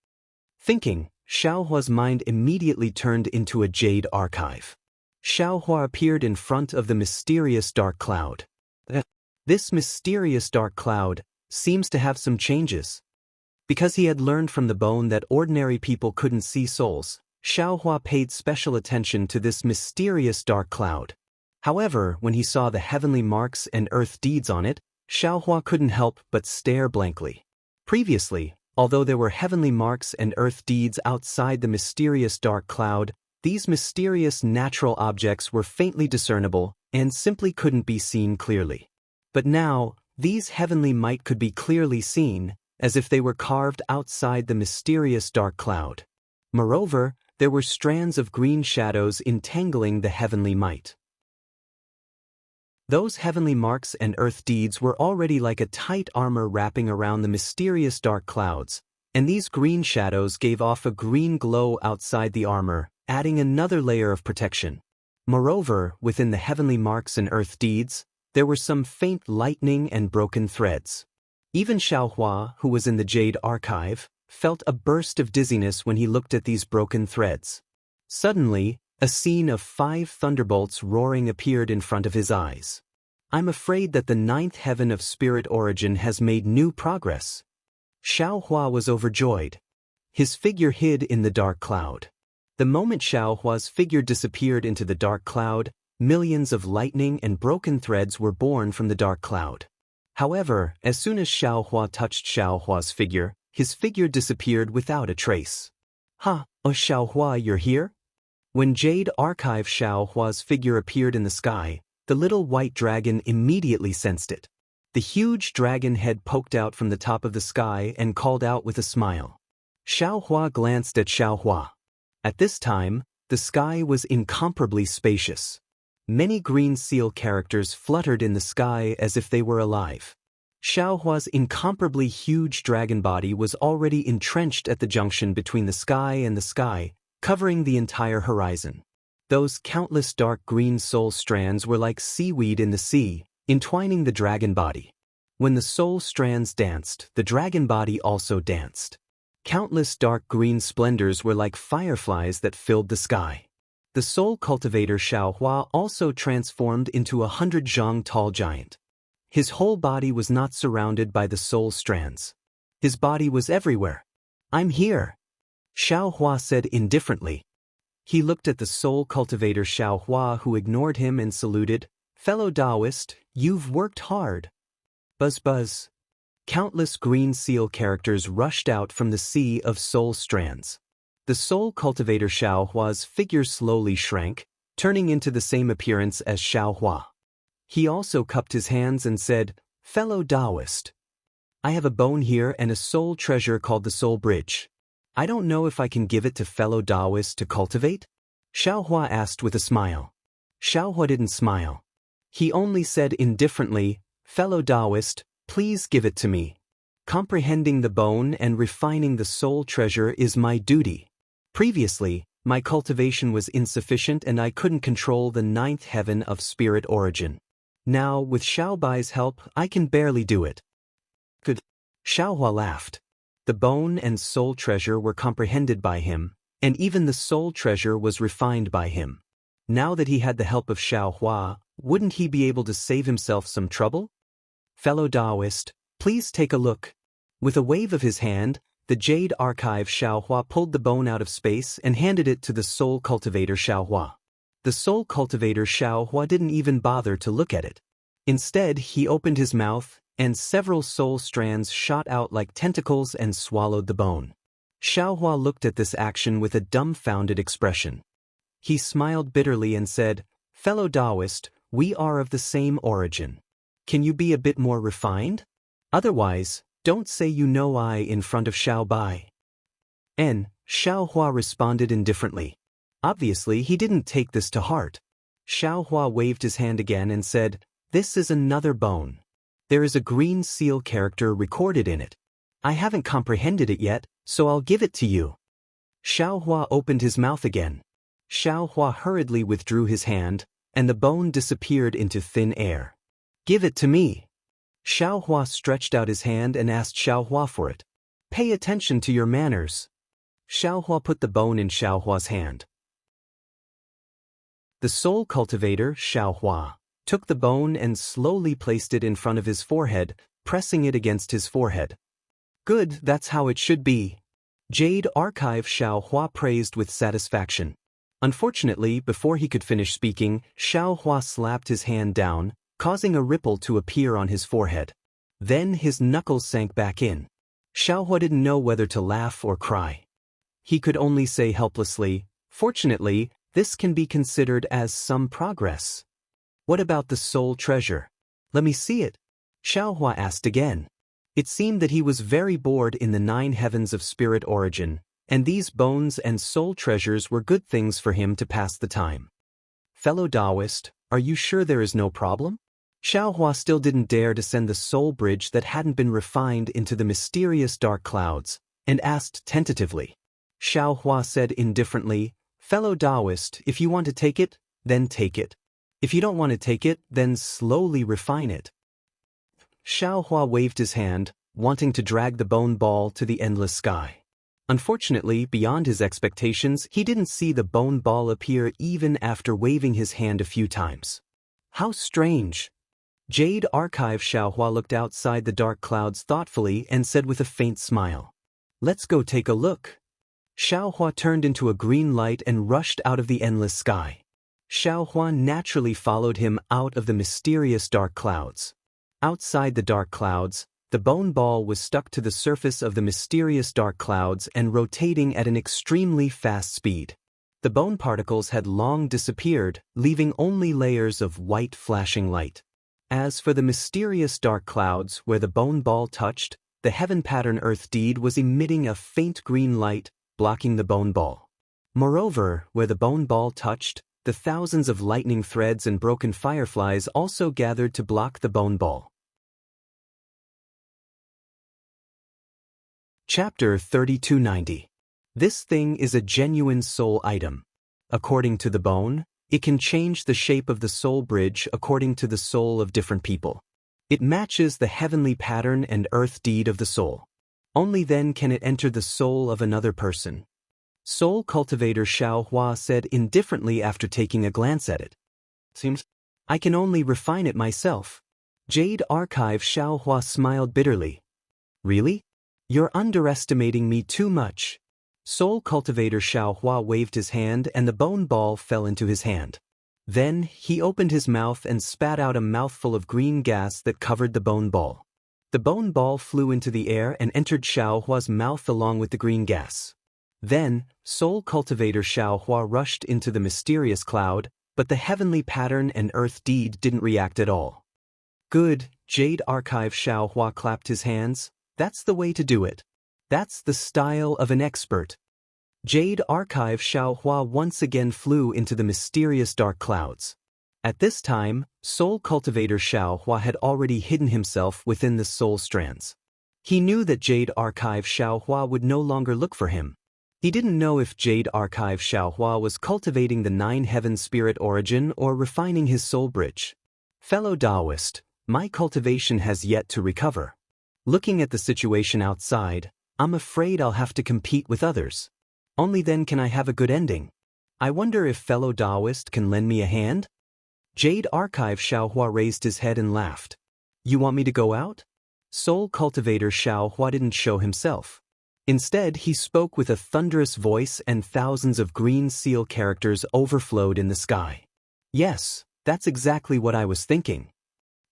Thinking, Xiao Hua's mind immediately turned into a jade archive. Xiao Hua appeared in front of the mysterious dark cloud. This mysterious dark cloud seems to have some changes. Because he had learned from the bone that ordinary people couldn't see souls, Xiao Hua paid special attention to this mysterious dark cloud. However, when he saw the heavenly marks and earth deeds on it, Xiao Hua couldn't help but stare blankly. Previously, although there were heavenly marks and earth deeds outside the mysterious dark cloud, these mysterious natural objects were faintly discernible and simply couldn't be seen clearly. But now, these heavenly might could be clearly seen, as if they were carved outside the mysterious dark cloud. Moreover, there were strands of green shadows entangling the heavenly might. Those heavenly marks and earth deeds were already like a tight armor wrapping around the mysterious dark clouds, and these green shadows gave off a green glow outside the armor, adding another layer of protection. Moreover, within the heavenly marks and earth deeds, there were some faint lightning and broken threads. Even Xiao Hua, who was in the Jade Archive, felt a burst of dizziness when he looked at these broken threads. Suddenly, a scene of 5 thunderbolts roaring appeared in front of his eyes. I'm afraid that the 9th heaven of spirit origin has made new progress. Xiao Hua was overjoyed. His figure hid in the dark cloud. The moment Xiao Hua's figure disappeared into the dark cloud, millions of lightning and broken threads were born from the dark cloud. However, as soon as Xiao Hua touched Xiao Hua's figure, his figure disappeared without a trace. Ha, oh Xiao Hua, you're here? When Jade Archive Xiao Hua's figure appeared in the sky, the little white dragon immediately sensed it. The huge dragon head poked out from the top of the sky and called out with a smile. Xiao Hua glanced at Xiao Hua. At this time, the The sky was incomparably spacious. Many green seal characters fluttered in the sky as if they were alive. Xiaohua's incomparably huge dragon body was already entrenched at the junction between the sky and the sky, covering the entire horizon. Those countless dark green soul strands were like seaweed in the sea, entwining the dragon body. When the soul strands danced, the dragon body also danced. Countless dark green splendors were like fireflies that filled the sky. The soul cultivator Xiaohua also transformed into a 100 zhang tall giant. His whole body was not surrounded by the soul strands. His body was everywhere. "I'm here," Xiaohua said indifferently. He looked at the soul cultivator Xiaohua, who ignored him and saluted. "Fellow Taoist, you've worked hard." Buzz buzz. Countless green seal characters rushed out from the sea of soul strands. The soul cultivator Xiaohua's figure slowly shrank, turning into the same appearance as Xiaohua. He also cupped his hands and said, "Fellow Taoist, I have a bone here and a soul treasure called the Soul Bridge. I don't know if I can give it to fellow Taoist to cultivate?" Xiaohua asked with a smile. Xiaohua didn't smile. He only said indifferently, "Fellow Taoist, please give it to me. Comprehending the bone and refining the soul treasure is my duty. Previously, my cultivation was insufficient and I couldn't control the 9th heaven of spirit origin. Now, with Xiaobai's help, I can barely do it." "Good." Xiaohua laughed. The bone and soul treasure were comprehended by him, and even the soul treasure was refined by him. Now that he had the help of Xiaohua, wouldn't he be able to save himself some trouble? "Fellow Taoist, please take a look." With a wave of his hand, the jade archive Xiaohua pulled the bone out of space and handed it to the soul cultivator Xiaohua. The soul cultivator Xiaohua didn't even bother to look at it. Instead, he opened his mouth, and several soul strands shot out like tentacles and swallowed the bone. Xiaohua looked at this action with a dumbfounded expression. He smiled bitterly and said, "Fellow Taoist, we are of the same origin. Can you be a bit more refined? Otherwise, don't say you know I in front of Xiaobai." Xiaohua responded indifferently. Obviously, he didn't take this to heart. Xiaohua waved his hand again and said, "This is another bone. There is a green seal character recorded in it. I haven't comprehended it yet, so I'll give it to you." Xiaohua opened his mouth again. Xiaohua hurriedly withdrew his hand, and the bone disappeared into thin air. "Give it to me." Xiaohua stretched out his hand and asked Xiaohua for it. "Pay attention to your manners." Xiaohua put the bone in Xiaohua's hand. The soul cultivator, Xiaohua, took the bone and slowly placed it in front of his forehead, pressing it against his forehead. "Good, that's how it should be." Jade Archive Xiaohua praised with satisfaction. Unfortunately, before he could finish speaking, Xiaohua slapped his hand down, causing a ripple to appear on his forehead. Then his knuckles sank back in. Xiaohua didn't know whether to laugh or cry. He could only say helplessly, "Fortunately, this can be considered as some progress." "What about the soul treasure? Let me see it," Xiaohua asked again. It seemed that he was very bored in the 9 heavens of spirit origin, and these bones and soul treasures were good things for him to pass the time. "Fellow Taoist, are you sure there is no problem?" Xiaohua still didn't dare to send the soul bridge that hadn't been refined into the mysterious dark clouds, and asked tentatively. Xiaohua said indifferently, "Fellow Taoist, if you want to take it, then take it. If you don't want to take it, then slowly refine it." Xiaohua waved his hand, wanting to drag the bone ball to the endless sky. Unfortunately, beyond his expectations, he didn't see the bone ball appear even after waving his hand a few times. How strange! Jade Archive Xiaohua looked outside the dark clouds thoughtfully and said with a faint smile, "Let's go take a look." Xiaohua turned into a green light and rushed out of the endless sky. Xiaohua naturally followed him out of the mysterious dark clouds. Outside the dark clouds, the bone ball was stuck to the surface of the mysterious dark clouds and rotating at an extremely fast speed. The bone particles had long disappeared, leaving only layers of white flashing light. As for the mysterious dark clouds where the bone ball touched, the heaven pattern earth deed was emitting a faint green light, blocking the bone ball. Moreover, where the bone ball touched, the thousands of lightning threads and broken fireflies also gathered to block the bone ball. Chapter 3290. This thing is a genuine soul item. According to the bone, it can change the shape of the soul bridge according to the soul of different people. It matches the heavenly pattern and earth deed of the soul. Only then can it enter the soul of another person. Soul cultivator Xiao Hua said indifferently after taking a glance at it. Seems I can only refine it myself. Jade Archive Xiao Hua smiled bitterly. Really? You're underestimating me too much. Soul cultivator Xiao Hua waved his hand and the bone ball fell into his hand. Then, he opened his mouth and spat out a mouthful of green gas that covered the bone ball. The bone ball flew into the air and entered Xiao Hua's mouth along with the green gas. Then, Soul cultivator Xiao Hua rushed into the mysterious cloud, but the heavenly pattern and earth deed didn't react at all. Good, Jade Archive Xiao Hua clapped his hands. That's the way to do it. That's the style of an expert. Jade Archive Xiao Hua once again flew into the mysterious dark clouds. At this time, Soul cultivator Xiao Hua had already hidden himself within the soul strands. He knew that Jade Archive Xiao Hua would no longer look for him. He didn't know if Jade Archive Xiao Hua was cultivating the nine heaven spirit origin or refining his soul bridge. Fellow Taoist, my cultivation has yet to recover. Looking at the situation outside, I'm afraid I'll have to compete with others. Only then can I have a good ending. I wonder if fellow Taoist can lend me a hand? Jade Archive Xiao Hua raised his head and laughed. You want me to go out? Soul cultivator Xiao Hua didn't show himself. Instead, he spoke with a thunderous voice and thousands of green seal characters overflowed in the sky. Yes, that's exactly what I was thinking.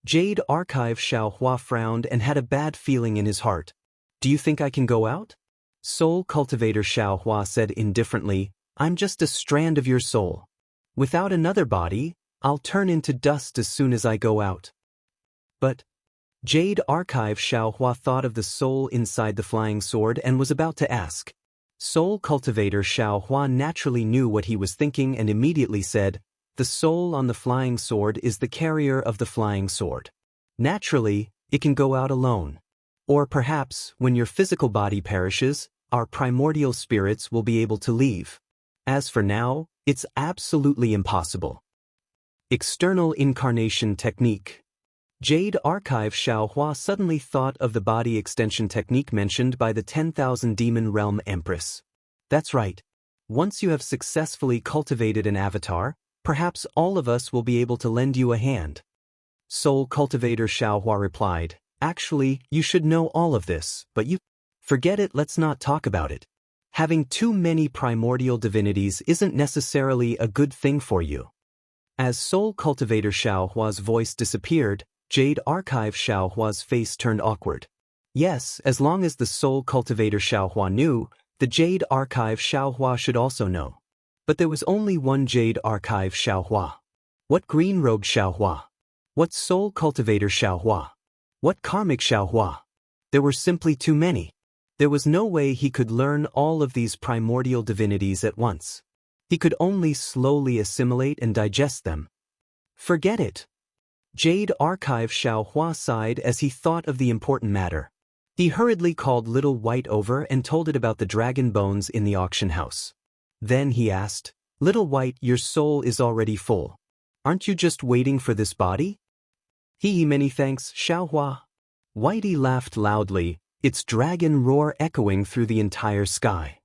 Jade Archive Xiao Hua frowned and had a bad feeling in his heart. Do you think I can go out? Soul cultivator Xiao Hua said indifferently, I'm just a strand of your soul. Without another body, I'll turn into dust as soon as I go out. But Jade Archive Xiao Hua thought of the soul inside the flying sword and was about to ask. Soul cultivator Xiao Hua naturally knew what he was thinking and immediately said, the soul on the flying sword is the carrier of the flying sword. Naturally, it can go out alone. Or perhaps, when your physical body perishes, our primordial spirits will be able to leave. As for now, it's absolutely impossible. External incarnation technique. Jade Archive Xiao Hua suddenly thought of the body extension technique mentioned by the 10,000 Demon Realm Empress. That's right. Once you have successfully cultivated an avatar, perhaps all of us will be able to lend you a hand. Soul cultivator Xiao Hua replied, actually, you should know all of this, but you forget it, let's not talk about it. Having too many primordial divinities isn't necessarily a good thing for you. As Soul cultivator Xiao Hua's voice disappeared, Jade Archive Xiao Hua's face turned awkward. Yes, as long as the Soul cultivator Xiao Hua knew, the Jade Archive Xiao Hua should also know. But there was only one Jade Archive Xiao Hua. What green robe Xiao Hua? What Soul cultivator Xiao Hua? What karmic Xiao Hua? There were simply too many. There was no way he could learn all of these primordial divinities at once. He could only slowly assimilate and digest them. Forget it. Jade Archive Xiao Hua sighed as he thought of the important matter. He hurriedly called Little White over and told it about the dragon bones in the auction house. Then he asked, Little White, your soul is already full. Aren't you just waiting for this body? Many thanks, Xiao Hua. Whitey laughed loudly, its dragon roar echoing through the entire sky.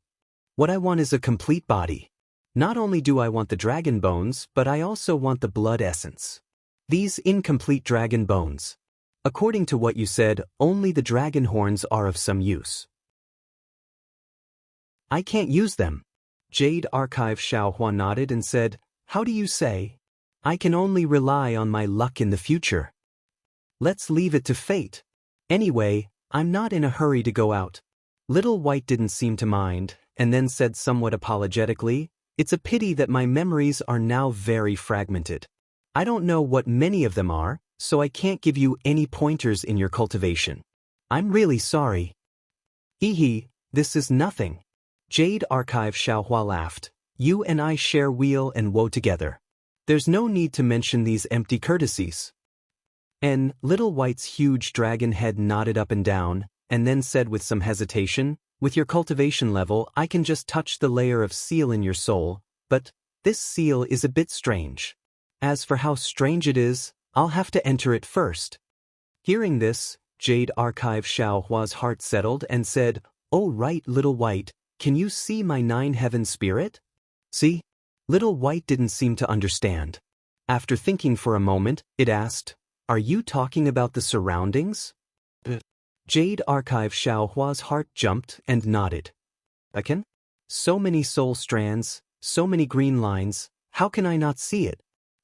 What I want is a complete body. Not only do I want the dragon bones, but I also want the blood essence. These incomplete dragon bones. According to what you said, only the dragon horns are of some use. I can't use them. Jade Archive Xiao Hua nodded and said, how do you say? I can only rely on my luck in the future. Let's leave it to fate. Anyway, I'm not in a hurry to go out. Little White didn't seem to mind, and then said somewhat apologetically, it's a pity that my memories are now very fragmented. I don't know what many of them are, so I can't give you any pointers in your cultivation. I'm really sorry. This is nothing. Jade Archive Xiao Hua laughed. You and I share weal and woe together. There's no need to mention these empty courtesies. And Little White's huge dragon head nodded up and down, and then said with some hesitation, with your cultivation level, I can just touch the layer of seal in your soul, but this seal is a bit strange. As for how strange it is, I'll have to enter it first. Hearing this, Jade Archive Xiaohua's heart settled and said, Oh right, Little White, can you see my 9-heaven spirit? See? Little White didn't seem to understand. After thinking for a moment, it asked, Are you talking about the surroundings? Jade Archive Xiaohua's heart jumped and nodded. Again? So many soul strands, so many green lines, how can I not see it?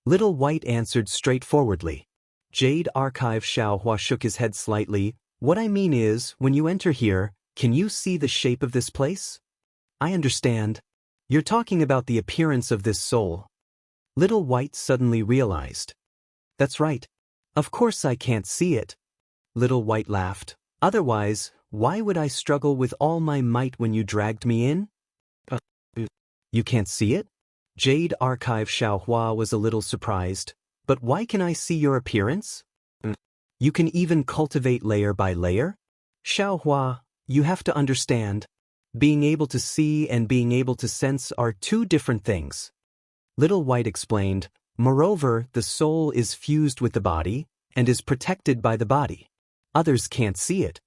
Little White answered straightforwardly. Jade Archive Xiaohua shook his head slightly. What I mean is, when you enter here, can you see the shape of this place? I understand. You're talking about the appearance of this soul. Little White suddenly realized. That's right. Of course I can't see it. Little White laughed. Otherwise, why would I struggle with all my might when you dragged me in? You can't see it? Jade Archive Xiaohua was a little surprised. But why can I see your appearance? You can even cultivate layer by layer? Xiaohua, you have to understand. Being able to see and being able to sense are two different things. Little White explained, moreover, the soul is fused with the body and is protected by the body. Others can't see it.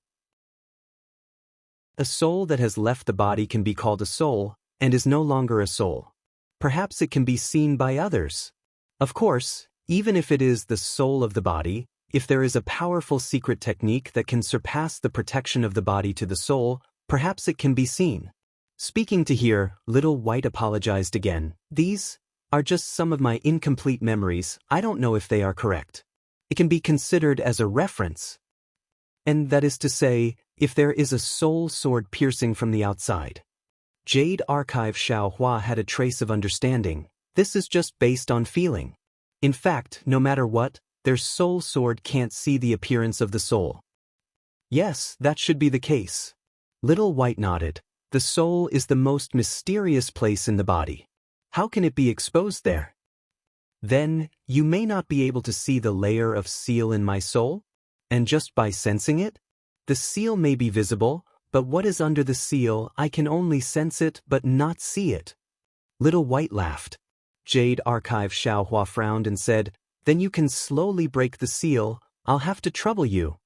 A soul that has left the body can be called a soul and is no longer a soul. Perhaps it can be seen by others. Of course, even if it is the soul of the body, if there is a powerful secret technique that can surpass the protection of the body to the soul, perhaps it can be seen. Speaking to here, Little White apologized again. These are just some of my incomplete memories. I don't know if they are correct. It can be considered as a reference. And that is to say, if there is a soul sword piercing from the outside. Jade Archive Xiaohua had a trace of understanding. This is just based on feeling. In fact, no matter what, their soul sword can't see the appearance of the soul. Yes, that should be the case. Little White nodded. The soul is the most mysterious place in the body. How can it be exposed there? Then, you may not be able to see the layer of seal in my soul? And just by sensing it? The seal may be visible, but what is under the seal, I can only sense it but not see it. Little White laughed. Jade Archive Xiaohua frowned and said, Then you can slowly break the seal, I'll have to trouble you.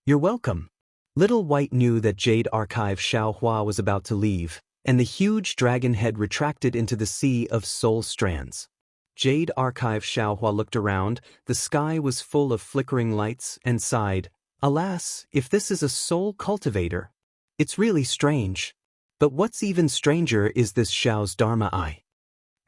You're welcome. Little White knew that Jade Archive Xiaohua was about to leave, and the huge dragon head retracted into the sea of soul strands. Jade Archive Xiaohua looked around, the sky was full of flickering lights, and sighed, Alas, if this is a soul cultivator. It's really strange. But what's even stranger is this Xiao's Dharma eye.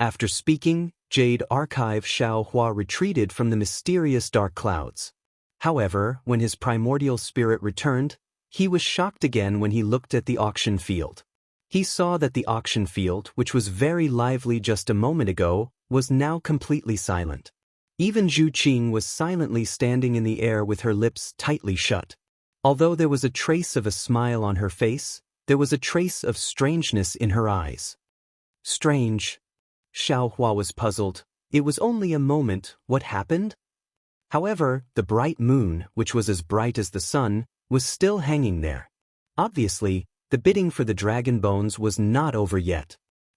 After speaking, Jade Archive Xiaohua retreated from the mysterious dark clouds. However, when his primordial spirit returned, he was shocked again when he looked at the auction field. He saw that the auction field, which was very lively just a moment ago, was now completely silent. Even Zhu Qing was silently standing in the air with her lips tightly shut. Although there was a trace of a smile on her face, there was a trace of strangeness in her eyes. Strange. Xiaohua was puzzled. It was only a moment. What happened? However, the bright moon, which was as bright as the sun, was still hanging there. Obviously, the bidding for the dragon bones was not over yet.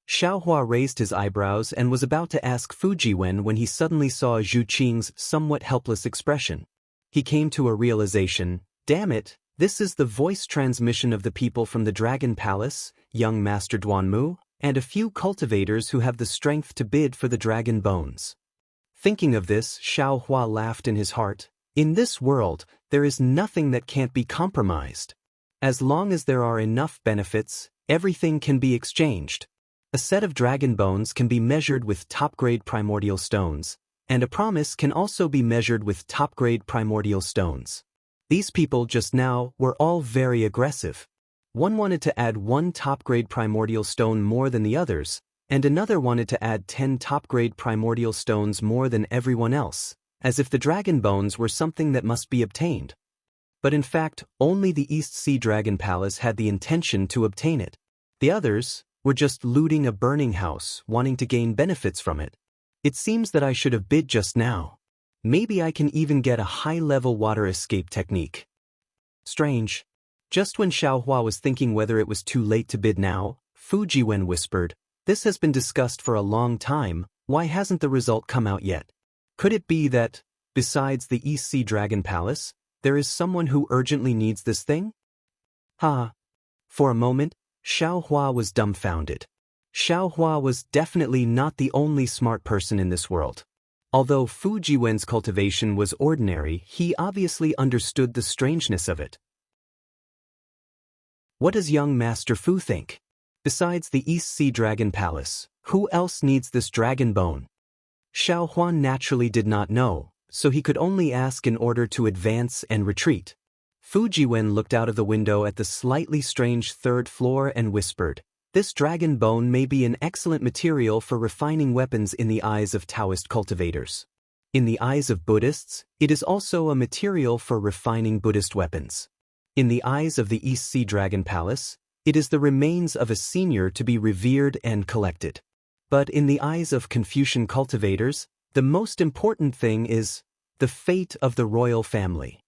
Xiaohua raised his eyebrows and was about to ask Fujiwen when he suddenly saw Zhu Qing's somewhat helpless expression. He came to a realization. Damn it, this is the voice transmission of the people from the Dragon Palace, young Master Duanmu, and a few cultivators who have the strength to bid for the dragon bones. Thinking of this, Xiaohua laughed in his heart. In this world, there is nothing that can't be compromised. As long as there are enough benefits, everything can be exchanged. A set of dragon bones can be measured with top-grade primordial stones, and a promise can also be measured with top-grade primordial stones. These people just now were all very aggressive. One wanted to add 1 top-grade primordial stone more than the others, and another wanted to add 10 top-grade primordial stones more than everyone else, as if the dragon bones were something that must be obtained. But in fact, only the East Sea Dragon Palace had the intention to obtain it. The others, We're just looting a burning house, wanting to gain benefits from it. It seems that I should have bid just now. Maybe I can even get a high-level water escape technique. Strange. Just when Xiaohua was thinking whether it was too late to bid now, Fu Jiwen whispered, "This has been discussed for a long time, why hasn't the result come out yet? Could it be that, besides the East Sea Dragon Palace, there is someone who urgently needs this thing?" Ha! For a moment, Xiaohua was dumbfounded. Xiaohua was definitely not the only smart person in this world. Although Fu Jiwen's cultivation was ordinary, he obviously understood the strangeness of it. What does young Master Fu think? Besides the East Sea Dragon Palace, who else needs this dragon bone? Xiaohua naturally did not know, so he could only ask in order to advance and retreat. Fu Jiwen looked out of the window at the slightly strange third floor and whispered, "This dragon bone may be an excellent material for refining weapons in the eyes of Taoist cultivators. In the eyes of Buddhists, it is also a material for refining Buddhist weapons. In the eyes of the East Sea Dragon Palace, it is the remains of a senior to be revered and collected. But in the eyes of Confucian cultivators, the most important thing is the fate of the royal family."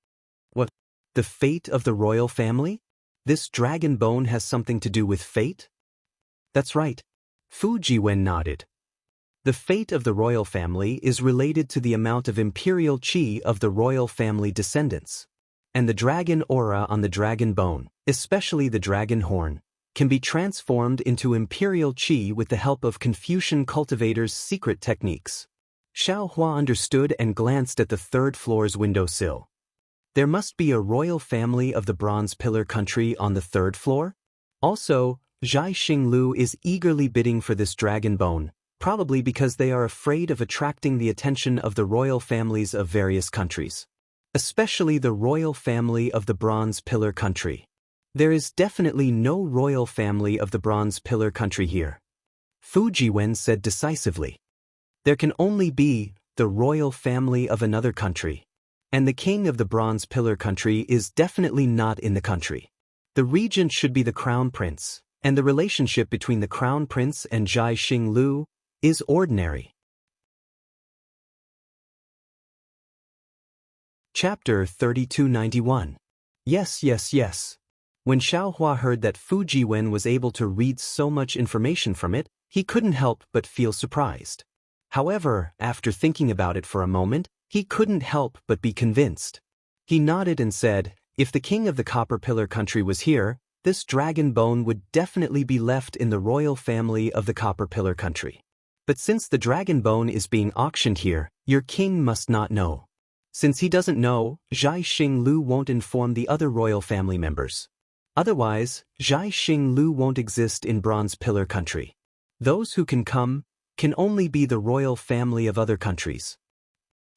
What? The fate of the royal family? This dragon bone has something to do with fate? That's right. Fu Jiwen nodded. The fate of the royal family is related to the amount of imperial qi of the royal family descendants. And the dragon aura on the dragon bone, especially the dragon horn, can be transformed into imperial qi with the help of Confucian cultivators' secret techniques. Xiaohua understood and glanced at the third floor's windowsill. There must be a royal family of the Bronze Pillar country on the third floor? Also, Zhai Xinglu is eagerly bidding for this dragon bone, probably because they are afraid of attracting the attention of the royal families of various countries. Especially the royal family of the Bronze Pillar country. There is definitely no royal family of the Bronze Pillar country here. Fu Jiwen said decisively. There can only be the royal family of another country. And the king of the Bronze Pillar country is definitely not in the country. The regent should be the crown prince, and the relationship between the crown prince and Zhai Xinglu is ordinary. Chapter 3291. Yes. When Xiaohua heard that Fu Jiwen was able to read so much information from it, he couldn't help but feel surprised. However, after thinking about it for a moment, he couldn't help but be convinced. He nodded and said, if the king of the Copper Pillar country was here, this dragon bone would definitely be left in the royal family of the Copper Pillar country. But since the dragon bone is being auctioned here, your king must not know. Since he doesn't know, Zhai Xinglu won't inform the other royal family members. Otherwise, Zhai Xinglu won't exist in Bronze Pillar country. Those who can come can only be the royal family of other countries.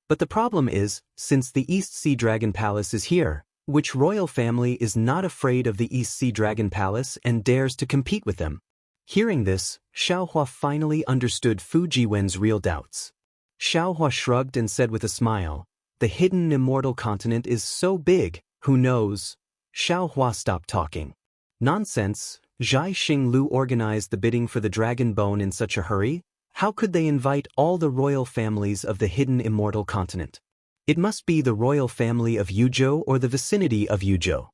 But the problem is, since the East Sea Dragon Palace is here, which royal family is not afraid of the East Sea Dragon Palace and dares to compete with them? Hearing this, Xiaohua finally understood Fu Jiwen's real doubts. Xiaohua shrugged and said with a smile, the hidden immortal continent is so big, who knows? Xiaohua stopped talking. Nonsense, Zhai Xinglu organized the bidding for the dragon bone in such a hurry? How could they invite all the royal families of the hidden immortal continent? It must be the royal family of Yuzhou or the vicinity of Yuzhou.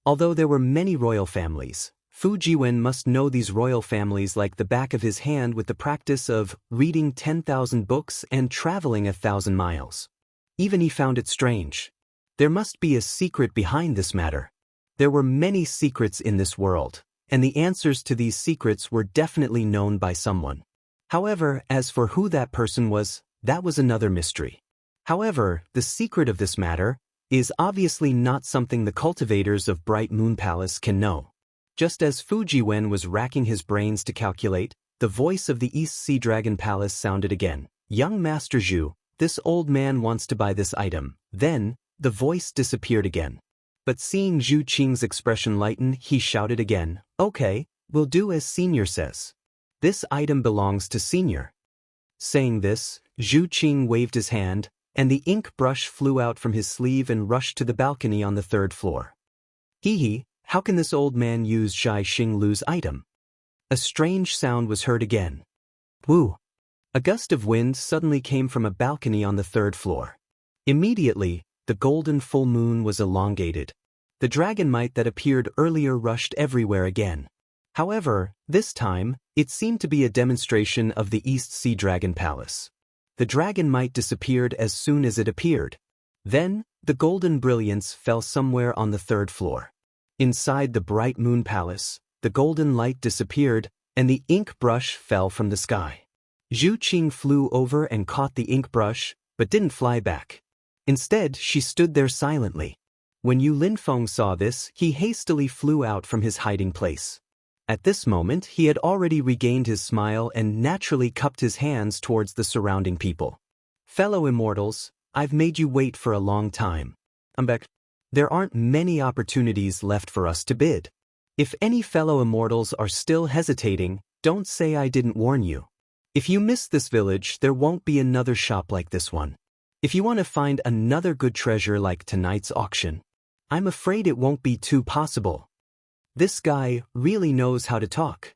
Although there were many royal families, Fu Jiwen must know these royal families like the back of his hand with the practice of reading 10,000 books and traveling 1,000 miles. Even he found it strange. There must be a secret behind this matter. There were many secrets in this world, and the answers to these secrets were definitely known by someone. However, as for who that person was, that was another mystery. However, the secret of this matter is obviously not something the cultivators of Bright Moon Palace can know. Just as Fu Jiwen was racking his brains to calculate, the voice of the East Sea Dragon Palace sounded again. Young Master Zhu, this old man wants to buy this item. Then, the voice disappeared again. But seeing Zhu Qing's expression lighten, he shouted again, okay, we'll do as Senior says. This item belongs to Senior. Saying this, Zhu Qing waved his hand, and the ink brush flew out from his sleeve and rushed to the balcony on the third floor. Hee, how can this old man use Zhai Xinglu's item? A strange sound was heard again. Woo! A gust of wind suddenly came from a balcony on the 3rd floor. Immediately, the golden full moon was elongated. The dragonmite that appeared earlier rushed everywhere again. However, this time, it seemed to be a demonstration of the East Sea Dragon Palace. The dragonmite disappeared as soon as it appeared. Then, the golden brilliance fell somewhere on the 3rd floor. Inside the bright moon palace, the golden light disappeared, and the ink brush fell from the sky. Zhu Qing flew over and caught the ink brush, but didn't fly back. Instead, she stood there silently. When Yu Linfeng saw this, he hastily flew out from his hiding place. At this moment, he had already regained his smile and naturally cupped his hands towards the surrounding people. Fellow immortals, I've made you wait for a long time. Embark. There aren't many opportunities left for us to bid. If any fellow immortals are still hesitating, don't say I didn't warn you. If you miss this village, there won't be another shop like this one. If you want to find another good treasure like tonight's auction, I'm afraid it won't be too possible. This guy really knows how to talk.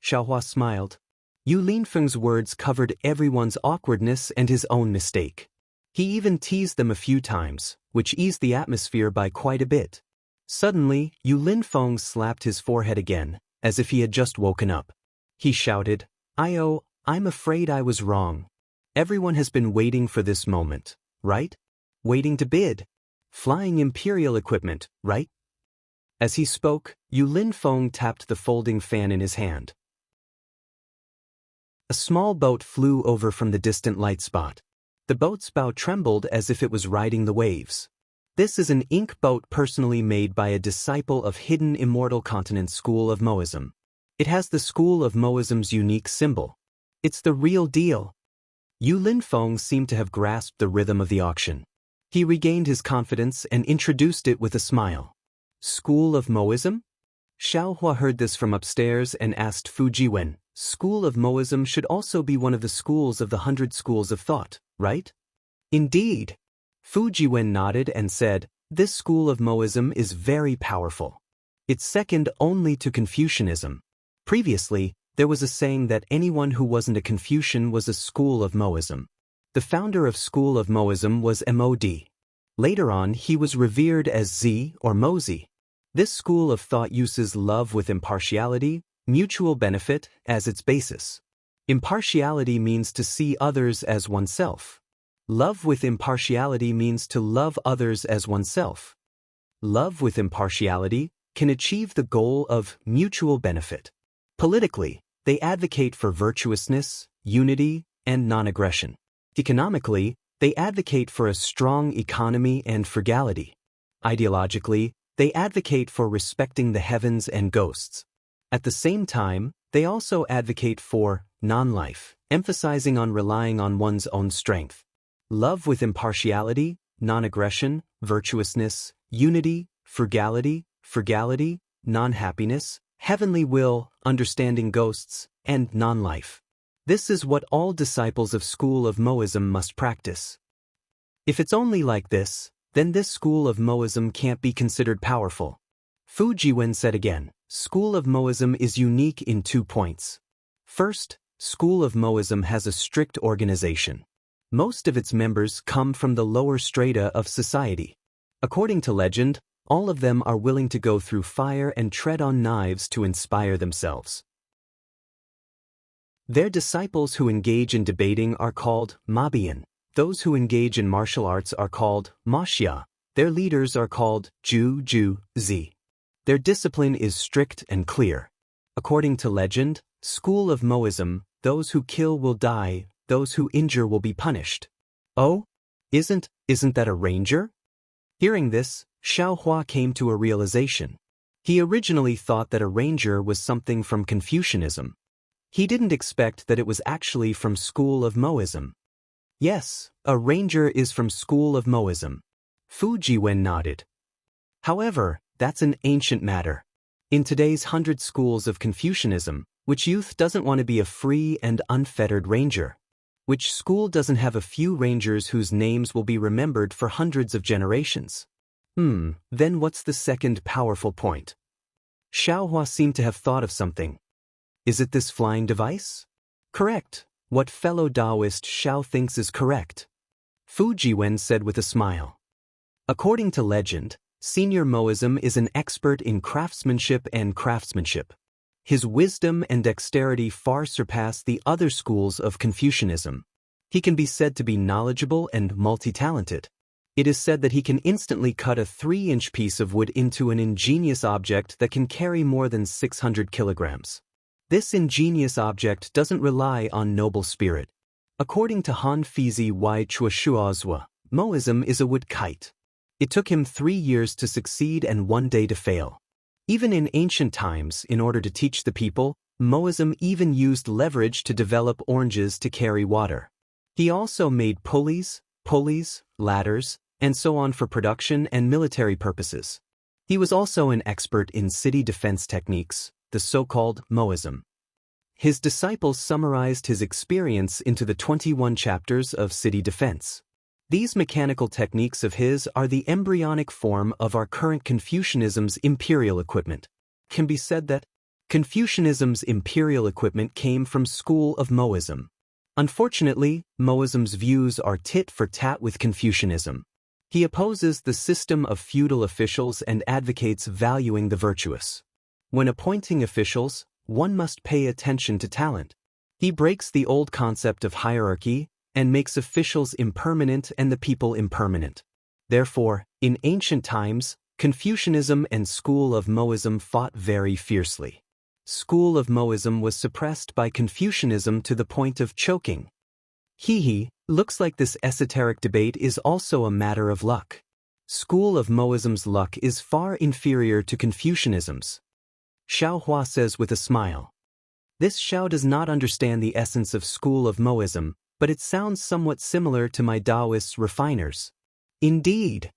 Xiaohua smiled. Yu Linfeng's words covered everyone's awkwardness and his own mistake. He even teased them a few times, which eased the atmosphere by quite a bit. Suddenly, Yu Linfeng slapped his forehead again, as if he had just woken up. He shouted, I'm afraid I was wrong. Everyone has been waiting for this moment, right? Waiting to bid. Flying Imperial equipment, right? As he spoke, Yu Linfeng tapped the folding fan in his hand. A small boat flew over from the distant light spot. The boat's bow trembled as if it was riding the waves. This is an ink boat personally made by a disciple of Hidden Immortal Continent School of Moism. It has the School of Moism's unique symbol. It's the real deal. Yu Linfeng seemed to have grasped the rhythm of the auction. He regained his confidence and introduced it with a smile. School of Moism? Xiaohua heard this from upstairs and asked Fu Jiwen, School of Moism should also be one of the schools of the 100 schools of thought, right? Indeed. Fu Jiwen nodded and said, this school of Moism is very powerful. It's second only to Confucianism. Previously, there was a saying that anyone who wasn't a Confucian was a school of Moism. The founder of School of Moism was Mod. Later on, he was revered as Z or Mozi. This school of thought uses love with impartiality, mutual benefit, as its basis. Impartiality means to see others as oneself. Love with impartiality means to love others as oneself. Love with impartiality can achieve the goal of mutual benefit. Politically, they advocate for virtuousness, unity, and non-aggression. Economically, they advocate for a strong economy and frugality. Ideologically, they advocate for respecting the heavens and ghosts. At the same time, they also advocate for non-life, emphasizing on relying on one's own strength. Love with impartiality, non-aggression, virtuousness, unity, frugality, non-happiness, heavenly will, understanding ghosts, and non-life. This is what all disciples of School of Moism must practice. If it's only like this, then this School of Moism can't be considered powerful. Fu Jiwen said again, School of Moism is unique in 2 points. First, School of Moism has a strict organization. Most of its members come from the lower strata of society. According to legend, all of them are willing to go through fire and tread on knives to inspire themselves. Their disciples who engage in debating are called Mabian. Those who engage in martial arts are called Mashia. Their leaders are called Zi. Their discipline is strict and clear. According to legend, School of Moism, those who kill will die, those who injure will be punished. Oh? Isn't that a ranger? Hearing this, Xiaohua came to a realization. He originally thought that a ranger was something from Confucianism. He didn't expect that it was actually from School of Moism. Yes, a ranger is from School of Moism. Fu Jiwen nodded. However, that's an ancient matter. In today's 100 schools of Confucianism, which youth doesn't want to be a free and unfettered ranger? Which school doesn't have a few rangers whose names will be remembered for hundreds of generations? Then what's the second powerful point? Xiaohua seemed to have thought of something. Is it this flying device? Correct. What fellow Taoist Xiao thinks is correct. Fu Jiwen said with a smile. According to legend, Senior Moism is an expert in craftsmanship and craftsmanship. His wisdom and dexterity far surpass the other schools of Confucianism. He can be said to be knowledgeable and multi-talented. It is said that he can instantly cut a 3-inch piece of wood into an ingenious object that can carry more than 600 kilograms. This ingenious object doesn't rely on noble spirit. According to Han Fizi Y Chuashuazwa, Moism is a wood kite. It took him 3 years to succeed and 1 day to fail. Even in ancient times, in order to teach the people, Moism even used leverage to develop oranges to carry water. He also made pulleys, ladders, and so on for production and military purposes. He was also an expert in city defense techniques, the so-called Moism. His disciples summarized his experience into the 21 chapters of city defense. These mechanical techniques of his are the embryonic form of our current Confucianism's imperial equipment. It can be said that Confucianism's imperial equipment came from school of Moism. Unfortunately, Moism's views are tit for tat with Confucianism. He opposes the system of feudal officials and advocates valuing the virtuous. When appointing officials, one must pay attention to talent. He breaks the old concept of hierarchy and makes officials impermanent and the people impermanent. Therefore, in ancient times, Confucianism and school of Moism fought very fiercely. School of Moism was suppressed by Confucianism to the point of choking. Looks like this esoteric debate is also a matter of luck. School of Moism's luck is far inferior to Confucianism's. Xiao Hua says with a smile. This Xiao does not understand the essence of school of Moism, but it sounds somewhat similar to my Taoist refiners. Indeed.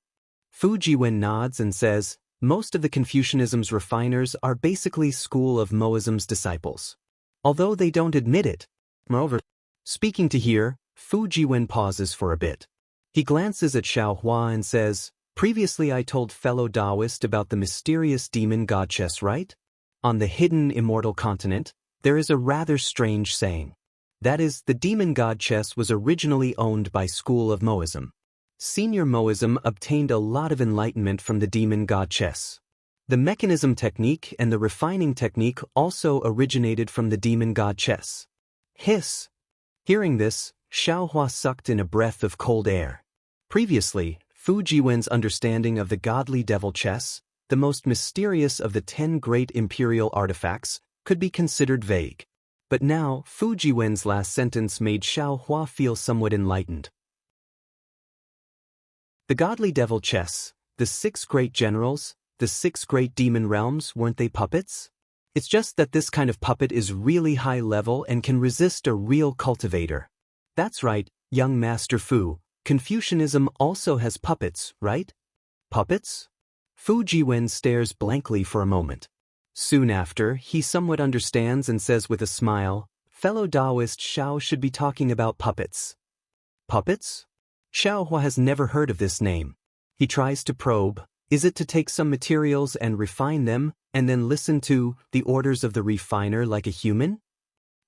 Fu Jiwen nods and says, most of the Confucianism's refiners are basically school of Moism's disciples. Although they don't admit it. Moreover, speaking to here, Fu Jiwen pauses for a bit. He glances at Xiao Hua and says, previously I told fellow Taoist about the mysterious demon god chess, right? On the hidden immortal continent, there is a rather strange saying. That is, the demon god chess was originally owned by school of Moism. Senior Moism obtained a lot of enlightenment from the demon god chess. The mechanism technique and the refining technique also originated from the demon god chess. Hiss. Hearing this, Xiao Hua sucked in a breath of cold air. Previously, Fu Jiwen's understanding of the godly devil chess, the most mysterious of the 10 great imperial artifacts, could be considered vague. But now, Fu Jiwen's last sentence made Xiao Hua feel somewhat enlightened. The godly devil chess, the 6 great generals, the 6 great demon realms, weren't they puppets? It's just that this kind of puppet is really high level and can resist a real cultivator. That's right, young Master Fu, Confucianism also has puppets, right? Puppets? Fu Jiwen stares blankly for a moment. Soon after, he somewhat understands and says with a smile, fellow Taoist Xiao should be talking about puppets. Puppets? Xiao Hua has never heard of this name. He tries to probe. Is it to take some materials and refine them, and then listen to the orders of the refiner like a human?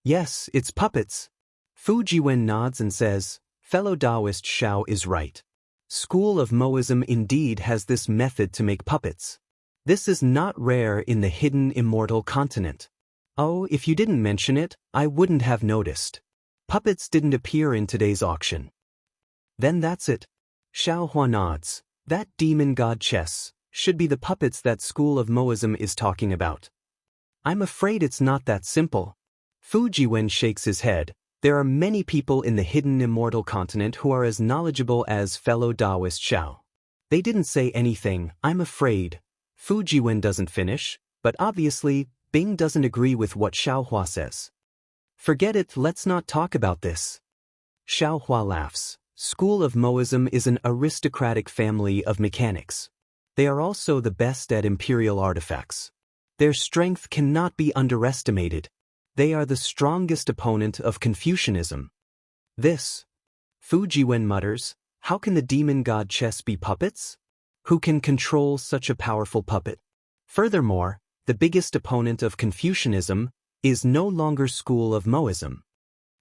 Yes, it's puppets. Fu Jiwen nods and says, fellow Taoist Xiao is right. School of Moism indeed has this method to make puppets. This is not rare in the hidden immortal continent. Oh, if you didn't mention it, I wouldn't have noticed. Puppets didn't appear in today's auction. Then that's it. Xiao Hua nods. That demon god chess should be the puppets that school of Moism is talking about. I'm afraid it's not that simple. Fu Jiwen shakes his head. There are many people in the hidden immortal continent who are as knowledgeable as fellow Taoist Xiao. They didn't say anything, I'm afraid. Fu Jiwen doesn't finish, but obviously, Bing doesn't agree with what Xiao Hua says. Forget it, let's not talk about this. Xiao Hua laughs. School of Moism is an aristocratic family of mechanics. They are also the best at imperial artifacts. Their strength cannot be underestimated. They are the strongest opponent of Confucianism. This, Fu Jiwen mutters, how can the demon god chess be puppets? Who can control such a powerful puppet? Furthermore, the biggest opponent of Confucianism, is no longer school of Moism.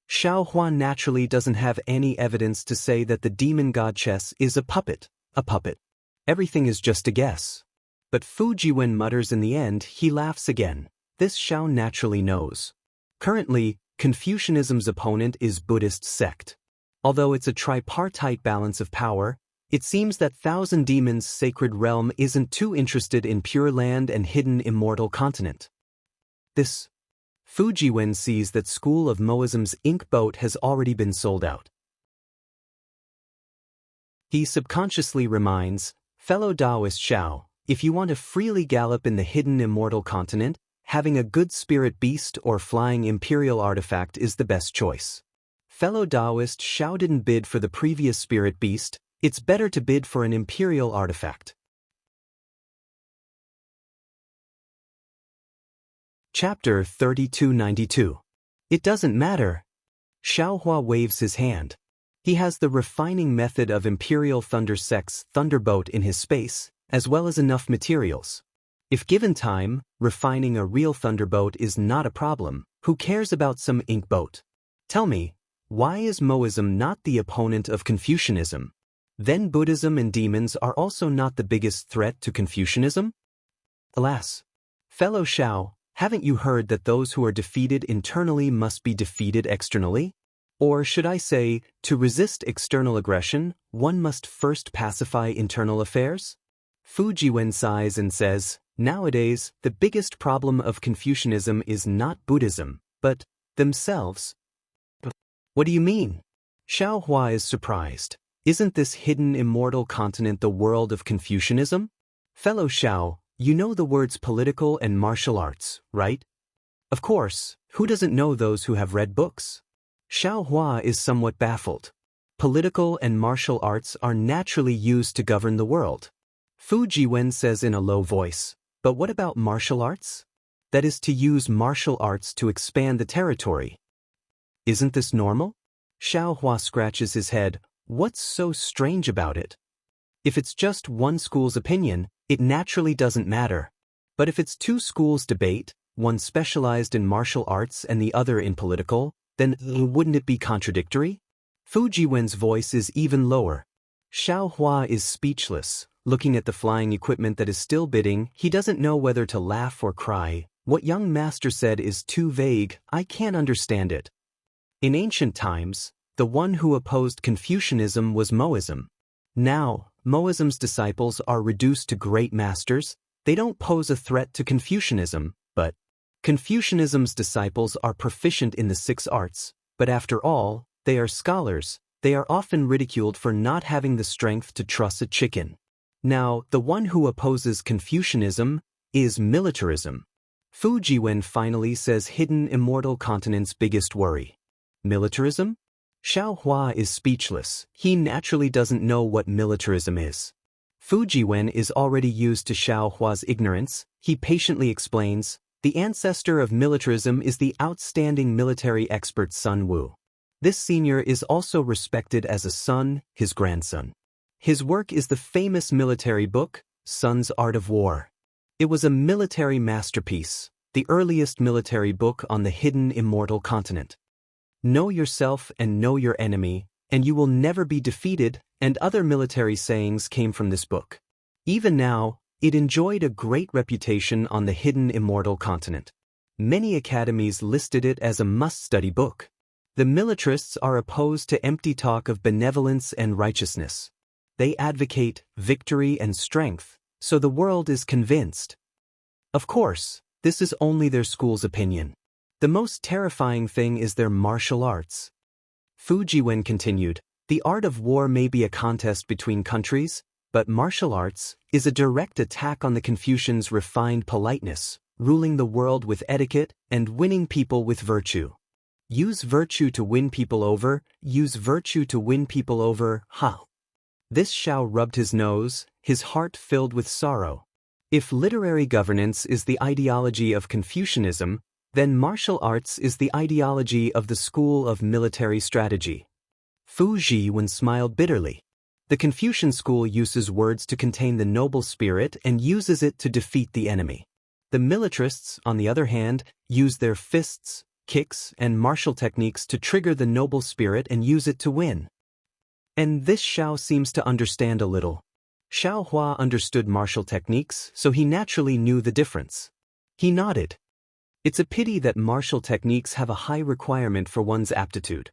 Xiao Hua naturally doesn't have any evidence to say that the demon god chess is a puppet. Everything is just a guess. But Fu Jiwen mutters in the end. He laughs again. This Xiao naturally knows. Currently, Confucianism's opponent is Buddhist sect. Although it's a tripartite balance of power, it seems that Thousand Demons' sacred realm isn't too interested in Pure Land and hidden immortal continent. This Fu Jiwen sees that School of Moism's ink boat has already been sold out. He subconsciously reminds, fellow Taoist Xiao, if you want to freely gallop in the hidden immortal continent, having a good spirit beast or flying imperial artifact is the best choice. Fellow Taoist Xiao didn't bid for the previous spirit beast, it's better to bid for an imperial artifact. Chapter 3292. It doesn't matter. Xiao Hua waves his hand. He has the refining method of Imperial Thunder Sect's Thunderboat in his space, as well as enough materials. If given time, refining a real Thunderboat is not a problem. Who cares about some ink boat? Tell me, why is Moism not the opponent of Confucianism? Then Buddhism and demons are also not the biggest threat to Confucianism? Alas, fellow Xiao, haven't you heard that those who are defeated internally must be defeated externally? Or should I say, to resist external aggression, one must first pacify internal affairs? Fu Jiwen sighs and says, nowadays, the biggest problem of Confucianism is not Buddhism, but themselves. What do you mean? Xiao Hua is surprised. Isn't this hidden immortal continent the world of Confucianism? Fellow Xiao, you know the words political and martial arts, right? Of course, who doesn't know those who have read books? Xiao Hua is somewhat baffled. Political and martial arts are naturally used to govern the world. Fu Jiwen says in a low voice, but what about martial arts? That is to use martial arts to expand the territory. Isn't this normal? Xiao Hua scratches his head. What's so strange about it? If it's just one school's opinion, it naturally doesn't matter. But if it's two schools' debate, one specialized in martial arts and the other in political, then wouldn't it be contradictory? Fu Jiwen's voice is even lower. Xiao Hua is speechless, looking at the flying equipment that is still bidding. He doesn't know whether to laugh or cry. What young master said is too vague. I can't understand it. In ancient times, the one who opposed Confucianism was Moism. Now, Moism's disciples are reduced to great masters. They don't pose a threat to Confucianism, but Confucianism's disciples are proficient in the 6 arts, but after all, they are scholars. They are often ridiculed for not having the strength to truss a chicken. Now, the one who opposes Confucianism is militarism. Fu Jiwen finally says hidden immortal continent's biggest worry. Militarism? Xiao Hua is speechless. He naturally doesn't know what militarism is. Fu Jiwen is already used to Xiao Hua's ignorance. He patiently explains, the ancestor of militarism is the outstanding military expert Sun Wu. This senior is also respected as a son, his grandson. His work is the famous military book, Sun's Art of War. It was a military masterpiece, the earliest military book on the hidden immortal continent. Know yourself and know your enemy, and you will never be defeated, and other military sayings came from this book. Even now, it enjoyed a great reputation on the hidden immortal continent. Many academies listed it as a must-study book. The militarists are opposed to empty talk of benevolence and righteousness. They advocate victory and strength, so the world is convinced. Of course, this is only their school's opinion. The most terrifying thing is their martial arts. Fu Jiwen continued, the art of war may be a contest between countries, but martial arts is a direct attack on the Confucians' refined politeness, ruling the world with etiquette and winning people with virtue. Use virtue to win people over, use virtue to win people over, ha. This Xiao rubbed his nose, his heart filled with sorrow. If literary governance is the ideology of Confucianism, then martial arts is the ideology of the school of military strategy. Fu Jiwen smiled bitterly. The Confucian school uses words to contain the noble spirit and uses it to defeat the enemy. The militarists, on the other hand, use their fists, kicks, and martial techniques to trigger the noble spirit and use it to win. And this Xiao seems to understand a little. Xiao Hua understood martial techniques, so he naturally knew the difference. He nodded. It's a pity that martial techniques have a high requirement for one's aptitude.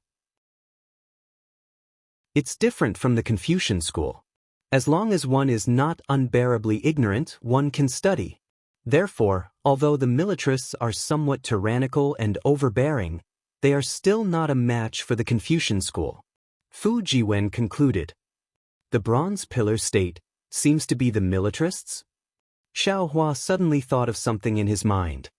It's different from the Confucian school. As long as one is not unbearably ignorant, one can study. Therefore, although the militarists are somewhat tyrannical and overbearing, they are still not a match for the Confucian school. Fu Jiwen concluded. The Bronze Pillar State seems to be the militarists? Xiao Hua suddenly thought of something in his mind.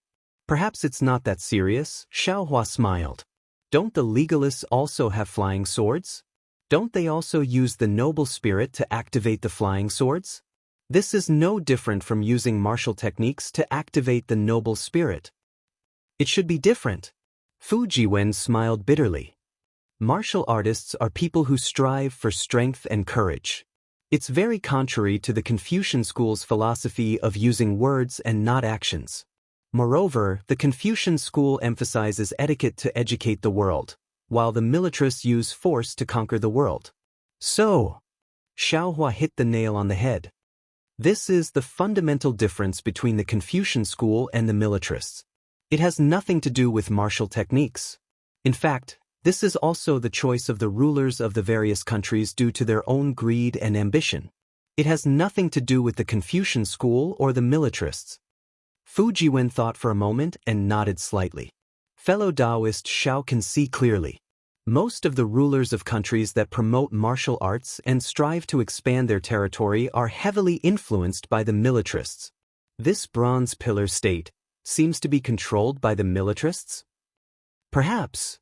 Perhaps it's not that serious. Xiao Hua smiled. Don't the legalists also have flying swords? Don't they also use the noble spirit to activate the flying swords? This is no different from using martial techniques to activate the noble spirit. It should be different. Fu Jiwen smiled bitterly. Martial artists are people who strive for strength and courage. It's very contrary to the Confucian school's philosophy of using words and not actions. Moreover, the Confucian school emphasizes etiquette to educate the world, while the militarists use force to conquer the world. So, Xiao Hua hit the nail on the head. This is the fundamental difference between the Confucian school and the militarists. It has nothing to do with martial techniques. In fact, this is also the choice of the rulers of the various countries due to their own greed and ambition. It has nothing to do with the Confucian school or the militarists. Fu Jiwen thought for a moment and nodded slightly. Fellow Taoist Xiao can see clearly. Most of the rulers of countries that promote martial arts and strive to expand their territory are heavily influenced by the militarists. This Bronze Pillar State seems to be controlled by the militarists? Perhaps.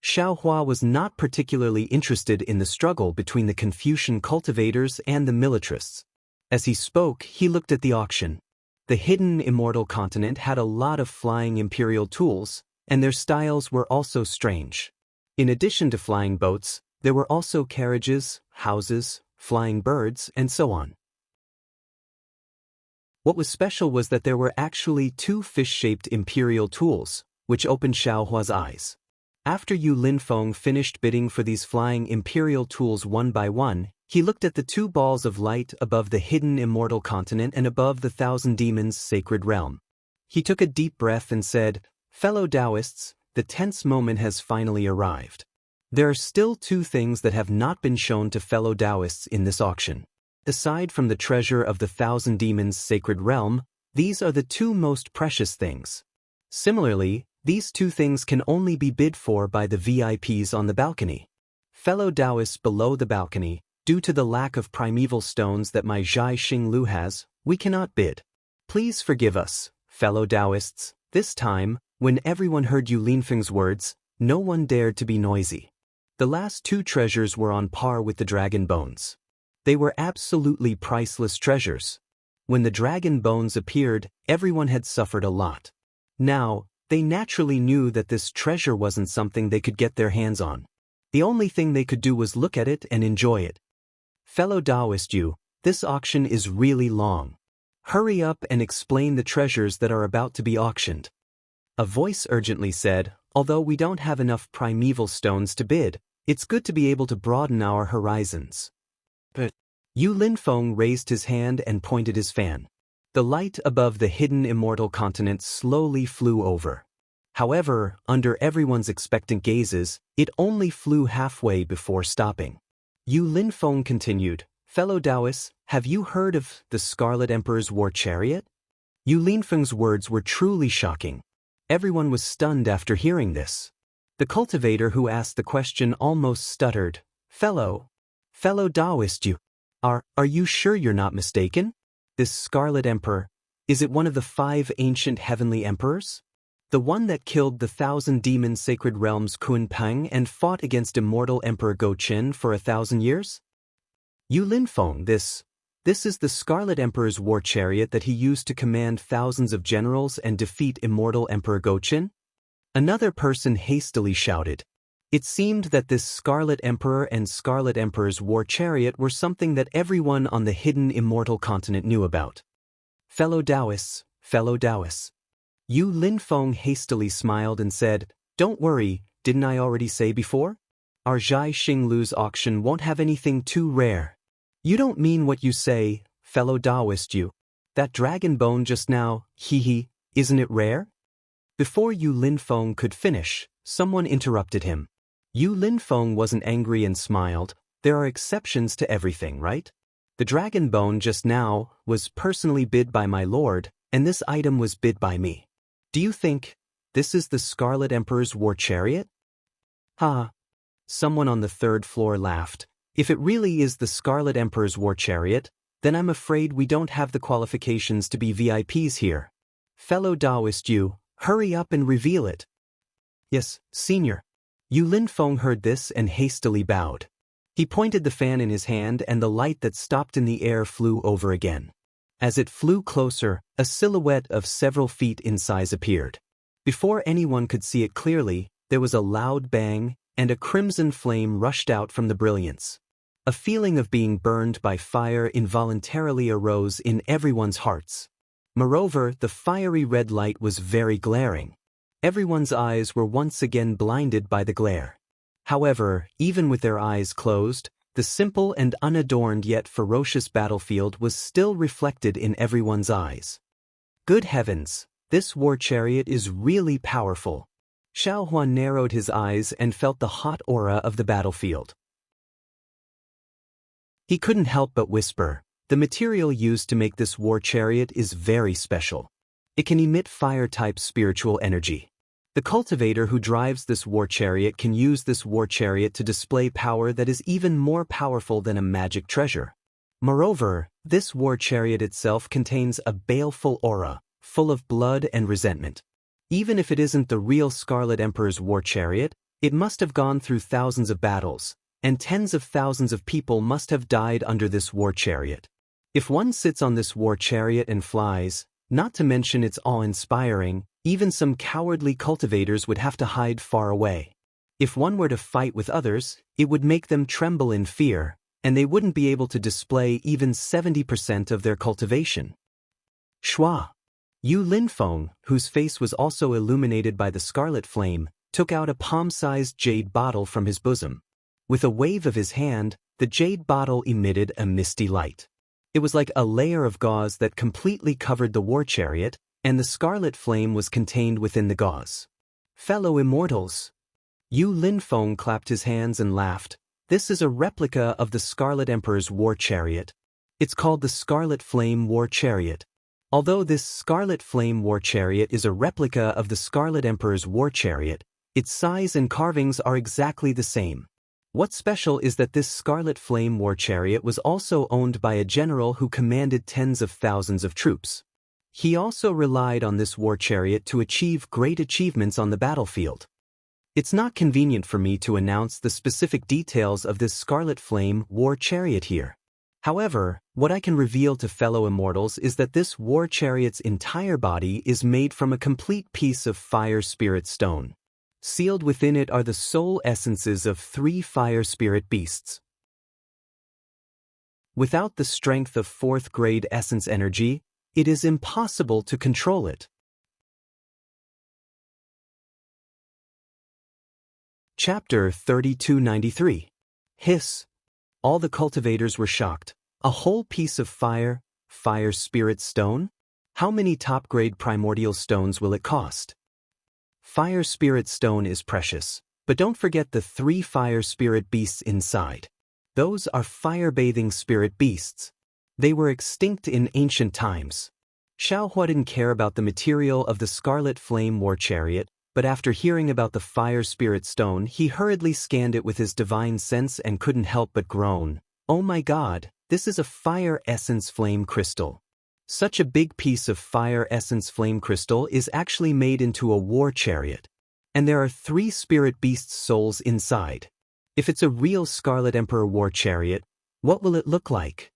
Xiao Hua was not particularly interested in the struggle between the Confucian cultivators and the militarists. As he spoke, he looked at the auction. The hidden immortal continent had a lot of flying imperial tools, and their styles were also strange. In addition to flying boats, there were also carriages, houses, flying birds, and so on. What was special was that there were actually 2 fish-shaped imperial tools, which opened Xiao Hua's eyes. After Yu Linfeng finished bidding for these flying imperial tools one by one, he looked at the 2 balls of light above the hidden immortal continent and above the Thousand Demons' sacred realm. He took a deep breath and said, "Fellow Taoists, the tense moment has finally arrived. There are still 2 things that have not been shown to fellow Taoists in this auction. Aside from the treasure of the Thousand Demons' sacred realm, these are the 2 most precious things. Similarly, these 2 things can only be bid for by the VIPs on the balcony. Fellow Taoists below the balcony, due to the lack of primeval stones that my Zhai Xinglu has, we cannot bid. Please forgive us, fellow Taoists. This time, when everyone heard Yu Linfeng's words, no one dared to be noisy. The last 2 treasures were on par with the dragon bones. They were absolutely priceless treasures. When the dragon bones appeared, everyone had suffered a lot. Now, they naturally knew that this treasure wasn't something they could get their hands on. The only thing they could do was look at it and enjoy it. Fellow Taoist Yu, this auction is really long. Hurry up and explain the treasures that are about to be auctioned." A voice urgently said, "Although we don't have enough primeval stones to bid, it's good to be able to broaden our horizons." But Yu Linfeng raised his hand and pointed his fan. The light above the hidden immortal continent slowly flew over. However, under everyone's expectant gazes, it only flew halfway before stopping. Yu Linfeng continued, "Fellow Taoists, have you heard of the Scarlet Emperor's war chariot?" Yu Linfeng's words were truly shocking. Everyone was stunned after hearing this. The cultivator who asked the question almost stuttered, Fellow Taoist Yu, are you sure you're not mistaken? This Scarlet Emperor, is it one of the 5 ancient heavenly emperors? The one that killed the Thousand Demon Sacred Realms Kun Peng and fought against immortal Emperor Go Qin for 1,000 years? Yu Linfeng, this is the Scarlet Emperor's war chariot that he used to command thousands of generals and defeat immortal Emperor Go Qin? Another person hastily shouted. It seemed that this Scarlet Emperor and Scarlet Emperor's war chariot were something that everyone on the hidden immortal continent knew about. Fellow Taoists, fellow Taoists. Yu Linfeng hastily smiled and said, "Don't worry, didn't I already say before? Our Zhai Xinglu's auction won't have anything too rare." "You don't mean what you say, fellow Taoist you. That dragon bone just now, hee, isn't it rare?" Before Yu Linfeng could finish, someone interrupted him. Yu Linfeng wasn't angry and smiled. There are exceptions to everything, right? The dragon bone just now was personally bid by my lord, and this item was bid by me. Do you think this is the Scarlet Emperor's war chariot? Ha! Someone on the third floor laughed. If it really is the Scarlet Emperor's war chariot, then I'm afraid we don't have the qualifications to be VIPs here. Fellow Taoist Yu, hurry up and reveal it. Yes, senior. Yu Linfeng heard this and hastily bowed. He pointed the fan in his hand and the light that stopped in the air flew over again. As it flew closer, a silhouette of several feet in size appeared. Before anyone could see it clearly, there was a loud bang, and a crimson flame rushed out from the brilliance. A feeling of being burned by fire involuntarily arose in everyone's hearts. Moreover, the fiery red light was very glaring. Everyone's eyes were once again blinded by the glare. However, even with their eyes closed, the simple and unadorned yet ferocious battlefield was still reflected in everyone's eyes. Good heavens, this war chariot is really powerful. Xiao Huan narrowed his eyes and felt the hot aura of the battlefield. He couldn't help but whisper, "The material used to make this war chariot is very special. It can emit fire-type spiritual energy. The cultivator who drives this war chariot can use this war chariot to display power that is even more powerful than a magic treasure. Moreover, this war chariot itself contains a baleful aura, full of blood and resentment. Even if it isn't the real Scarlet Emperor's war chariot, it must have gone through thousands of battles, and tens of thousands of people must have died under this war chariot. If one sits on this war chariot and flies, not to mention its awe-inspiring, even some cowardly cultivators would have to hide far away. If one were to fight with others, it would make them tremble in fear, and they wouldn't be able to display even 70% of their cultivation. Shua! Yu Linfeng, whose face was also illuminated by the scarlet flame, took out a palm-sized jade bottle from his bosom. With a wave of his hand, the jade bottle emitted a misty light. It was like a layer of gauze that completely covered the war chariot, and the scarlet flame was contained within the gauze. Fellow immortals! Yu Linfeng clapped his hands and laughed. This is a replica of the Scarlet Emperor's war chariot. It's called the Scarlet Flame War Chariot. Although this Scarlet Flame War Chariot is a replica of the Scarlet Emperor's war chariot, its size and carvings are exactly the same. What's special is that this Scarlet Flame War Chariot was also owned by a general who commanded tens of thousands of troops. He also relied on this war chariot to achieve great achievements on the battlefield. It's not convenient for me to announce the specific details of this Scarlet Flame War Chariot here. However, what I can reveal to fellow immortals is that this war chariot's entire body is made from a complete piece of fire spirit stone. Sealed within it are the soul essences of 3 fire spirit beasts. Without the strength of 4th grade essence energy, it is impossible to control it. Chapter 3293. Hiss. All the cultivators were shocked. A whole piece of fire spirit stone? How many top-grade primordial stones will it cost? Fire spirit stone is precious, but don't forget the 3 fire spirit beasts inside. Those are fire-bathing spirit beasts. They were extinct in ancient times. Xiao Hua didn't care about the material of the Scarlet Flame War Chariot, but after hearing about the fire spirit stone, he hurriedly scanned it with his divine sense and couldn't help but groan. Oh my god, this is a fire essence flame crystal. Such a big piece of fire essence flame crystal is actually made into a war chariot. And there are 3 spirit beasts' souls inside. If it's a real Scarlet Emperor war chariot, what will it look like?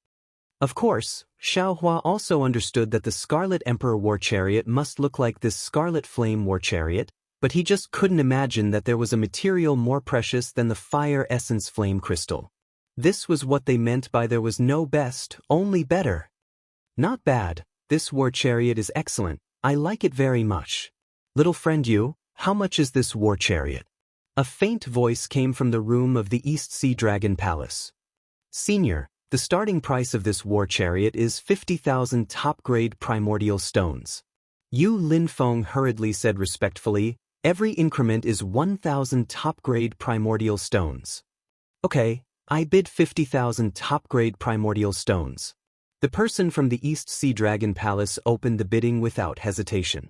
Of course, Xiao Hua also understood that the Scarlet Emperor war chariot must look like this Scarlet Flame war chariot, but he just couldn't imagine that there was a material more precious than the fire essence flame crystal. This was what they meant by there was no best, only better. Not bad, This war chariot is excellent, I like it very much. Little friend you, how much is this war chariot? A faint voice came from the room of the East Sea Dragon Palace. Senior, the starting price of this war chariot is 50,000 top-grade primordial stones. Yu Linfeng hurriedly said respectfully, every increment is 1,000 top-grade primordial stones. Okay, I bid 50,000 top-grade primordial stones. The person from the East Sea Dragon Palace opened the bidding without hesitation.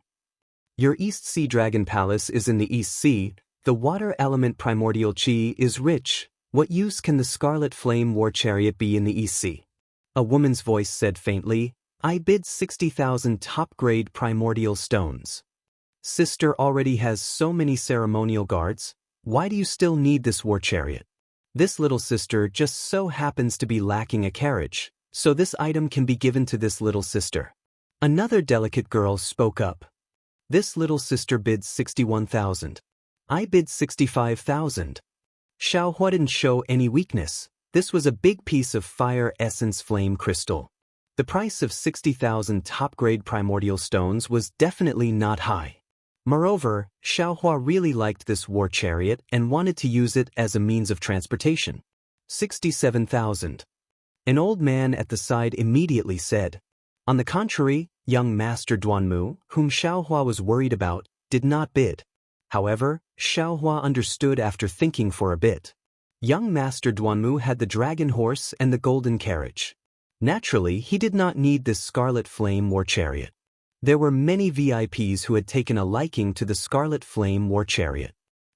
Your East Sea Dragon Palace is in the East Sea, the water element primordial chi is rich. What use can the Scarlet Flame War Chariot be in the East Sea? A woman's voice said faintly, I bid 60,000 top-grade primordial stones. Sister already has so many ceremonial guards, why do you still need this war chariot? This little sister just so happens to be lacking a carriage, so this item can be given to this little sister. Another delicate girl spoke up. This little sister bids 61,000. I bid 65,000. Xiao Hua didn't show any weakness. This was a big piece of fire essence flame crystal. The price of 60,000 top-grade primordial stones was definitely not high. Moreover, Xiao Hua really liked this war chariot and wanted to use it as a means of transportation. 67,000. An old man at the side immediately said. On the contrary, young Master Duanmu, whom Xiao Hua was worried about, did not bid. However, Xiao Hua understood after thinking for a bit. Young Master Duanmu had the dragon horse and the golden carriage. Naturally, he did not need this Scarlet Flame War Chariot. There were many VIPs who had taken a liking to the Scarlet Flame War Chariot.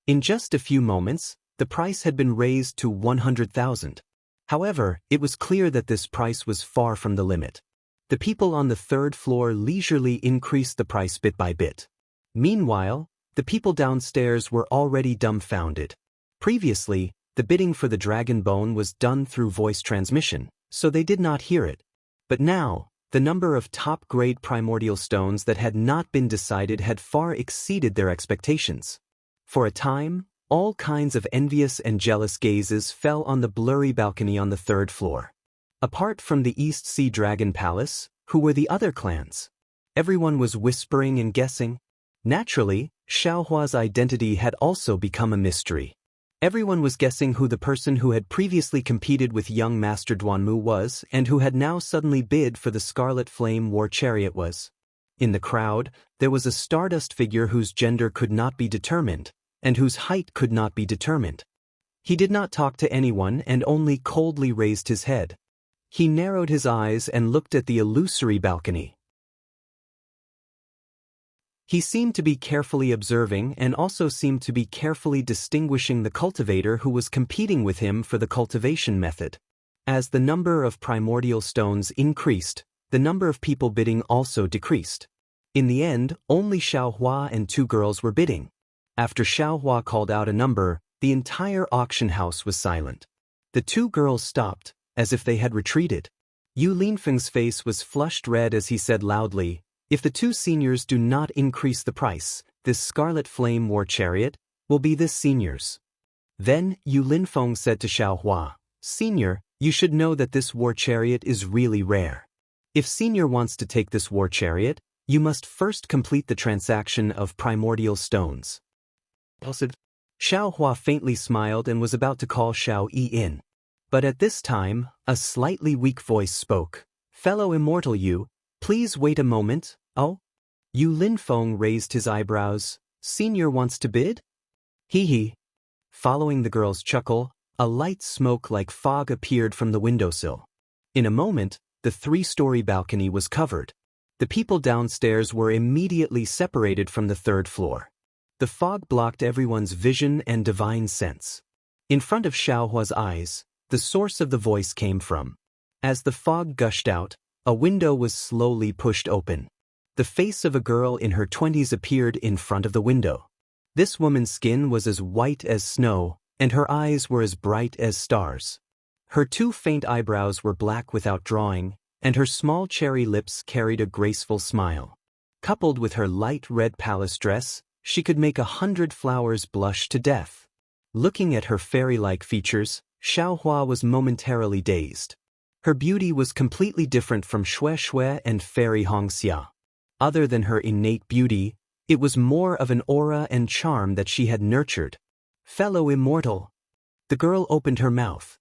In just a few moments, the price had been raised to 100,000. However, it was clear that this price was far from the limit. The people on the third floor leisurely increased the price bit by bit. Meanwhile, the people downstairs were already dumbfounded. Previously, the bidding for the dragon bone was done through voice transmission, so they did not hear it. But now, the number of top-grade primordial stones that had not been decided had far exceeded their expectations. For a time, all kinds of envious and jealous gazes fell on the blurry balcony on the third floor. Apart from the East Sea Dragon Palace, who were the other clans? Everyone was whispering and guessing. Naturally, Xiao Hua's identity had also become a mystery. Everyone was guessing who the person who had previously competed with young Master Duanmu was and who had now suddenly bid for the Scarlet Flame War Chariot was. In the crowd, there was a stardust figure whose gender could not be determined, and whose height could not be determined. He did not talk to anyone and only coldly raised his head. He narrowed his eyes and looked at the illusory balcony. He seemed to be carefully observing and also seemed to be carefully distinguishing the cultivator who was competing with him for the cultivation method. As the number of primordial stones increased, the number of people bidding also decreased. In the end, only Xiao Hua and two girls were bidding. After Xiao Hua called out a number, the entire auction house was silent. The two girls stopped, as if they had retreated. Yu Linfeng's face was flushed red as he said loudly, if the two seniors do not increase the price, this Scarlet Flame War Chariot will be this senior's. Then Yu Linfeng said to Xiao Hua, Senior, you should know that this war chariot is really rare. If Senior wants to take this war chariot, you must first complete the transaction of primordial stones. Xiao Hua faintly smiled and was about to call Xiao Yi in. But at this time, a slightly weak voice spoke. Fellow immortal Yu, please wait a moment. Oh? Yu Linfeng raised his eyebrows. Senior wants to bid? Hee hee. Following the girl's chuckle, a light smoke like fog appeared from the windowsill. In a moment, the three-story balcony was covered. The people downstairs were immediately separated from the third floor. The fog blocked everyone's vision and divine sense. In front of Xiao Hua's eyes, the source of the voice came from. As the fog gushed out, a window was slowly pushed open. The face of a girl in her 20s appeared in front of the window. This woman's skin was as white as snow, and her eyes were as bright as stars. Her two faint eyebrows were black without drawing, and her small cherry lips carried a graceful smile. Coupled with her light red palace dress, she could make 100 flowers blush to death. Looking at her fairy-like features, Xiao Hua was momentarily dazed. Her beauty was completely different from Xue Xue and Fairy Hongxia. Other than her innate beauty, it was more of an aura and charm that she had nurtured. Fellow immortal. The girl opened her mouth.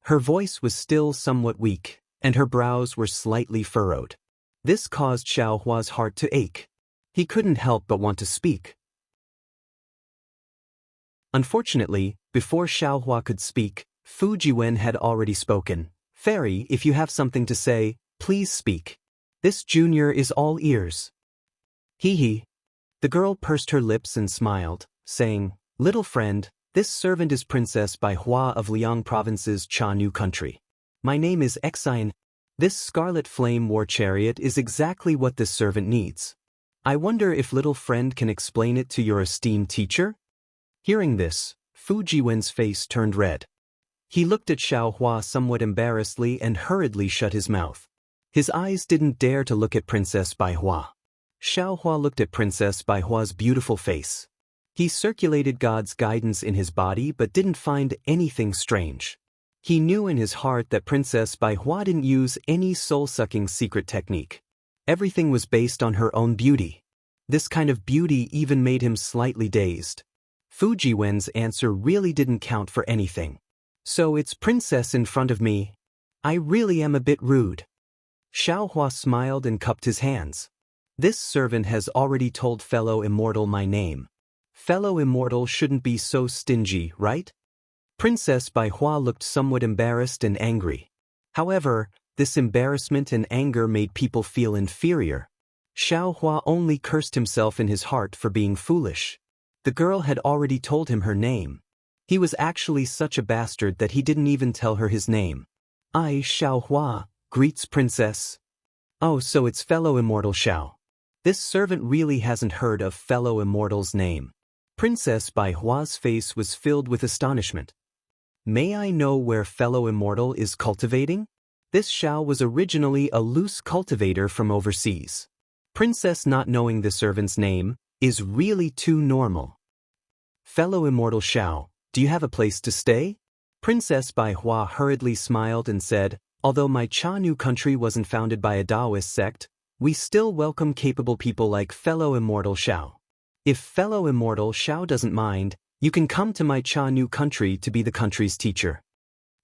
Her voice was still somewhat weak, and her brows were slightly furrowed. This caused Xiao Hua's heart to ache. He couldn't help but want to speak. Unfortunately, before Xiao Hua could speak, Fu Jiwen had already spoken. Fairy, if you have something to say, please speak. This junior is all ears. Hee hee. The girl pursed her lips and smiled, saying, Little friend, this servant is Princess Bai Hua of Liang Province's Chanu country. My name is Exine. This scarlet flame war chariot is exactly what this servant needs. I wonder if little friend can explain it to your esteemed teacher? Hearing this, Fu Jiwen's face turned red. He looked at Xiao Hua somewhat embarrassedly and hurriedly shut his mouth. His eyes didn't dare to look at Princess Bai Hua. Xiao Hua looked at Princess Bai Hua's beautiful face. He circulated God's guidance in his body but didn't find anything strange. He knew in his heart that Princess Bai Hua didn't use any soul-sucking secret technique. Everything was based on her own beauty. This kind of beauty even made him slightly dazed. Fu Jiwen's answer really didn't count for anything. So it's Princess in front of me. I really am a bit rude. Xiao Hua smiled and cupped his hands. This servant has already told fellow immortal my name. Fellow immortal shouldn't be so stingy, right? Princess Bai Hua looked somewhat embarrassed and angry. However, this embarrassment and anger made people feel inferior. Xiao Hua only cursed himself in his heart for being foolish. The girl had already told him her name. He was actually such a bastard that he didn't even tell her his name. I, Xiao Hua, greets Princess. Oh, so it's fellow immortal Xiao. This servant really hasn't heard of fellow immortal's name. Princess Bai Hua's face was filled with astonishment. May I know where fellow immortal is cultivating? This Xiao was originally a loose cultivator from overseas. Princess not knowing the servant's name is really too normal. Fellow immortal Xiao, do you have a place to stay? Princess Bai Hua hurriedly smiled and said, although my Chanu country wasn't founded by a Taoist sect, we still welcome capable people like fellow immortal Xiao. If fellow immortal Xiao doesn't mind, you can come to my Chanu country to be the country's teacher.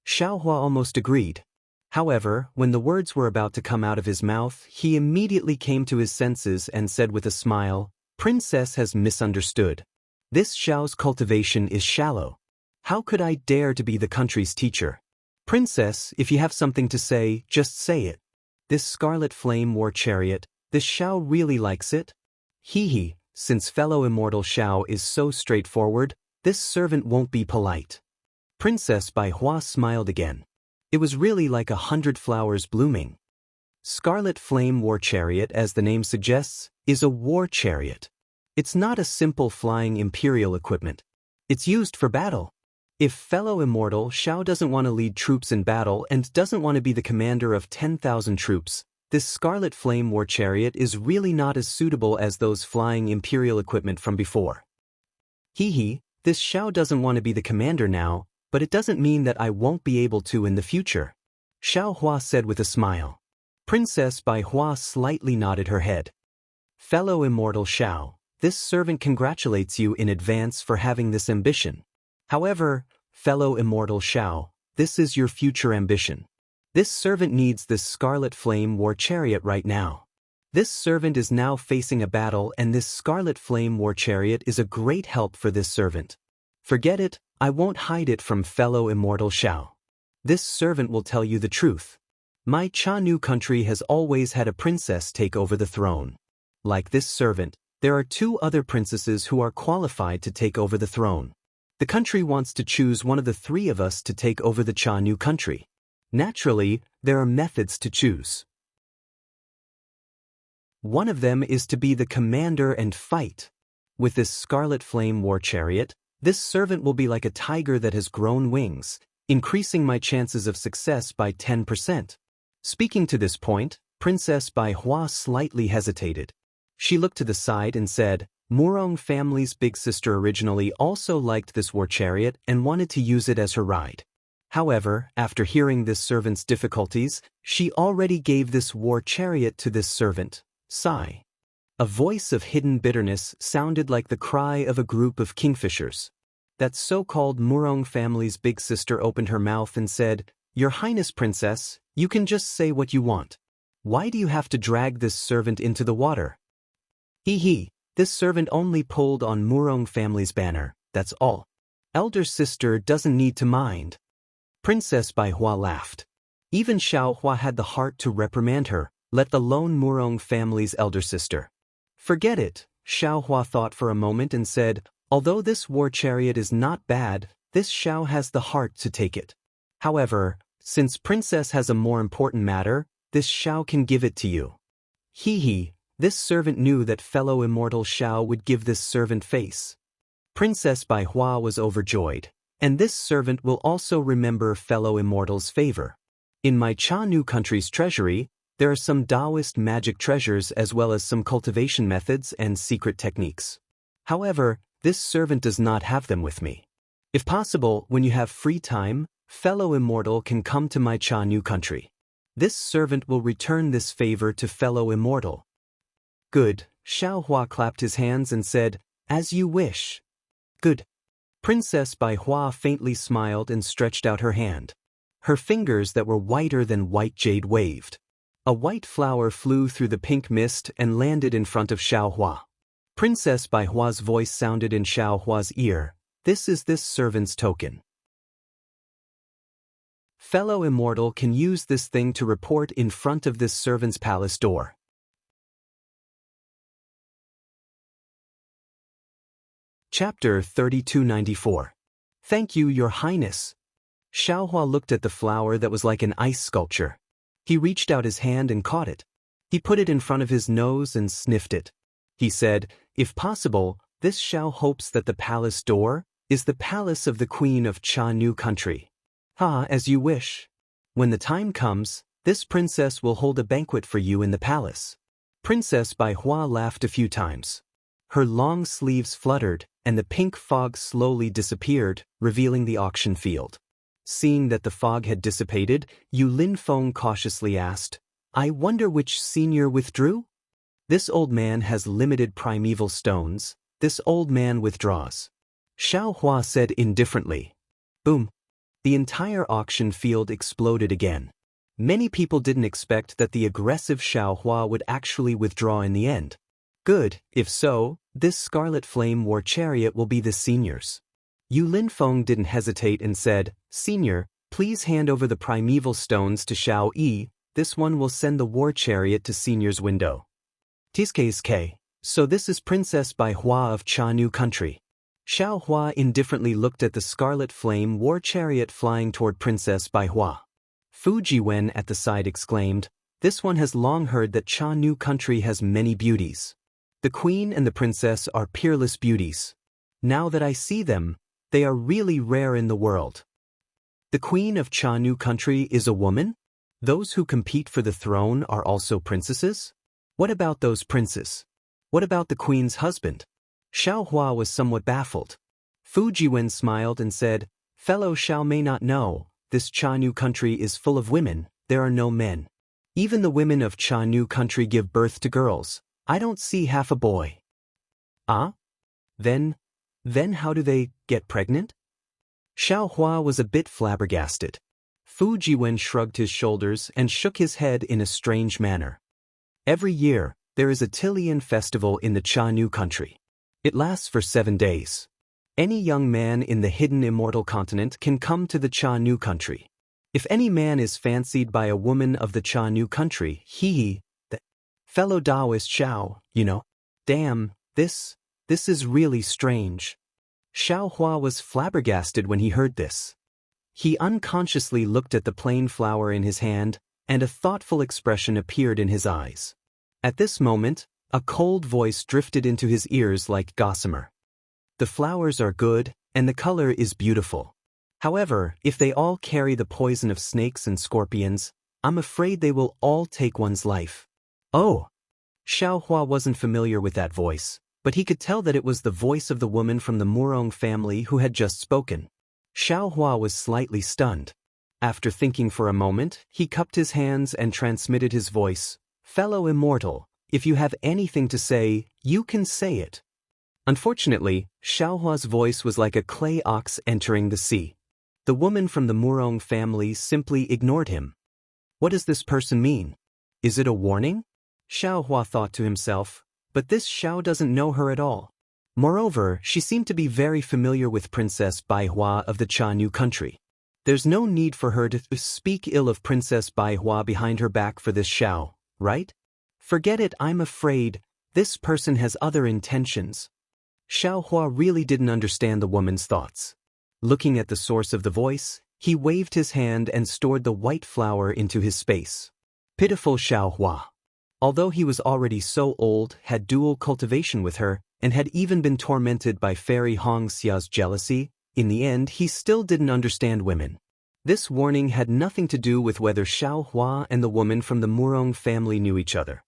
Xiao Hua almost agreed. However, when the words were about to come out of his mouth, he immediately came to his senses and said with a smile, Princess has misunderstood. This Xiao's cultivation is shallow. How could I dare to be the country's teacher? Princess, if you have something to say, just say it. This scarlet flame war chariot, this Xiao really likes it? Hee hee, since fellow immortal Xiao is so straightforward, this servant won't be polite. Princess Bai Hua smiled again. It was really like 100 flowers blooming. Scarlet Flame War Chariot, as the name suggests, is a war chariot. It's not a simple flying imperial equipment. It's used for battle. If fellow immortal Xiao doesn't want to lead troops in battle and doesn't want to be the commander of 10,000 troops, this Scarlet Flame War Chariot is really not as suitable as those flying imperial equipment from before. Hee hee, this Xiao doesn't want to be the commander now, but it doesn't mean that I won't be able to in the future. Xiao Hua said with a smile. Princess Bai Hua slightly nodded her head. Fellow immortal Xiao, this servant congratulates you in advance for having this ambition. However, fellow immortal Xiao, this is your future ambition. This servant needs this Scarlet Flame War Chariot right now. This servant is now facing a battle and this Scarlet Flame War Chariot is a great help for this servant. Forget it, I won't hide it from fellow immortal Xiao. This servant will tell you the truth. My Chanu country has always had a princess take over the throne. Like this servant, there are 2 other princesses who are qualified to take over the throne. The country wants to choose one of the 3 of us to take over the Chanu country. Naturally, there are methods to choose. One of them is to be the commander and fight. With this Scarlet Flame War Chariot, this servant will be like a tiger that has grown wings, increasing my chances of success by 10%. Speaking to this point, Princess Bai Hua slightly hesitated. She looked to the side and said, Murong family's big sister originally also liked this war chariot and wanted to use it as her ride. However, after hearing this servant's difficulties, she already gave this war chariot to this servant. Sigh. A voice of hidden bitterness sounded like the cry of a group of kingfishers. That so-called Murong family's big sister opened her mouth and said, "Your Highness, Princess, you can just say what you want. Why do you have to drag this servant into the water?" Hee, this servant only pulled on Murong family's banner, that's all. Elder sister doesn't need to mind. Princess Baihua laughed. Even Xiaohua had the heart to reprimand her, let alone Murong family's elder sister. Forget it, Xiaohua thought for a moment and said, "Although this war chariot is not bad, this Xiao has the heart to take it. However, since Princess has a more important matter, this Xiao can give it to you." Hee, this servant knew that fellow immortal Xiao would give this servant face. Princess Baihua was overjoyed, and this servant will also remember fellow immortal's favor. In my Chanu country's treasury, there are some Taoist magic treasures as well as some cultivation methods and secret techniques. However, this servant does not have them with me. If possible, when you have free time, fellow immortal can come to my Chanu country. This servant will return this favor to fellow immortal. Good, Xiaohua clapped his hands and said, "As you wish." Good. Princess Baihua faintly smiled and stretched out her hand. Her fingers that were whiter than white jade waved. A white flower flew through the pink mist and landed in front of Xiaohua. Princess Baihua's voice sounded in Xiaohua's ear, "This is this servant's token. Fellow immortal can use this thing to report in front of this servant's palace door." Chapter 3294. Thank you, Your Highness. Xiaohua looked at the flower that was like an ice sculpture. He reached out his hand and caught it. He put it in front of his nose and sniffed it. He said, "If possible, this Xiao hopes that the palace door is the palace of the Queen of Chanu country." As you wish. When the time comes, this princess will hold a banquet for you in the palace. Princess Baihua laughed a few times. Her long sleeves fluttered, and the pink fog slowly disappeared, revealing the auction field. Seeing that the fog had dissipated, Yu Linfeng cautiously asked, "I wonder which senior withdrew?" "This old man has limited primeval stones. This old man withdraws." Xiaohua said indifferently. Boom. The entire auction field exploded again. Many people didn't expect that the aggressive Xiaohua would actually withdraw in the end. Good, if so, this Scarlet Flame War Chariot will be the senior's. Yu Linfeng didn't hesitate and said, "Senior, please hand over the primeval stones to Xiao Yi. This one will send the war chariot to senior's window." Tiske. So this is Princess Baihua of Chanu country. Xiaohua indifferently looked at the Scarlet Flame War Chariot flying toward Princess Baihua. Fu Jiwen at the side exclaimed, "This one has long heard that Chanu country has many beauties. The queen and the princess are peerless beauties. Now that I see them, they are really rare in the world." The queen of Chanu country is a woman? Those who compete for the throne are also princesses? What about those princes? What about the queen's husband? Xiaohua was somewhat baffled. Fu Jiwen smiled and said, "Fellow Xiao may not know, this Chanu country is full of women, there are no men. Even the women of Chanu country give birth to girls. I don't see half a boy." Then how do they get pregnant? Xiaohua was a bit flabbergasted. Fu Jiwen shrugged his shoulders and shook his head in a strange manner. Every year, there is a Tilian festival in the Chanu country. It lasts for 7 days. Any young man in the hidden immortal continent can come to the Chanu country. If any man is fancied by a woman of the Chanu country, the fellow Taoist Xiao, Damn, this is really strange. Xiaohua was flabbergasted when he heard this. He unconsciously looked at the plain flower in his hand, and a thoughtful expression appeared in his eyes. At this moment, a cold voice drifted into his ears like gossamer. "The flowers are good, and the color is beautiful. However, if they all carry the poison of snakes and scorpions, I'm afraid they will all take one's life." Oh! Xiaohua wasn't familiar with that voice, but he could tell that it was the voice of the woman from the Murong family who had just spoken. Xiaohua was slightly stunned. After thinking for a moment, he cupped his hands and transmitted his voice. "Fellow immortal, if you have anything to say, you can say it." Unfortunately, Xiaohua's voice was like a clay ox entering the sea. The woman from the Murong family simply ignored him. What does this person mean? Is it a warning? Xiaohua thought to himself, but this Xiao doesn't know her at all. Moreover, she seemed to be very familiar with Princess Baihua of the Cha-Nu country. There's no need for her to speak ill of Princess Baihua behind her back for this Xiao, right? Forget it, I'm afraid. This person has other intentions. Xiaohua really didn't understand the woman's thoughts. Looking at the source of the voice, he waved his hand and stored the white flower into his space. Pitiful Xiaohua. Although he was already so old, had dual cultivation with her, and had even been tormented by Fairy Hong Xia's jealousy, in the end he still didn't understand women. This warning had nothing to do with whether Xiaohua and the woman from the Murong family knew each other.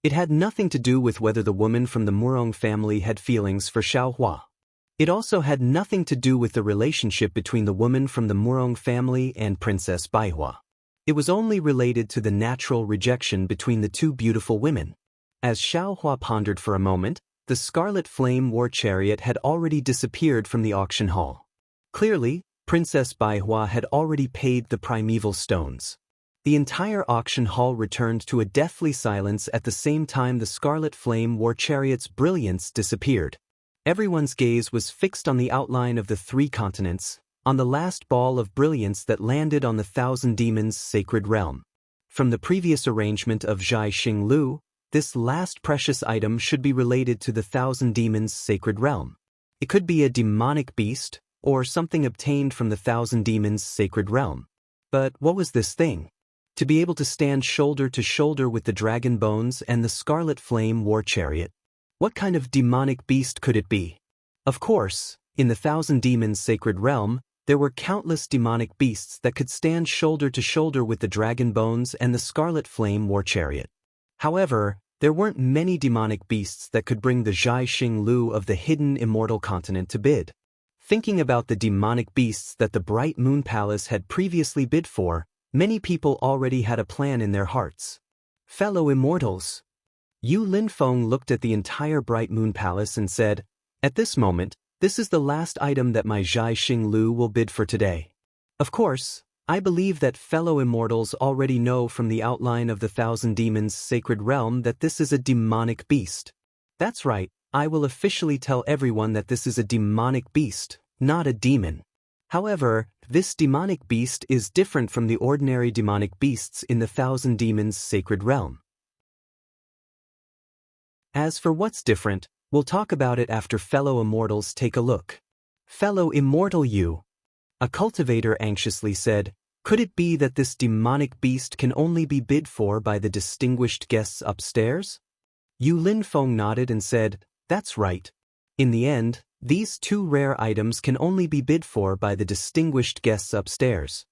It had nothing to do with whether the woman from the Murong family had feelings for Xiaohua. It also had nothing to do with the relationship between the woman from the Murong family and Princess Baihua. It was only related to the natural rejection between the two beautiful women. As Xiaohua pondered for a moment, the Scarlet Flame War Chariot had already disappeared from the auction hall. Clearly, Princess Baihua had already paid the primeval stones. The entire auction hall returned to a deathly silence at the same time the Scarlet Flame War Chariot's brilliance disappeared. Everyone's gaze was fixed on the outline of the three continents, on the last ball of brilliance that landed on the Thousand Demons' sacred realm. From the previous arrangement of Zhai Xinglu, this last precious item should be related to the Thousand Demons' sacred realm. It could be a demonic beast, or something obtained from the Thousand Demons' sacred realm. But what was this thing? To be able to stand shoulder to shoulder with the Dragon Bones and the Scarlet Flame War Chariot. What kind of demonic beast could it be? Of course, in the Thousand Demons' sacred realm, there were countless demonic beasts that could stand shoulder to shoulder with the Dragon Bones and the Scarlet Flame War Chariot. However, there weren't many demonic beasts that could bring the Zhai Xinglu of the hidden immortal continent to bid. Thinking about the demonic beasts that the Bright Moon Palace had previously bid for, many people already had a plan in their hearts. Fellow immortals. Yu Linfeng looked at the entire Bright Moon Palace and said, "At this moment, this is the last item that my Zhai Xinglu will bid for today. Of course, I believe that fellow immortals already know from the outline of the Thousand Demons' sacred realm that this is a demonic beast. That's right, I will officially tell everyone that this is a demonic beast, not a demon. However, this demonic beast is different from the ordinary demonic beasts in the Thousand Demons' sacred realm. As for what's different, we'll talk about it after fellow immortals take a look." "Fellow immortal Yu," a cultivator anxiously said, "could it be that this demonic beast can only be bid for by the distinguished guests upstairs?" Yu Linfeng nodded and said, "That's right. In the end, these two rare items can only be bid for by the distinguished guests upstairs."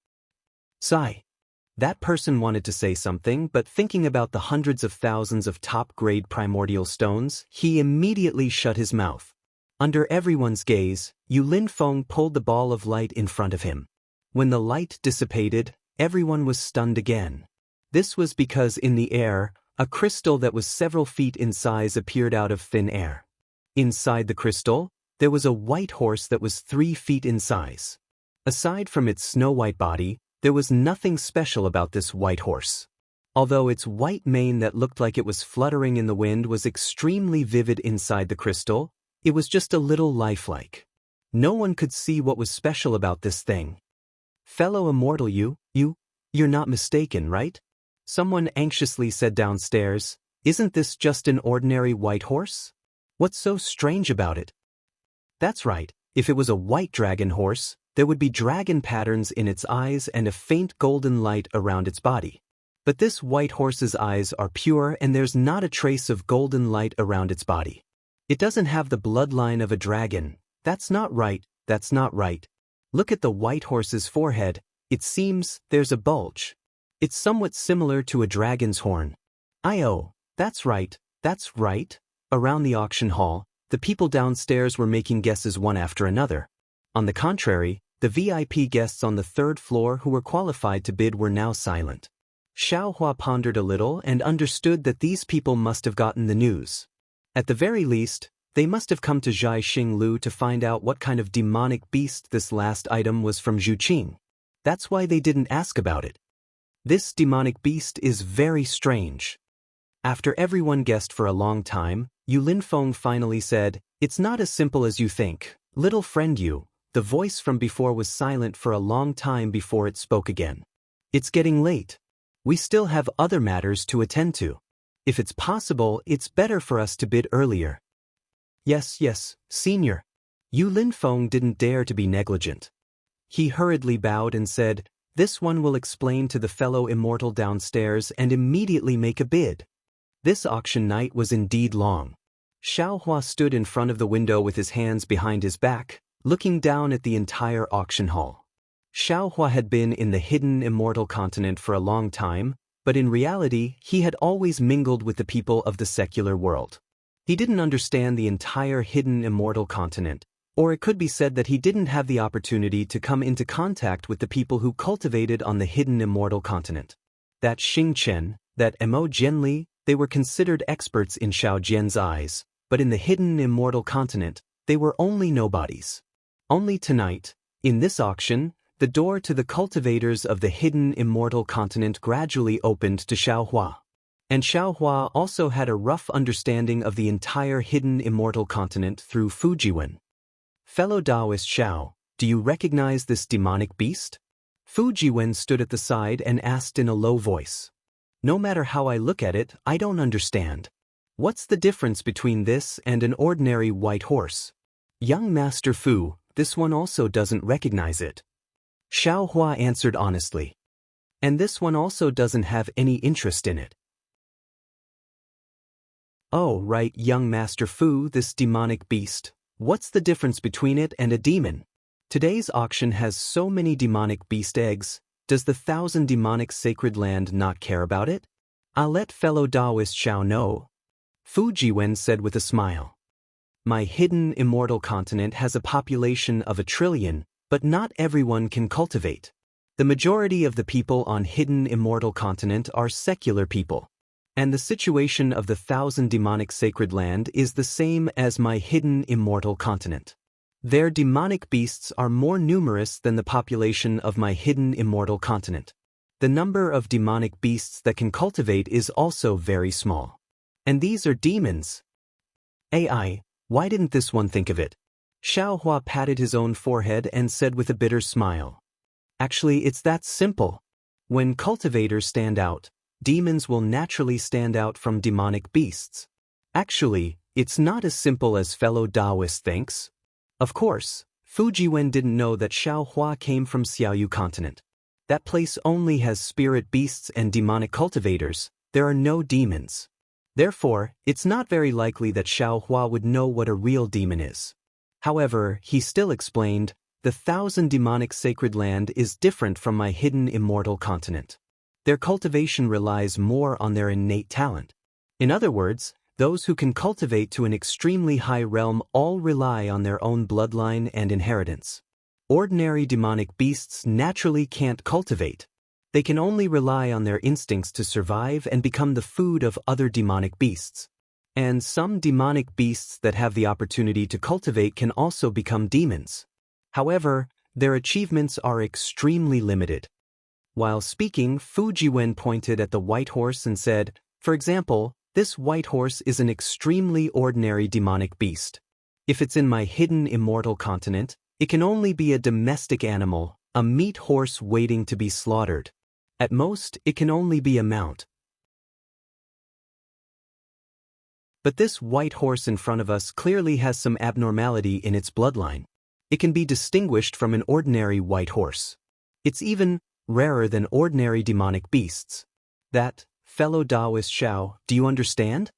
Sigh. That person wanted to say something, but thinking about the hundreds of thousands of top-grade primordial stones, he immediately shut his mouth. Under everyone's gaze, Yu Linfeng pulled the ball of light in front of him. When the light dissipated, everyone was stunned again. This was because in the air, a crystal that was several feet in size appeared out of thin air. Inside the crystal, there was a white horse that was 3 feet in size. Aside from its snow-white body, there was nothing special about this white horse. Although its white mane that looked like it was fluttering in the wind was extremely vivid inside the crystal, it was just a little lifelike. No one could see what was special about this thing. "Fellow immortal you're not mistaken, right?" Someone anxiously said downstairs, "Isn't this just an ordinary white horse? What's so strange about it?" That's right, if it was a white dragon horse, there would be dragon patterns in its eyes and a faint golden light around its body. But this white horse's eyes are pure and there's not a trace of golden light around its body. It doesn't have the bloodline of a dragon. That's not right, that's not right. Look at the white horse's forehead, it seems there's a bulge. It's somewhat similar to a dragon's horn. Oh, that's right, that's right. Around the auction hall, the people downstairs were making guesses one after another. On the contrary, The VIP guests on the third floor who were qualified to bid were now silent. Xiaohua pondered a little and understood that these people must have gotten the news. At the very least, they must have come to Zhai Xinglu to find out what kind of demonic beast this last item was from Zhuqing. That's why they didn't ask about it. This demonic beast is very strange. After everyone guessed for a long time, Yu Linfeng finally said, "It's not as simple as you think, little friend Yu." The voice from before was silent for a long time before it spoke again. "It's getting late. We still have other matters to attend to. If it's possible, it's better for us to bid earlier." Yes, senior." Yu Linfeng didn't dare to be negligent. He hurriedly bowed and said, "This one will explain to the fellow immortal downstairs and immediately make a bid." This auction night was indeed long. Xiaohua stood in front of the window with his hands behind his back, looking down at the entire auction hall. Xiaohua had been in the hidden immortal continent for a long time, but in reality he had always mingled with the people of the secular world. He didn't understand the entire hidden immortal continent, or it could be said that he didn't have the opportunity to come into contact with the people who cultivated on the hidden immortal continent. That Xing Chen, that Mo Jianli, they were considered experts in Xiao Jian's eyes, but in the hidden immortal continent, they were only nobodies. Only tonight, in this auction, the door to the cultivators of the hidden immortal continent gradually opened to Xiaohua. And Xiaohua also had a rough understanding of the entire hidden immortal continent through Fujiwen. "Fellow Taoist Xiao, do you recognize this demonic beast?" Fujiwen stood at the side and asked in a low voice. "No matter how I look at it, I don't understand. What's the difference between this and an ordinary white horse?" "Young Master Fu, this one also doesn't recognize it." Xiaohua answered honestly. "And this one also doesn't have any interest in it." "Oh, right, young Master Fu, this demonic beast. What's the difference between it and a demon? Today's auction has so many demonic beast eggs. Does the 1,000 demonic sacred land not care about it? I'll let fellow Taoist Xiao know." Fujiwen said with a smile. "My hidden immortal continent has a population of 1 trillion, but not everyone can cultivate. The majority of the people on hidden immortal continent are secular people. And the situation of the 1,000 demonic sacred land is the same as my hidden immortal continent. Their demonic beasts are more numerous than the population of my hidden immortal continent. The number of demonic beasts that can cultivate is also very small. And these are demons. AI, why didn't this one think of it?" Xiaohua patted his own forehead and said with a bitter smile. "Actually, it's that simple. When cultivators stand out, demons will naturally stand out from demonic beasts. Actually, it's not as simple as fellow Taoist thinks." Of course, Fujiwen didn't know that Xiaohua came from Xiaoyu continent. That place only has spirit beasts and demonic cultivators. There are no demons. Therefore, it's not very likely that Xiaohua would know what a real demon is. However, he still explained, "The 1,000 demonic sacred land is different from my hidden immortal continent. Their cultivation relies more on their innate talent. In other words, those who can cultivate to an extremely high realm all rely on their own bloodline and inheritance. Ordinary demonic beasts naturally can't cultivate. They can only rely on their instincts to survive and become the food of other demonic beasts. And some demonic beasts that have the opportunity to cultivate can also become demons. However, their achievements are extremely limited." While speaking, Fujiwen pointed at the white horse and said, "For example, this white horse is an extremely ordinary demonic beast. If it's in my hidden immortal continent, it can only be a domestic animal, a meat horse waiting to be slaughtered. At most, it can only be a mount. But this white horse in front of us clearly has some abnormality in its bloodline. It can be distinguished from an ordinary white horse. It's even rarer than ordinary demonic beasts. That, fellow Taoist Xiao, do you understand?"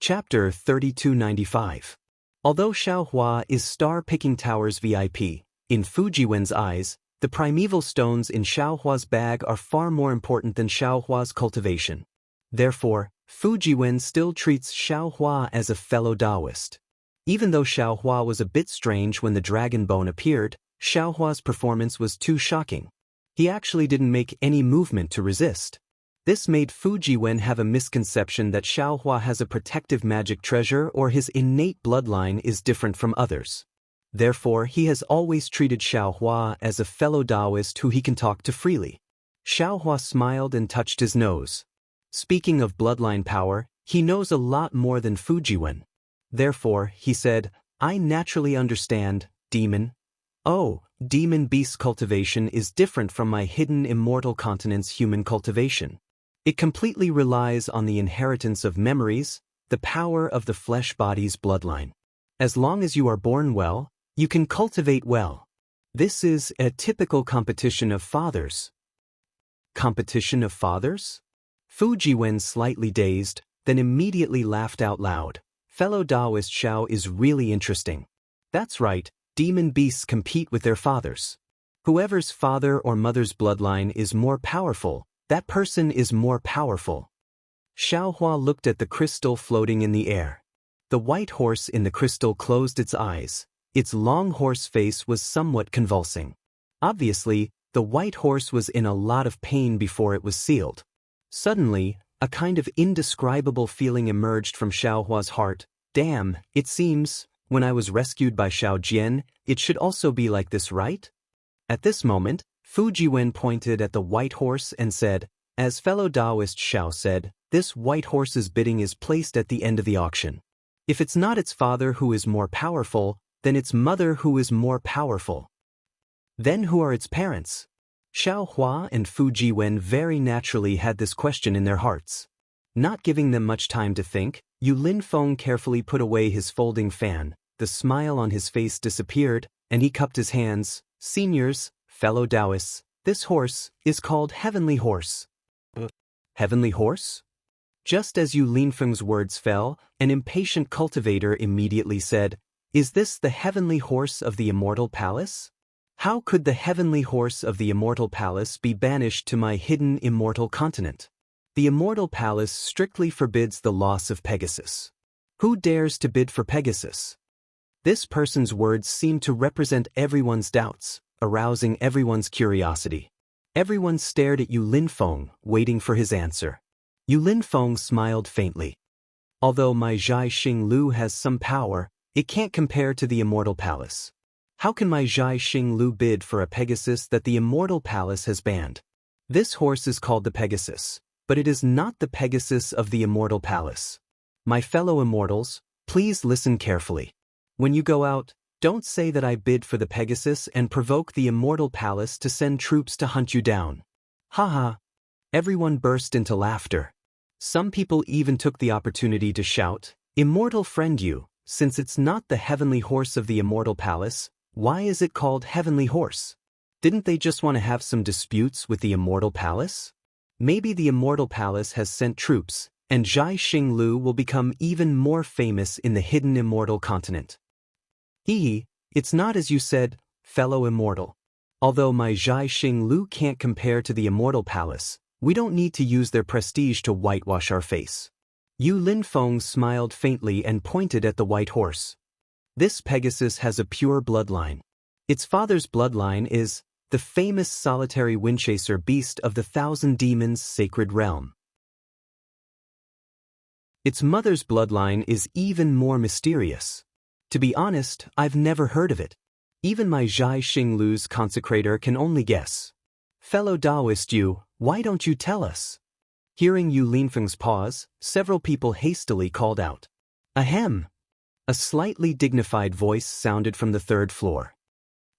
Chapter 3295. Although Xiaohua is Star Picking Tower's VIP, in Fujiwen's eyes, the primeval stones in Xiaohua's bag are far more important than Xiaohua's cultivation. Therefore, Fujiwen still treats Xiaohua as a fellow Taoist. Even though Xiaohua was a bit strange when the dragon bone appeared, Xiaohua's performance was too shocking. He actually didn't make any movement to resist. This made Fu Jiwen have a misconception that Xiaohua has a protective magic treasure or his innate bloodline is different from others. Therefore, he has always treated Xiaohua as a fellow Taoist who he can talk to freely. Xiaohua smiled and touched his nose. Speaking of bloodline power, he knows a lot more than Fu Jiwen. Therefore, he said, I naturally understand, demon. Oh, demon beast cultivation is different from my hidden immortal continent's human cultivation. It completely relies on the inheritance of memories, the power of the flesh body's bloodline. As long as you are born well, you can cultivate well. This is a typical competition of fathers. Competition of fathers? Fu Jiwen, slightly dazed, then immediately laughed out loud. Fellow Taoist Xiao is really interesting. That's right, demon beasts compete with their fathers. Whoever's father or mother's bloodline is more powerful, that person is more powerful. Xiaohua looked at the crystal floating in the air. The white horse in the crystal closed its eyes. Its long horse face was somewhat convulsing. Obviously, the white horse was in a lot of pain before it was sealed. Suddenly, a kind of indescribable feeling emerged from Xiaohua's heart. Damn, it seems, when I was rescued by Xiao Jian, it should also be like this, right? At this moment, Fu Jiwen pointed at the white horse and said, as fellow Taoist Xiao said, this white horse's bidding is placed at the end of the auction. If it's not its father who is more powerful, then its mother who is more powerful. Then who are its parents? Xiaohua and Fu Jiwen very naturally had this question in their hearts. Not giving them much time to think, Yu Linfeng carefully put away his folding fan, the smile on his face disappeared, and he cupped his hands. Seniors, fellow Taoists, this horse is called Heavenly Horse. Heavenly Horse? Just as Yu Linfeng's words fell, an impatient cultivator immediately said, is this the Heavenly Horse of the Immortal Palace? How could the Heavenly Horse of the Immortal Palace be banished to my hidden immortal continent? The Immortal Palace strictly forbids the loss of Pegasus. Who dares to bid for Pegasus? This person's words seemed to represent everyone's doubts, arousing everyone's curiosity. Everyone stared at Yu Linfeng, waiting for his answer. Yu Linfeng smiled faintly. Although my Zhai Xing Lu has some power, it can't compare to the Immortal Palace. How can my Zhai Xing Lu bid for a Pegasus that the Immortal Palace has banned? This horse is called the Pegasus, but it is not the Pegasus of the Immortal Palace. My fellow immortals, please listen carefully. When you go out, don't say that I bid for the Pegasus and provoke the Immortal Palace to send troops to hunt you down. Haha. Everyone burst into laughter. Some people even took the opportunity to shout, Immortal friend you, since it's not the Heavenly Horse of the Immortal Palace, why is it called Heavenly Horse? Didn't they just want to have some disputes with the Immortal Palace? Maybe the Immortal Palace has sent troops, and Zhai Xing Lu will become even more famous in the hidden immortal continent. It's not as you said, fellow immortal. Although my Zhai Xing Lu can't compare to the Immortal Palace, we don't need to use their prestige to whitewash our face. Yu Linfeng smiled faintly and pointed at the white horse. This Pegasus has a pure bloodline. Its father's bloodline is the famous solitary windchaser beast of the Thousand Demons' sacred realm. Its mother's bloodline is even more mysterious. To be honest, I've never heard of it. Even my Zhai Xing Lu's consecrator can only guess. Fellow Taoist Yu, why don't you tell us? Hearing Yu Linfeng's pause, several people hastily called out. Ahem! A slightly dignified voice sounded from the third floor.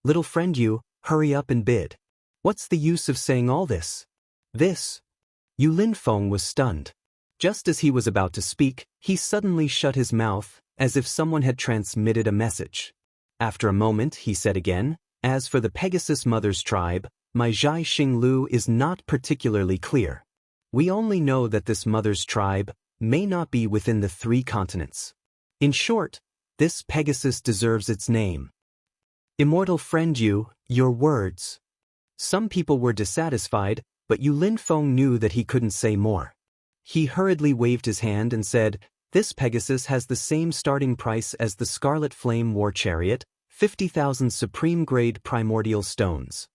Little friend Yu, hurry up and bid. What's the use of saying all this? Yu Linfeng was stunned. Just as he was about to speak, he suddenly shut his mouth, as if someone had transmitted a message. After a moment, he said again, as for the Pegasus Mother's tribe, my Zhai Xing Lu is not particularly clear. We only know that this mother's tribe may not be within the 3 continents. In short, this Pegasus deserves its name. Immortal friend Yu, your words. Some people were dissatisfied, but Yu Linfeng knew that he couldn't say more. He hurriedly waved his hand and said, This Pegasus has the same starting price as the Scarlet Flame War Chariot, 50,000 supreme-grade primordial stones.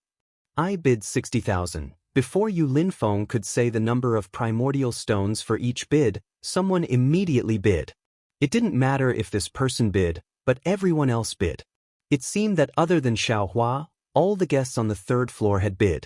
I bid 60,000. Before Yu Linfeng could say the number of primordial stones for each bid, someone immediately bid. It didn't matter if this person bid, but everyone else bid. It seemed that other than Xiaohua, all the guests on the third floor had bid.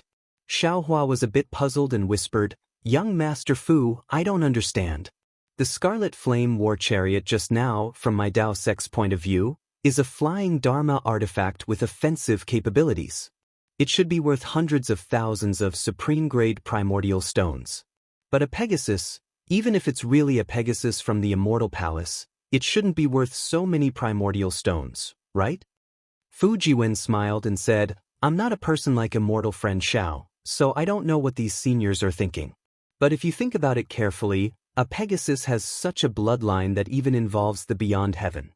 Xiaohua was a bit puzzled and whispered, "Young Master Fu, I don't understand. The Scarlet Flame War Chariot just now, from my Dao Sec's point of view, is a flying Dharma artifact with offensive capabilities. It should be worth hundreds of thousands of supreme-grade primordial stones. But a Pegasus, even if it's really a Pegasus from the Immortal Palace, it shouldn't be worth so many primordial stones, right?" Fu Jiwen smiled and said, "I'm not a person like immortal friend Xiao, so I don't know what these seniors are thinking. But if you think about it carefully, a Pegasus has such a bloodline that even involves the beyond heaven.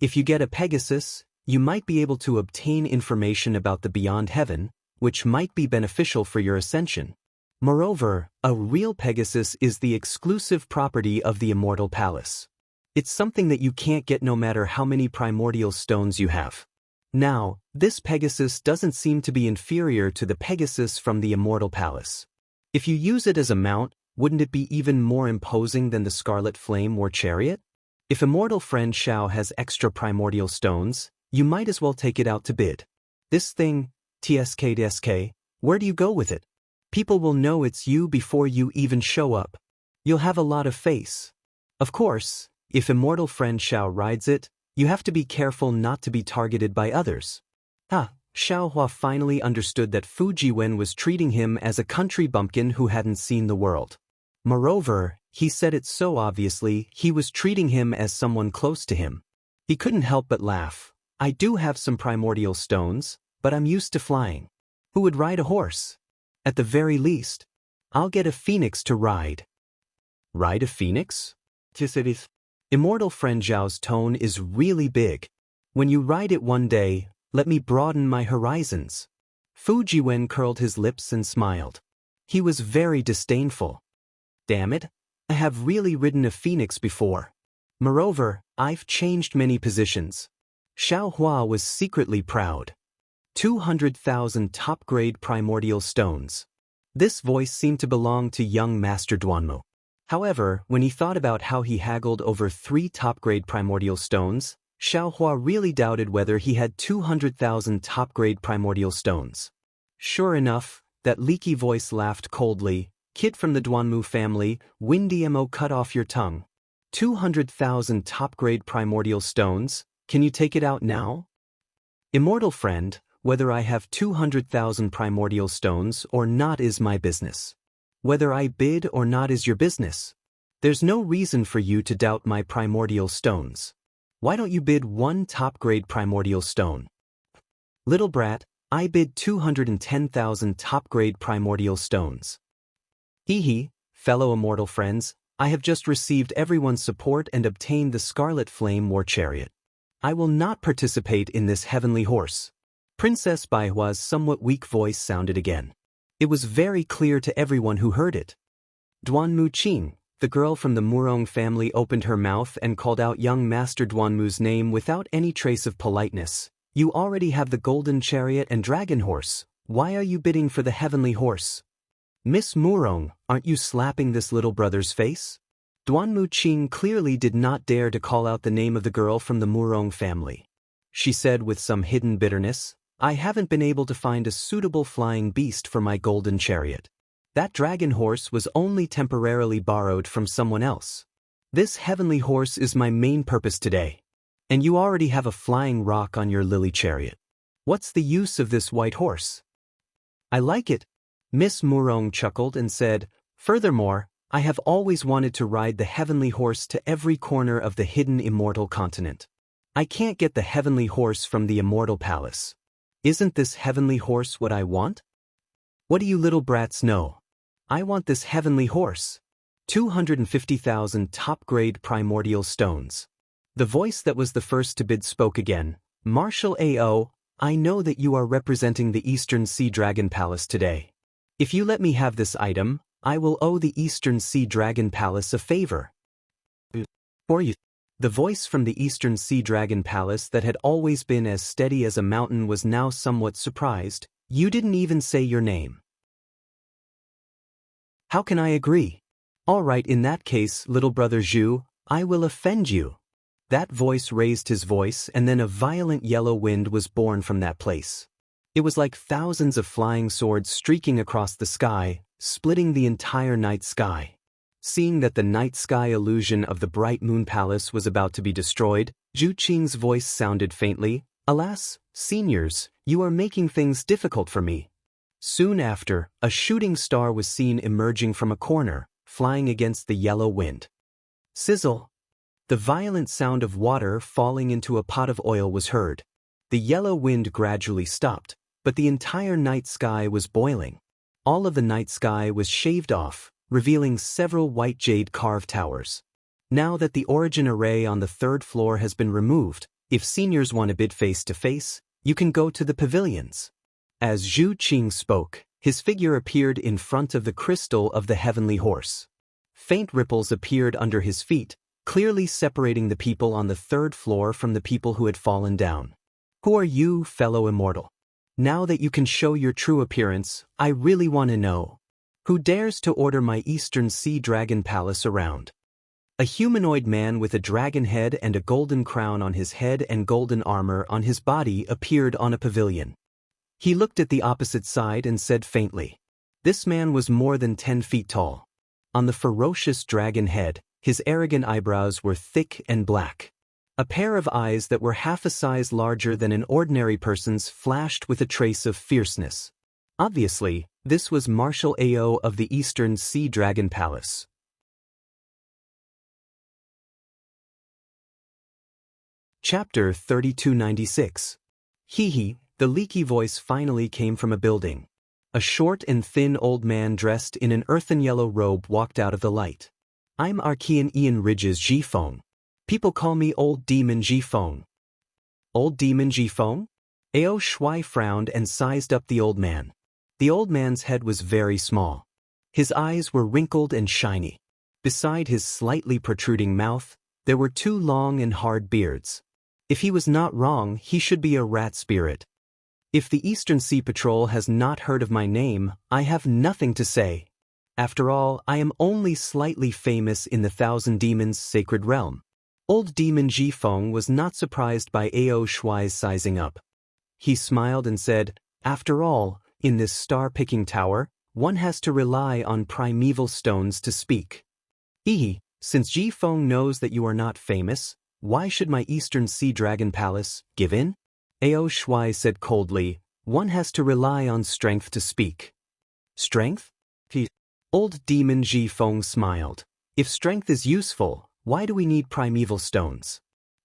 If you get a Pegasus, you might be able to obtain information about the beyond heaven, which might be beneficial for your ascension. Moreover, a real Pegasus is the exclusive property of the Immortal Palace. It's something that you can't get no matter how many primordial stones you have. Now, this Pegasus doesn't seem to be inferior to the Pegasus from the Immortal Palace. If you use it as a mount, wouldn't it be even more imposing than the Scarlet Flame War Chariot? If immortal friend Xiao has extra primordial stones, you might as well take it out to bid. This thing, TSK, where do you go with it? People will know it's you before you even show up. You'll have a lot of face. Of course, if immortal friend Xiao rides it, you have to be careful not to be targeted by others." Xiaohua finally understood that Fu Jiwen was treating him as a country bumpkin who hadn't seen the world. Moreover, he said it so obviously he was treating him as someone close to him. He couldn't help but laugh. "I do have some primordial stones, but I'm used to flying. Who would ride a horse? At the very least, I'll get a phoenix to ride." "Ride a phoenix?" Immortal friend Zhao's tone is really big. "When you ride it one day, let me broaden my horizons." Fu Jiwen curled his lips and smiled. He was very disdainful. "Damn it, I have really ridden a phoenix before. Moreover, I've changed many positions." Xiaohua was secretly proud. 200,000 top-grade primordial stones. This voice seemed to belong to young Master Duanmu. However, when he thought about how he haggled over 3 top-grade primordial stones, Xiaohua really doubted whether he had 200,000 top-grade primordial stones. Sure enough, that leaky voice laughed coldly. "Kid from the Duanmu family, Windy Mo, cut off your tongue. 200,000 top-grade primordial stones, can you take it out now?" "Immortal friend, whether I have 200,000 primordial stones or not is my business. Whether I bid or not is your business. There's no reason for you to doubt my primordial stones. Why don't you bid 1 top-grade primordial stone?" "Little brat, I bid 210,000 top-grade primordial stones." "Hee, fellow immortal friends, I have just received everyone's support and obtained the Scarlet Flame War Chariot. I will not participate in this heavenly horse." Princess Baihua's somewhat weak voice sounded again. It was very clear to everyone who heard it. Duanmu Qing, the girl from the Murong family, opened her mouth and called out young Master Duanmu's name without any trace of politeness. "You already have the Golden Chariot and Dragon Horse. Why are you bidding for the Heavenly Horse?" "Miss Murong, aren't you slapping this little brother's face?" Duanmu Qing clearly did not dare to call out the name of the girl from the Murong family. She said with some hidden bitterness, "I haven't been able to find a suitable flying beast for my golden chariot. That dragon horse was only temporarily borrowed from someone else. This heavenly horse is my main purpose today. And you already have a flying rock on your lily chariot. What's the use of this white horse?" "I like it." Miss Murong chuckled and said, "Furthermore, I have always wanted to ride the heavenly horse to every corner of the hidden immortal continent. I can't get the heavenly horse from the Immortal Palace. Isn't this heavenly horse what I want? What do you little brats know? I want this heavenly horse. 250,000 top-grade primordial stones." The voice that was the first to bid spoke again. "Marshal A.O., I know that you are representing the Eastern Sea Dragon Palace today. If you let me have this item, I will owe the Eastern Sea Dragon Palace a favor. For you. The voice from the Eastern Sea Dragon Palace that had always been as steady as a mountain was now somewhat surprised. You didn't even say your name. How can I agree? All right, in that case, little brother Zhu, I will offend you. That voice raised his voice, and then a violent yellow wind was born from that place. It was like thousands of flying swords streaking across the sky, splitting the entire night sky. Seeing that the night sky illusion of the bright moon palace was about to be destroyed, Zhu Qing's voice sounded faintly, "Alas, seniors, you are making things difficult for me." Soon after, a shooting star was seen emerging from a corner, flying against the yellow wind. Sizzle! The violent sound of water falling into a pot of oil was heard. The yellow wind gradually stopped, but the entire night sky was boiling. All of the night sky was shaved off, revealing several white jade carved towers. Now that the origin array on the third floor has been removed, if seniors want a bid face-to-face, you can go to the pavilions. As Zhu Qing spoke, his figure appeared in front of the crystal of the heavenly horse. Faint ripples appeared under his feet, clearly separating the people on the third floor from the people who had fallen down. Who are you, fellow immortal? Now that you can show your true appearance, I really want to know. Who dares to order my Eastern Sea Dragon Palace around? A humanoid man with a dragon head and a golden crown on his head and golden armor on his body appeared on a pavilion. He looked at the opposite side and said faintly. This man was more than 10 feet tall. On the ferocious dragon head, his arrogant eyebrows were thick and black. A pair of eyes that were half a size larger than an ordinary person's flashed with a trace of fierceness. Obviously, this was Marshal Ao of the Eastern Sea Dragon Palace. Chapter 3296. Hee. The leaky voice finally came from a building. A short and thin old man dressed in an earthen yellow robe walked out of the light. I'm Archean Ian Ridge's Jifeng. People call me Old Demon Jifeng. Old Demon Jifeng? Ao Shui frowned and sized up the old man. The old man's head was very small. His eyes were wrinkled and shiny. Beside his slightly protruding mouth, there were 2 long and hard beards. If he was not wrong, he should be a rat spirit. If the Eastern Sea Patrol has not heard of my name, I have nothing to say. After all, I am only slightly famous in the Thousand Demons' sacred realm. Old Demon Jifeng was not surprised by Ao Shui's sizing up. He smiled and said, after all, in this star-picking tower, one has to rely on primeval stones to speak. Since Jifeng knows that you are not famous, why should my Eastern Sea Dragon Palace give in? Ao Shui said coldly, one has to rely on strength to speak. Strength? Old Demon Jifeng smiled. If strength is useful, why do we need primeval stones?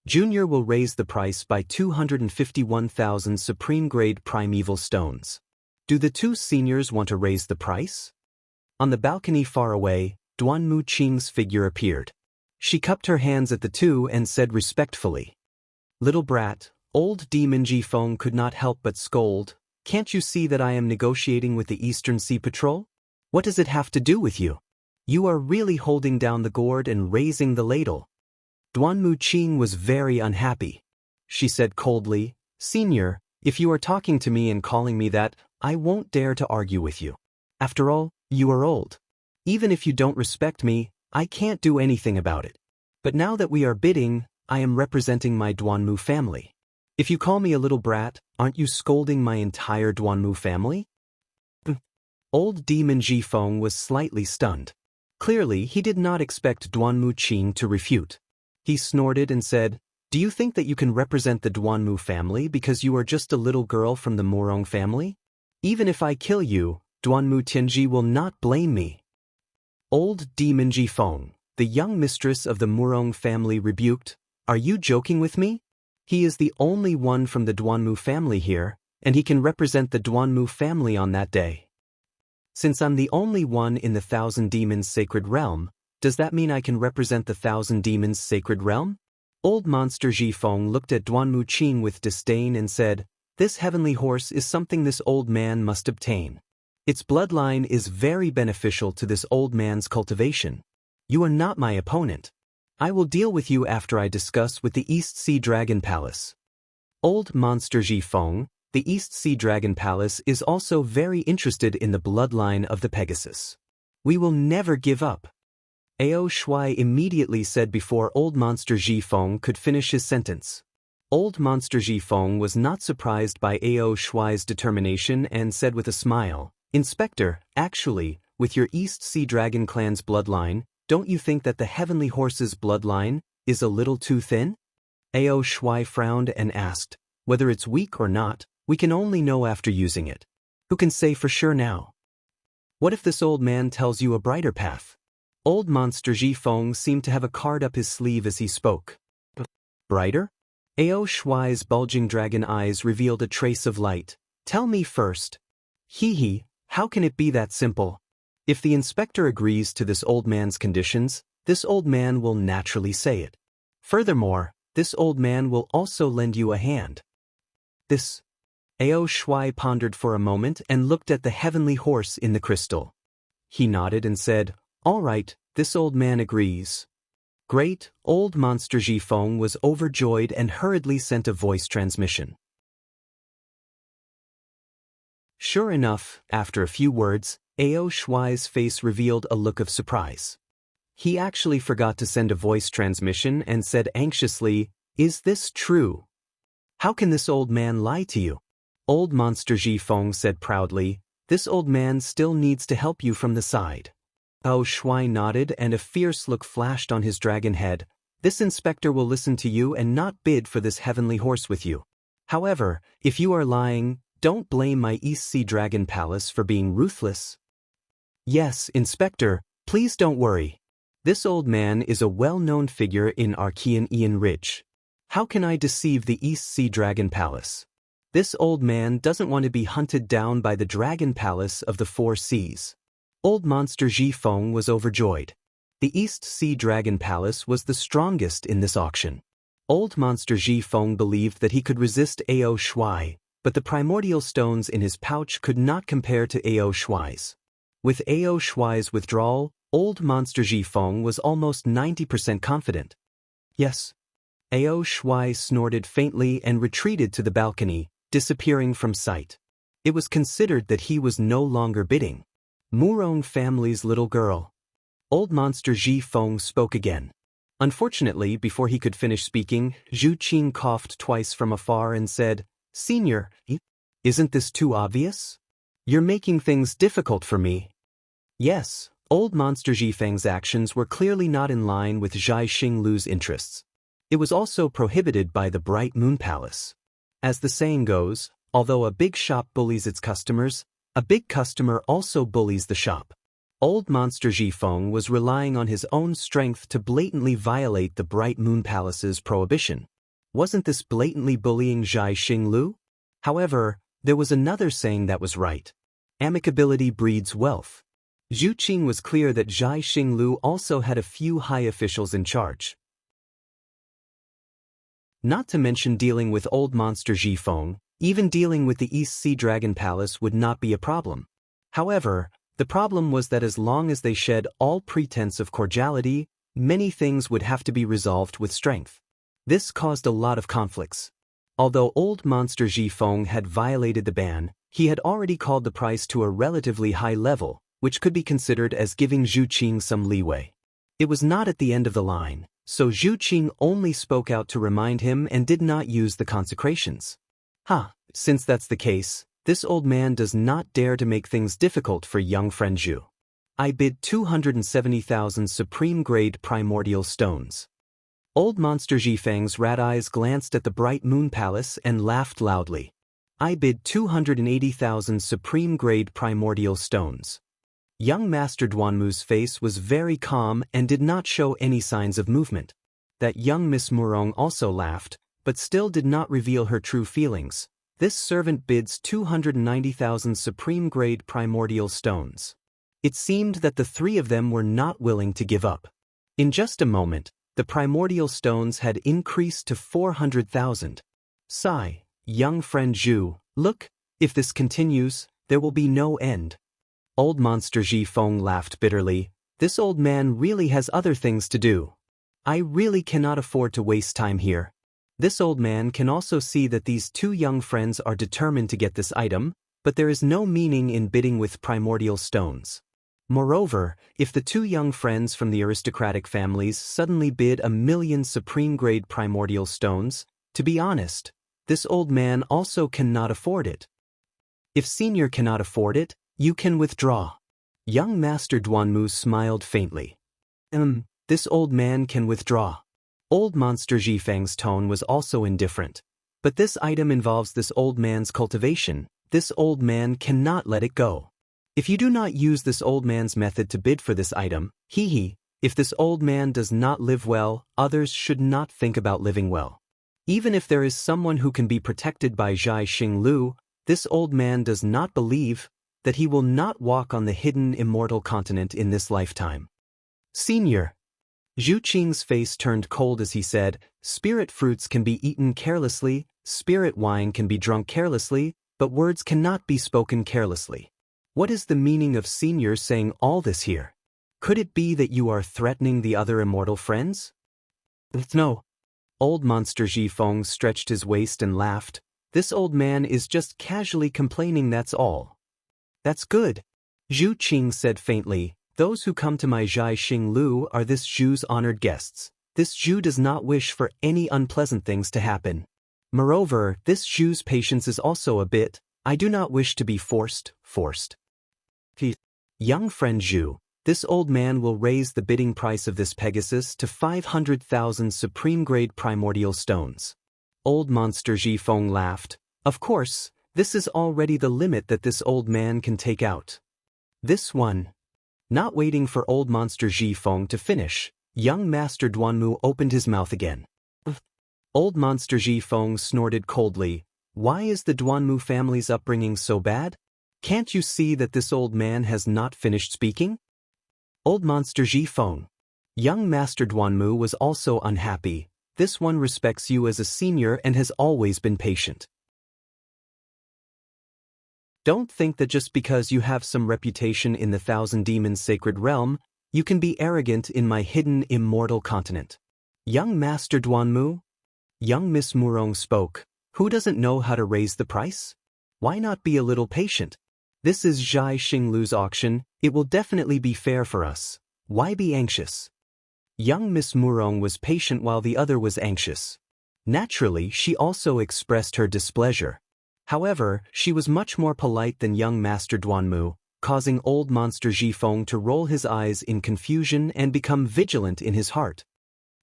Junior will raise the price by 251,000 supreme-grade primeval stones. Do the 2 seniors want to raise the price? On the balcony far away, Duanmu Qing's figure appeared. She cupped her hands at the 2 and said respectfully, Little brat, Old Demon Jifeng could not help but scold, can't you see that I am negotiating with the Eastern Sea Patrol? What does it have to do with you? You are really holding down the gourd and raising the ladle. Duanmu Qing was very unhappy. She said coldly, Senior, if you are talking to me and calling me that, I won't dare to argue with you. After all, you are old. Even if you don't respect me, I can't do anything about it. But now that we are bidding, I am representing my Duanmu family. If you call me a little brat, aren't you scolding my entire Duanmu family? Old Demon Jifeng was slightly stunned. Clearly, he did not expect Duanmu Qing to refute. He snorted and said, Do you think that you can represent the Duanmu family because you are just a little girl from the Murong family? Even if I kill you, Duanmu Tianji will not blame me. Old Demon Jifeng, the young mistress of the Murong family, rebuked, Are you joking with me? He is the only one from the Duanmu family here, and he can represent the Duanmu family on that day. Since I'm the only one in the Thousand Demons' sacred realm, does that mean I can represent the Thousand Demons' sacred realm? Old Monster Jifeng looked at Duanmu Qing with disdain and said, This heavenly horse is something this old man must obtain. Its bloodline is very beneficial to this old man's cultivation. You are not my opponent. I will deal with you after I discuss with the East Sea Dragon Palace. Old Monster Jifeng, the East Sea Dragon Palace is also very interested in the bloodline of the Pegasus. We will never give up. Ao Shuai immediately said before Old Monster Jifeng could finish his sentence. Old Monster Jifeng was not surprised by Ao Shuai's determination and said with a smile, Inspector, actually, with your East Sea Dragon clan's bloodline, don't you think that the Heavenly Horse's bloodline is a little too thin? Ao Shuai frowned and asked, whether it's weak or not, we can only know after using it. Who can say for sure now? What if this old man tells you a brighter path? Old Monster Jifeng seemed to have a card up his sleeve as he spoke. Brighter? Ao Shuai's bulging dragon eyes revealed a trace of light. Tell me first. Hee, how can it be that simple? If the inspector agrees to this old man's conditions, this old man will naturally say it. Furthermore, this old man will also lend you a hand. This. Ao Shuai pondered for a moment and looked at the heavenly horse in the crystal. He nodded and said, All right, this old man agrees. Great, Old Monster Jifeng was overjoyed and hurriedly sent a voice transmission. Sure enough, after a few words, Ao Shuai's face revealed a look of surprise. He actually forgot to send a voice transmission and said anxiously, Is this true? How can this old man lie to you? Old Monster Jifeng said proudly, This old man still needs to help you from the side. Ao Shuai nodded and a fierce look flashed on his dragon head. This inspector will listen to you and not bid for this heavenly horse with you. However, if you are lying, don't blame my East Sea Dragon Palace for being ruthless. Yes, Inspector, please don't worry. This old man is a well-known figure in Archean Ian Ridge. How can I deceive the East Sea Dragon Palace? This old man doesn't want to be hunted down by the Dragon Palace of the Four Seas. Old Monster Jifeng was overjoyed. The East Sea Dragon Palace was the strongest in this auction. Old Monster Jifeng believed that he could resist Ao Shuai, but the primordial stones in his pouch could not compare to Ao Shuai's. With Ao Shuai's withdrawal, Old Monster Jifeng was almost 90% confident. Yes. Ao Shuai snorted faintly and retreated to the balcony, disappearing from sight. It was considered that he was no longer bidding. Murong family's little girl. Old Monster Jifeng spoke again. Unfortunately, before he could finish speaking, Zhu Qing coughed twice from afar and said, Senior, isn't this too obvious? You're making things difficult for me. Yes, Old Monster Jifeng's actions were clearly not in line with Zhai Xinglu's interests. It was also prohibited by the Bright Moon Palace. As the saying goes, although a big shop bullies its customers, a big customer also bullies the shop. Old Monster Jifeng was relying on his own strength to blatantly violate the Bright Moon Palace's prohibition. Wasn't this blatantly bullying Zhai Xinglu? However, there was another saying that was right. Amicability breeds wealth. Zhu Qing was clear that Zhai Xinglu also had a few high officials in charge. Not to mention dealing with Old Monster Jifeng, even dealing with the East Sea Dragon Palace would not be a problem. However, the problem was that as long as they shed all pretense of cordiality, many things would have to be resolved with strength. This caused a lot of conflicts. Although Old Monster Jifeng had violated the ban, he had already called the price to a relatively high level, which could be considered as giving Zhu Qing some leeway. It was not at the end of the line, so Zhu Qing only spoke out to remind him and did not use the consecrations. Since that's the case, this old man does not dare to make things difficult for young friend Zhu. I bid 270,000 supreme-grade primordial stones. Old Monster Jifeng's rat eyes glanced at the Bright Moon Palace and laughed loudly. I bid 280,000 supreme-grade primordial stones. Young Master Duanmu's face was very calm and did not show any signs of movement. That young Miss Murong also laughed, but still did not reveal her true feelings. This servant bids 290,000 supreme-grade primordial stones. It seemed that the three of them were not willing to give up. In just a moment, the primordial stones had increased to 400,000. Sigh, young friend Zhu, look, if this continues, there will be no end. Old Monster Ji Feng laughed bitterly. This old man really has other things to do. I really cannot afford to waste time here. This old man can also see that these two young friends are determined to get this item, but there is no meaning in bidding with primordial stones. Moreover, if the two young friends from the aristocratic families suddenly bid 1,000,000 supreme-grade primordial stones, to be honest, this old man also cannot afford it. If Senior cannot afford it, you can withdraw. Young Master Duanmu smiled faintly. This old man can withdraw. Old Monster Jifeng's tone was also indifferent. But this item involves this old man's cultivation. This old man cannot let it go. If you do not use this old man's method to bid for this item, if this old man does not live well, others should not think about living well. Even if there is someone who can be protected by Zhai Xinglu, this old man does not believe that he will not walk on the hidden immortal continent in this lifetime. Senior. Zhu Qing's face turned cold as he said, spirit fruits can be eaten carelessly, spirit wine can be drunk carelessly, but words cannot be spoken carelessly. What is the meaning of Senior saying all this here? Could it be that you are threatening the other immortal friends? No. Old Monster Ji Feng stretched his waist and laughed. This old man is just casually complaining, that's all. That's good. Zhu Qing said faintly, those who come to my Zhai Xinglu are this Zhu's honored guests. This Zhu does not wish for any unpleasant things to happen. Moreover, this Zhu's patience is also a bit, I do not wish to be forced. Young friend Zhu, this old man will raise the bidding price of this Pegasus to 500,000 supreme-grade primordial stones. Old Monster Ji Feng laughed. Of course, this is already the limit that this old man can take out. This one. Not waiting for Old Monster Ji Feng to finish, young Master Duanmu opened his mouth again. Old Monster Ji Feng snorted coldly. Why is the Duanmu family's upbringing so bad? Can't you see that this old man has not finished speaking? Old Monster Ji Feng. Young Master Duanmu was also unhappy. This one respects you as a senior and has always been patient. Don't think that just because you have some reputation in the Thousand Demons Sacred Realm, you can be arrogant in my hidden immortal continent. Young Master Duanmu? Young Miss Murong spoke. Who doesn't know how to raise the price? Why not be a little patient? This is Zhai Xinglu's auction, it will definitely be fair for us. Why be anxious? Young Miss Murong was patient while the other was anxious. Naturally, she also expressed her displeasure. However, she was much more polite than young Master Duanmu, causing Old Monster Ji Feng to roll his eyes in confusion and become vigilant in his heart.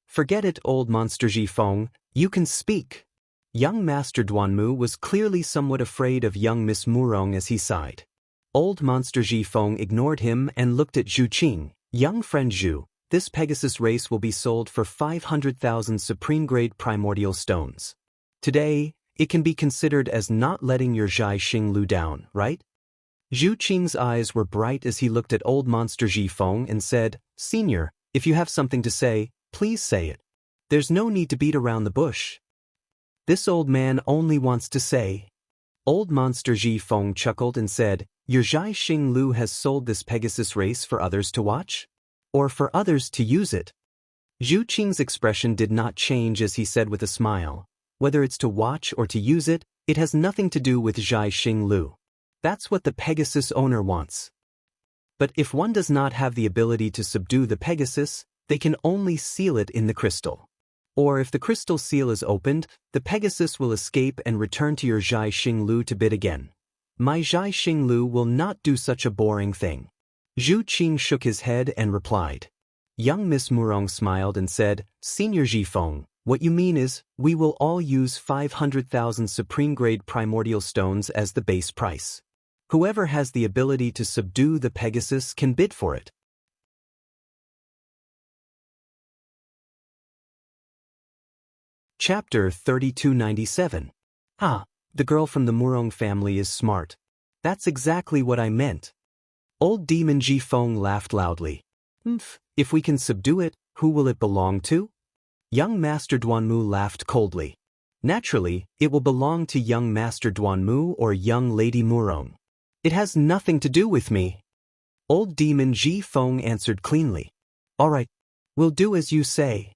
Forget it, Old Monster Ji Feng, you can speak. Young Master Duanmu was clearly somewhat afraid of young Miss Murong as he sighed. Old Monster Ji Feng ignored him and looked at Zhu Qing. Young friend Zhu, this Pegasus race will be sold for 500,000 supreme-grade primordial stones. Today, it can be considered as not letting your Zhai Xinglu down, right? Zhu Qing's eyes were bright as he looked at Old Monster Ji Feng and said, Senior, if you have something to say, please say it. There's no need to beat around the bush. This old man only wants to say. Old Monster Ji Feng chuckled and said, your Zhai Xinglu has sold this Pegasus race for others to watch? Or for others to use it? Zhu Qing's expression did not change as he said with a smile, whether it's to watch or to use it, it has nothing to do with Zhai Xinglu. That's what the Pegasus owner wants. But if one does not have the ability to subdue the Pegasus, they can only seal it in the crystal. Or if the crystal seal is opened, the Pegasus will escape and return to your Zhai Xinglu to bid again. My Zhai Xinglu will not do such a boring thing. Zhu Qing shook his head and replied. Young Miss Murong smiled and said, Senior Ji Feng, what you mean is, we will all use 500,000 supreme-grade primordial stones as the base price. Whoever has the ability to subdue the Pegasus can bid for it. Chapter 3297. The girl from the Murong family is smart. That's exactly what I meant. Old Demon Ji Feng laughed loudly. If we can subdue it, who will it belong to? Young Master Duanmu laughed coldly. Naturally, it will belong to young Master Duanmu or young Lady Murong. It has nothing to do with me. Old demon Ji Feng answered cleanly. All right, we'll do as you say.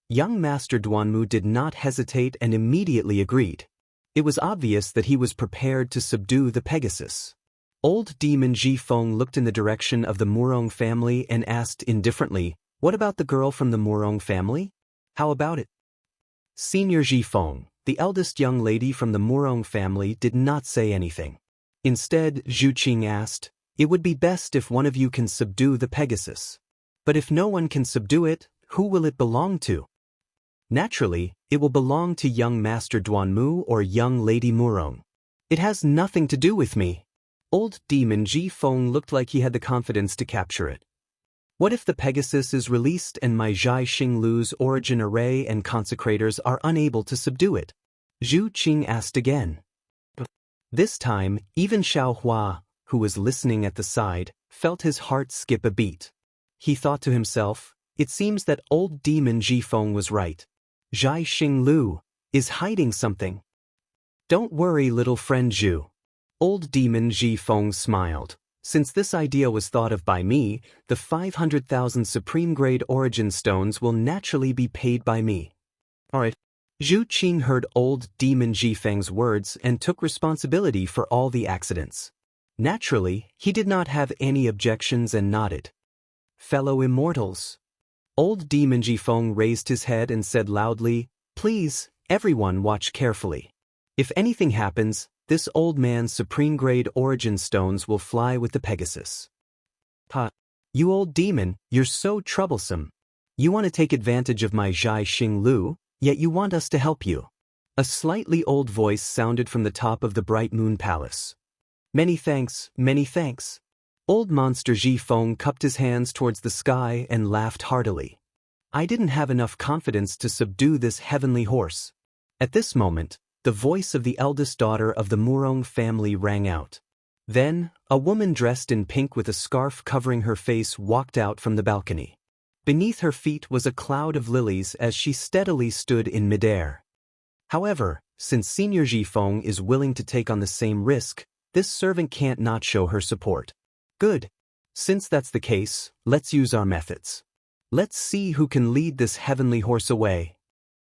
Young Master Duanmu did not hesitate and immediately agreed. It was obvious that he was prepared to subdue the Pegasus. Old demon Ji Feng looked in the direction of the Murong family and asked indifferently, what about the girl from the Murong family? How about it? Senior Ji Feng, the eldest young lady from the Murong family, did not say anything. Instead, Zhu Qing asked, it would be best if one of you can subdue the Pegasus. But if no one can subdue it, who will it belong to? Naturally, it will belong to young Master Duanmu or young Lady Murong. It has nothing to do with me. Old demon Ji Feng looked like he had the confidence to capture it. What if the Pegasus is released and my Zhai Xinglu's origin array and consecrators are unable to subdue it? Zhu Qing asked again. This time, even Xiao Hua, who was listening at the side, felt his heart skip a beat. He thought to himself, it seems that old demon Ji Feng was right. Zhai Xinglu is hiding something. Don't worry, little friend Zhu. Old demon Ji Feng smiled. Since this idea was thought of by me, the 500,000 supreme-grade origin stones will naturally be paid by me. Alright. Zhu Qing heard old demon Ji Feng's words and took responsibility for all the accidents. Naturally, he did not have any objections and nodded. Fellow immortals. Old demon Ji Feng raised his head and said loudly, please, everyone watch carefully. If anything happens, this old man's supreme-grade origin stones will fly with the Pegasus. Ha! You old demon, you're so troublesome. You want to take advantage of my Zhai Xinglu, yet you want us to help you. A slightly old voice sounded from the top of the Bright Moon Palace. Many thanks, many thanks. Old monster Ji Feng cupped his hands towards the sky and laughed heartily. I didn't have enough confidence to subdue this heavenly horse. At this moment, the voice of the eldest daughter of the Murong family rang out. Then, a woman dressed in pink with a scarf covering her face walked out from the balcony. Beneath her feet was a cloud of lilies as she steadily stood in midair. However, since Senior Ji Feng is willing to take on the same risk, this servant can't not show her support. Good. Since that's the case, let's use our methods. Let's see who can lead this heavenly horse away.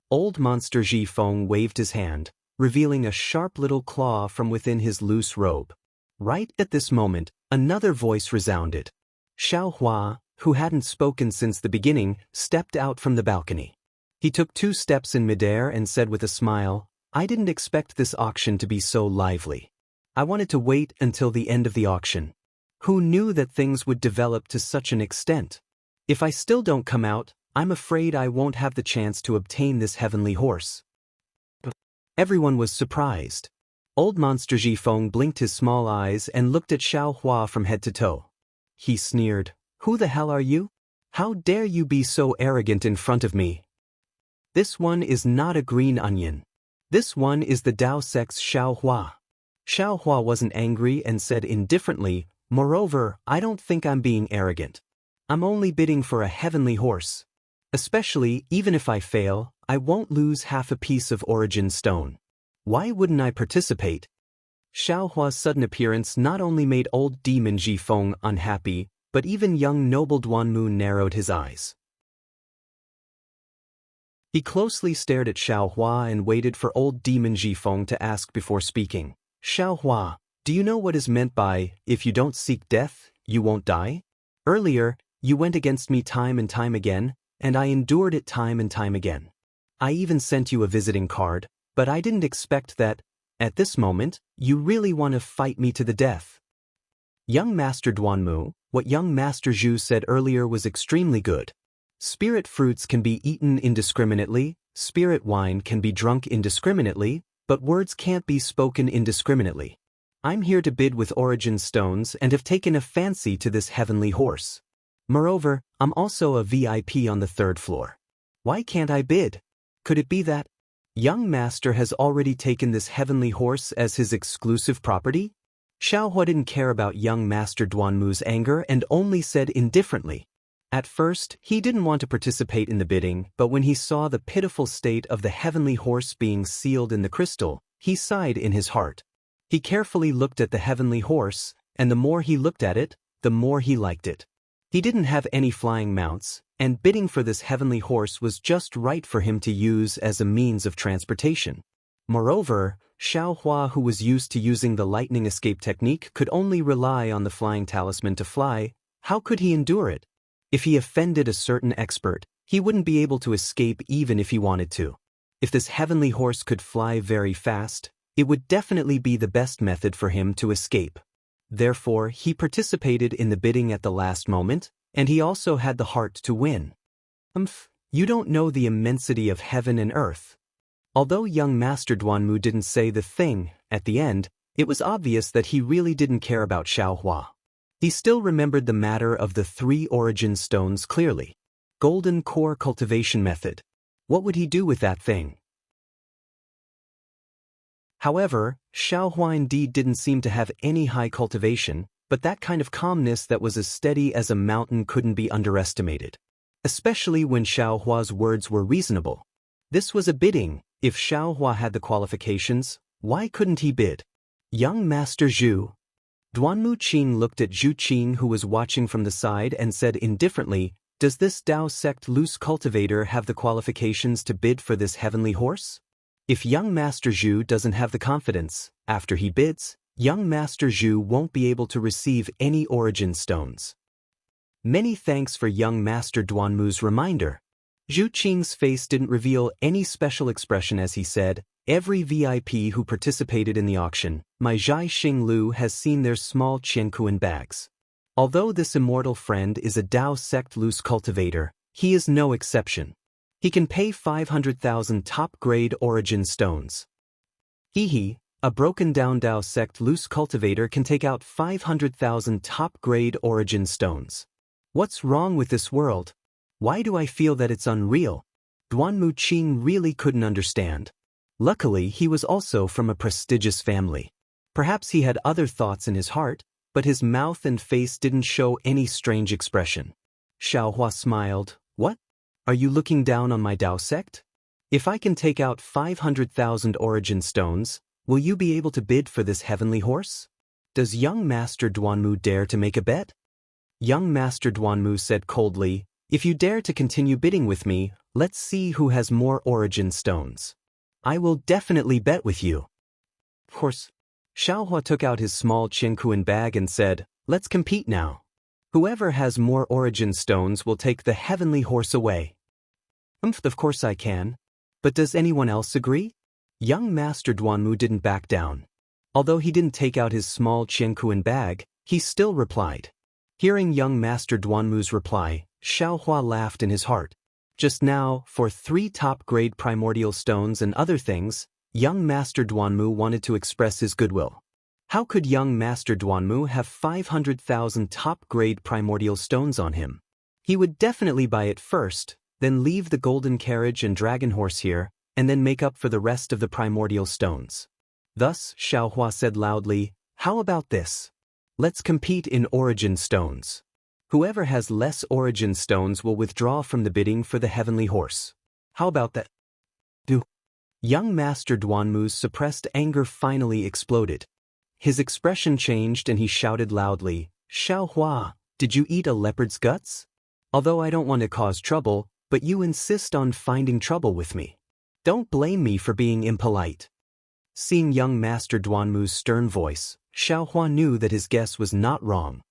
Old monster Ji Feng waved his hand, revealing a sharp little claw from within his loose robe. Right at this moment, another voice resounded. Xiao Hua, who hadn't spoken since the beginning, stepped out from the balcony. He took 2 steps in midair and said with a smile, I didn't expect this auction to be so lively. I wanted to wait until the end of the auction. Who knew that things would develop to such an extent? If I still don't come out, I'm afraid I won't have the chance to obtain this heavenly horse. Everyone was surprised. Old monster Ji Feng blinked his small eyes and looked at Xiao Hua from head to toe. He sneered, Who the hell are you? How dare you be so arrogant in front of me? This one is not a green onion. This one is the Dao Sex Xiao Hua. Xiao Hua wasn't angry and said indifferently, Moreover, I don't think I'm being arrogant. I'm only bidding for a heavenly horse. Especially, even if I fail, I won't lose half a piece of origin stone. Why wouldn't I participate? Xiao Hua's sudden appearance not only made old demon Ji Feng unhappy, but even young noble Duanmu narrowed his eyes. He closely stared at Xiao Hua and waited for old demon Ji Feng to ask before speaking. Xiao Hua, do you know what is meant by, if you don't seek death, you won't die? Earlier, you went against me time and time again, and I endured it time and time again. I even sent you a visiting card, but I didn't expect that, at this moment, you really want to fight me to the death. Young Master Duanmu, what young Master Zhu said earlier was extremely good. Spirit fruits can be eaten indiscriminately, spirit wine can be drunk indiscriminately, but words can't be spoken indiscriminately. I'm here to bid with origin stones and have taken a fancy to this heavenly horse. Moreover, I'm also a VIP on the 3rd floor. Why can't I bid? Could it be that young master has already taken this heavenly horse as his exclusive property? Xiao Hua didn't care about young Master Duanmu's anger and only said indifferently. At first, he didn't want to participate in the bidding, but when he saw the pitiful state of the heavenly horse being sealed in the crystal, he sighed in his heart. He carefully looked at the heavenly horse, and the more he looked at it, the more he liked it. He didn't have any flying mounts, and bidding for this heavenly horse was just right for him to use as a means of transportation. Moreover, Xiaohua, who was used to using the lightning escape technique, could only rely on the flying talisman to fly. How could he endure it? If he offended a certain expert, he wouldn't be able to escape even if he wanted to. If this heavenly horse could fly very fast, it would definitely be the best method for him to escape. Therefore, he participated in the bidding at the last moment, and he also had the heart to win. You don't know the immensity of heaven and earth. Although young Master Duanmu didn't say the thing, at the end, it was obvious that he really didn't care about Xiaohua. He still remembered the matter of the 3 origin stones clearly. Golden core cultivation method. What would he do with that thing? However, Xiaohua indeed didn't seem to have any high cultivation, but that kind of calmness that was as steady as a mountain couldn't be underestimated. Especially when Xiaohua's words were reasonable. This was a bidding. If Xiaohua had the qualifications, why couldn't he bid? Young Master Zhu. Duanmu Qing looked at Zhu Qing, who was watching from the side, and said indifferently, "Does this Dao sect loose cultivator have the qualifications to bid for this heavenly horse?" If young Master Zhu doesn't have the confidence, after he bids, young Master Zhu won't be able to receive any origin stones. Many thanks for young Master Duanmu's reminder. Zhu Qing's face didn't reveal any special expression as he said, "Every VIP who participated in the auction, my Zhai Xing Lu, has seen their small Qiankuan bags. Although this immortal friend is a Dao sect loose cultivator, he is no exception. He can pay 500,000 top-grade origin stones. A broken-down Dao sect loose cultivator can take out 500,000 top-grade origin stones. What's wrong with this world? Why do I feel that it's unreal?" Duanmu Qing really couldn't understand. Luckily, he was also from a prestigious family. Perhaps he had other thoughts in his heart, but his mouth and face didn't show any strange expression. Xiaohua smiled. "What? Are you looking down on my Dao sect? If I can take out 500,000 origin stones, will you be able to bid for this heavenly horse? Does young Master Duanmu dare to make a bet?" Young Master Duanmu said coldly, "If you dare to continue bidding with me, let's see who has more origin stones. I will definitely bet with you." Of course, Xiaohua took out his small Qiankuan bag and said, "Let's compete now. Whoever has more origin stones will take the heavenly horse away." Of course I can. But does anyone else agree?" Young Master Duanmu didn't back down. Although he didn't take out his small Qiankuan bag, he still replied. Hearing young Master Duanmu's reply, Xiaohua laughed in his heart. Just now, for 3 top-grade primordial stones and other things, young Master Duanmu wanted to express his goodwill. How could young Master Duanmu have 500,000 top-grade primordial stones on him? He would definitely buy it first, then leave the golden carriage and dragon horse here, and then make up for the rest of the primordial stones. Thus, Xiaohua said loudly, "How about this? Let's compete in origin stones. Whoever has less origin stones will withdraw from the bidding for the heavenly horse. How about that?" Young Master Duanmu's suppressed anger finally exploded. His expression changed and he shouted loudly, "Xiaohua, did you eat a leopard's guts? Although I don't want to cause trouble, but you insist on finding trouble with me. Don't blame me for being impolite." Seeing young Master Duanmu's stern voice, Xiaohua knew that his guess was not wrong.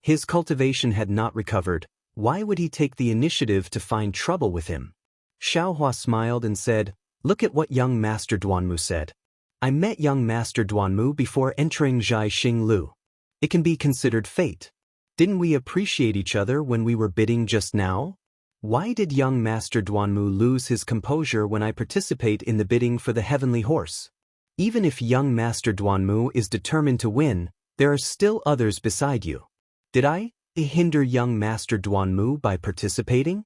His cultivation had not recovered. Why would he take the initiative to find trouble with him? Xiaohua smiled and said, "Look at what young Master Duanmu said. I met young Master Duanmu before entering Zhai Xing Lu. It can be considered fate. Didn't we appreciate each other when we were bidding just now? Why did young Master Duanmu lose his composure when I participate in the bidding for the heavenly horse? Even if young Master Duanmu is determined to win, there are still others beside you. Did I hinder young Master Duanmu by participating?"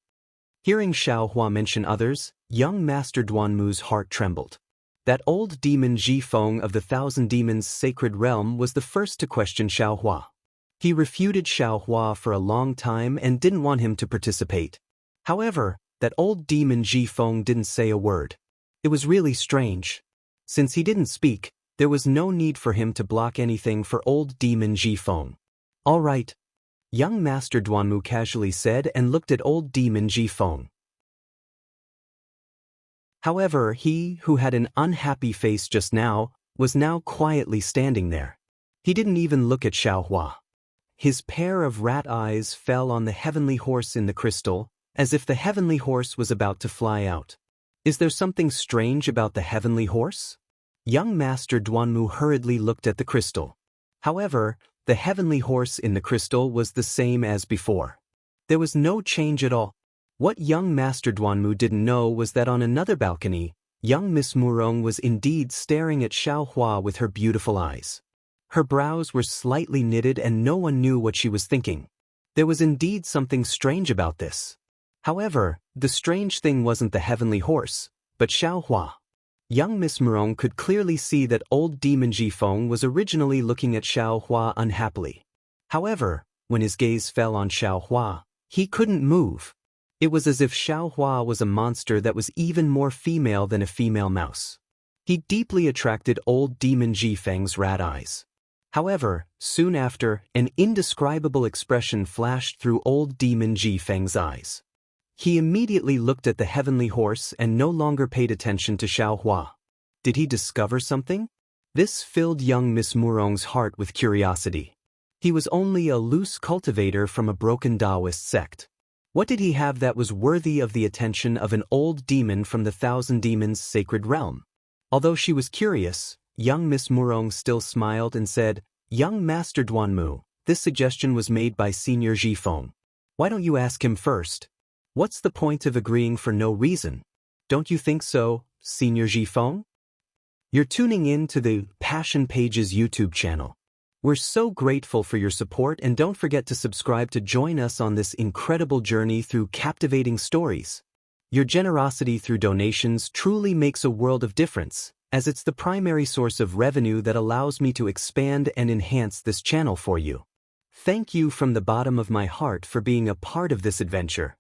Hearing Xiaohua mention others, young Master Duanmu's heart trembled. That old demon Zhifeng of the Thousand Demons Sacred Realm was the first to question Xiaohua. He refuted Xiaohua for a long time and didn't want him to participate. However, that old demon Zhifeng didn't say a word. It was really strange. Since he didn't speak, there was no need for him to block anything for old demon Zhifeng. "All right. Young Master Duanmu casually said and looked at old demon Jifeng. However, he, who had an unhappy face just now, was now quietly standing there. He didn't even look at Xiaohua. His pair of rat eyes fell on the heavenly horse in the crystal, as if the heavenly horse was about to fly out. Is there something strange about the heavenly horse? Young Master Duanmu hurriedly looked at the crystal. However, the heavenly horse in the crystal was the same as before. There was no change at all. What young Master Duanmu didn't know was that on another balcony, young Miss Murong was indeed staring at Xiaohua with her beautiful eyes. Her brows were slightly knitted and no one knew what she was thinking. There was indeed something strange about this. However, the strange thing wasn't the heavenly horse, but Xiaohua. Young Miss Murong could clearly see that old demon Jifeng was originally looking at Xiaohua unhappily. However, when his gaze fell on Xiaohua, he couldn't move. It was as if Xiaohua was a monster that was even more female than a female mouse. He deeply attracted old demon Jifeng's rat eyes. However, soon after, an indescribable expression flashed through old demon Jifeng's eyes. He immediately looked at the heavenly horse and no longer paid attention to Xiaohua. Did he discover something? This filled young Miss Murong's heart with curiosity. He was only a loose cultivator from a broken Taoist sect. What did he have that was worthy of the attention of an old demon from the Thousand Demons' sacred realm? Although she was curious, young Miss Murong still smiled and said, "Young Master Duanmu, this suggestion was made by Senior Jifeng. Why don't you ask him first? What's the point of agreeing for no reason? Don't you think so, Senior Jifeng?" You're tuning in to the Passion Pages YouTube channel. We're so grateful for your support and don't forget to subscribe to join us on this incredible journey through captivating stories. Your generosity through donations truly makes a world of difference, as it's the primary source of revenue that allows me to expand and enhance this channel for you. Thank you from the bottom of my heart for being a part of this adventure.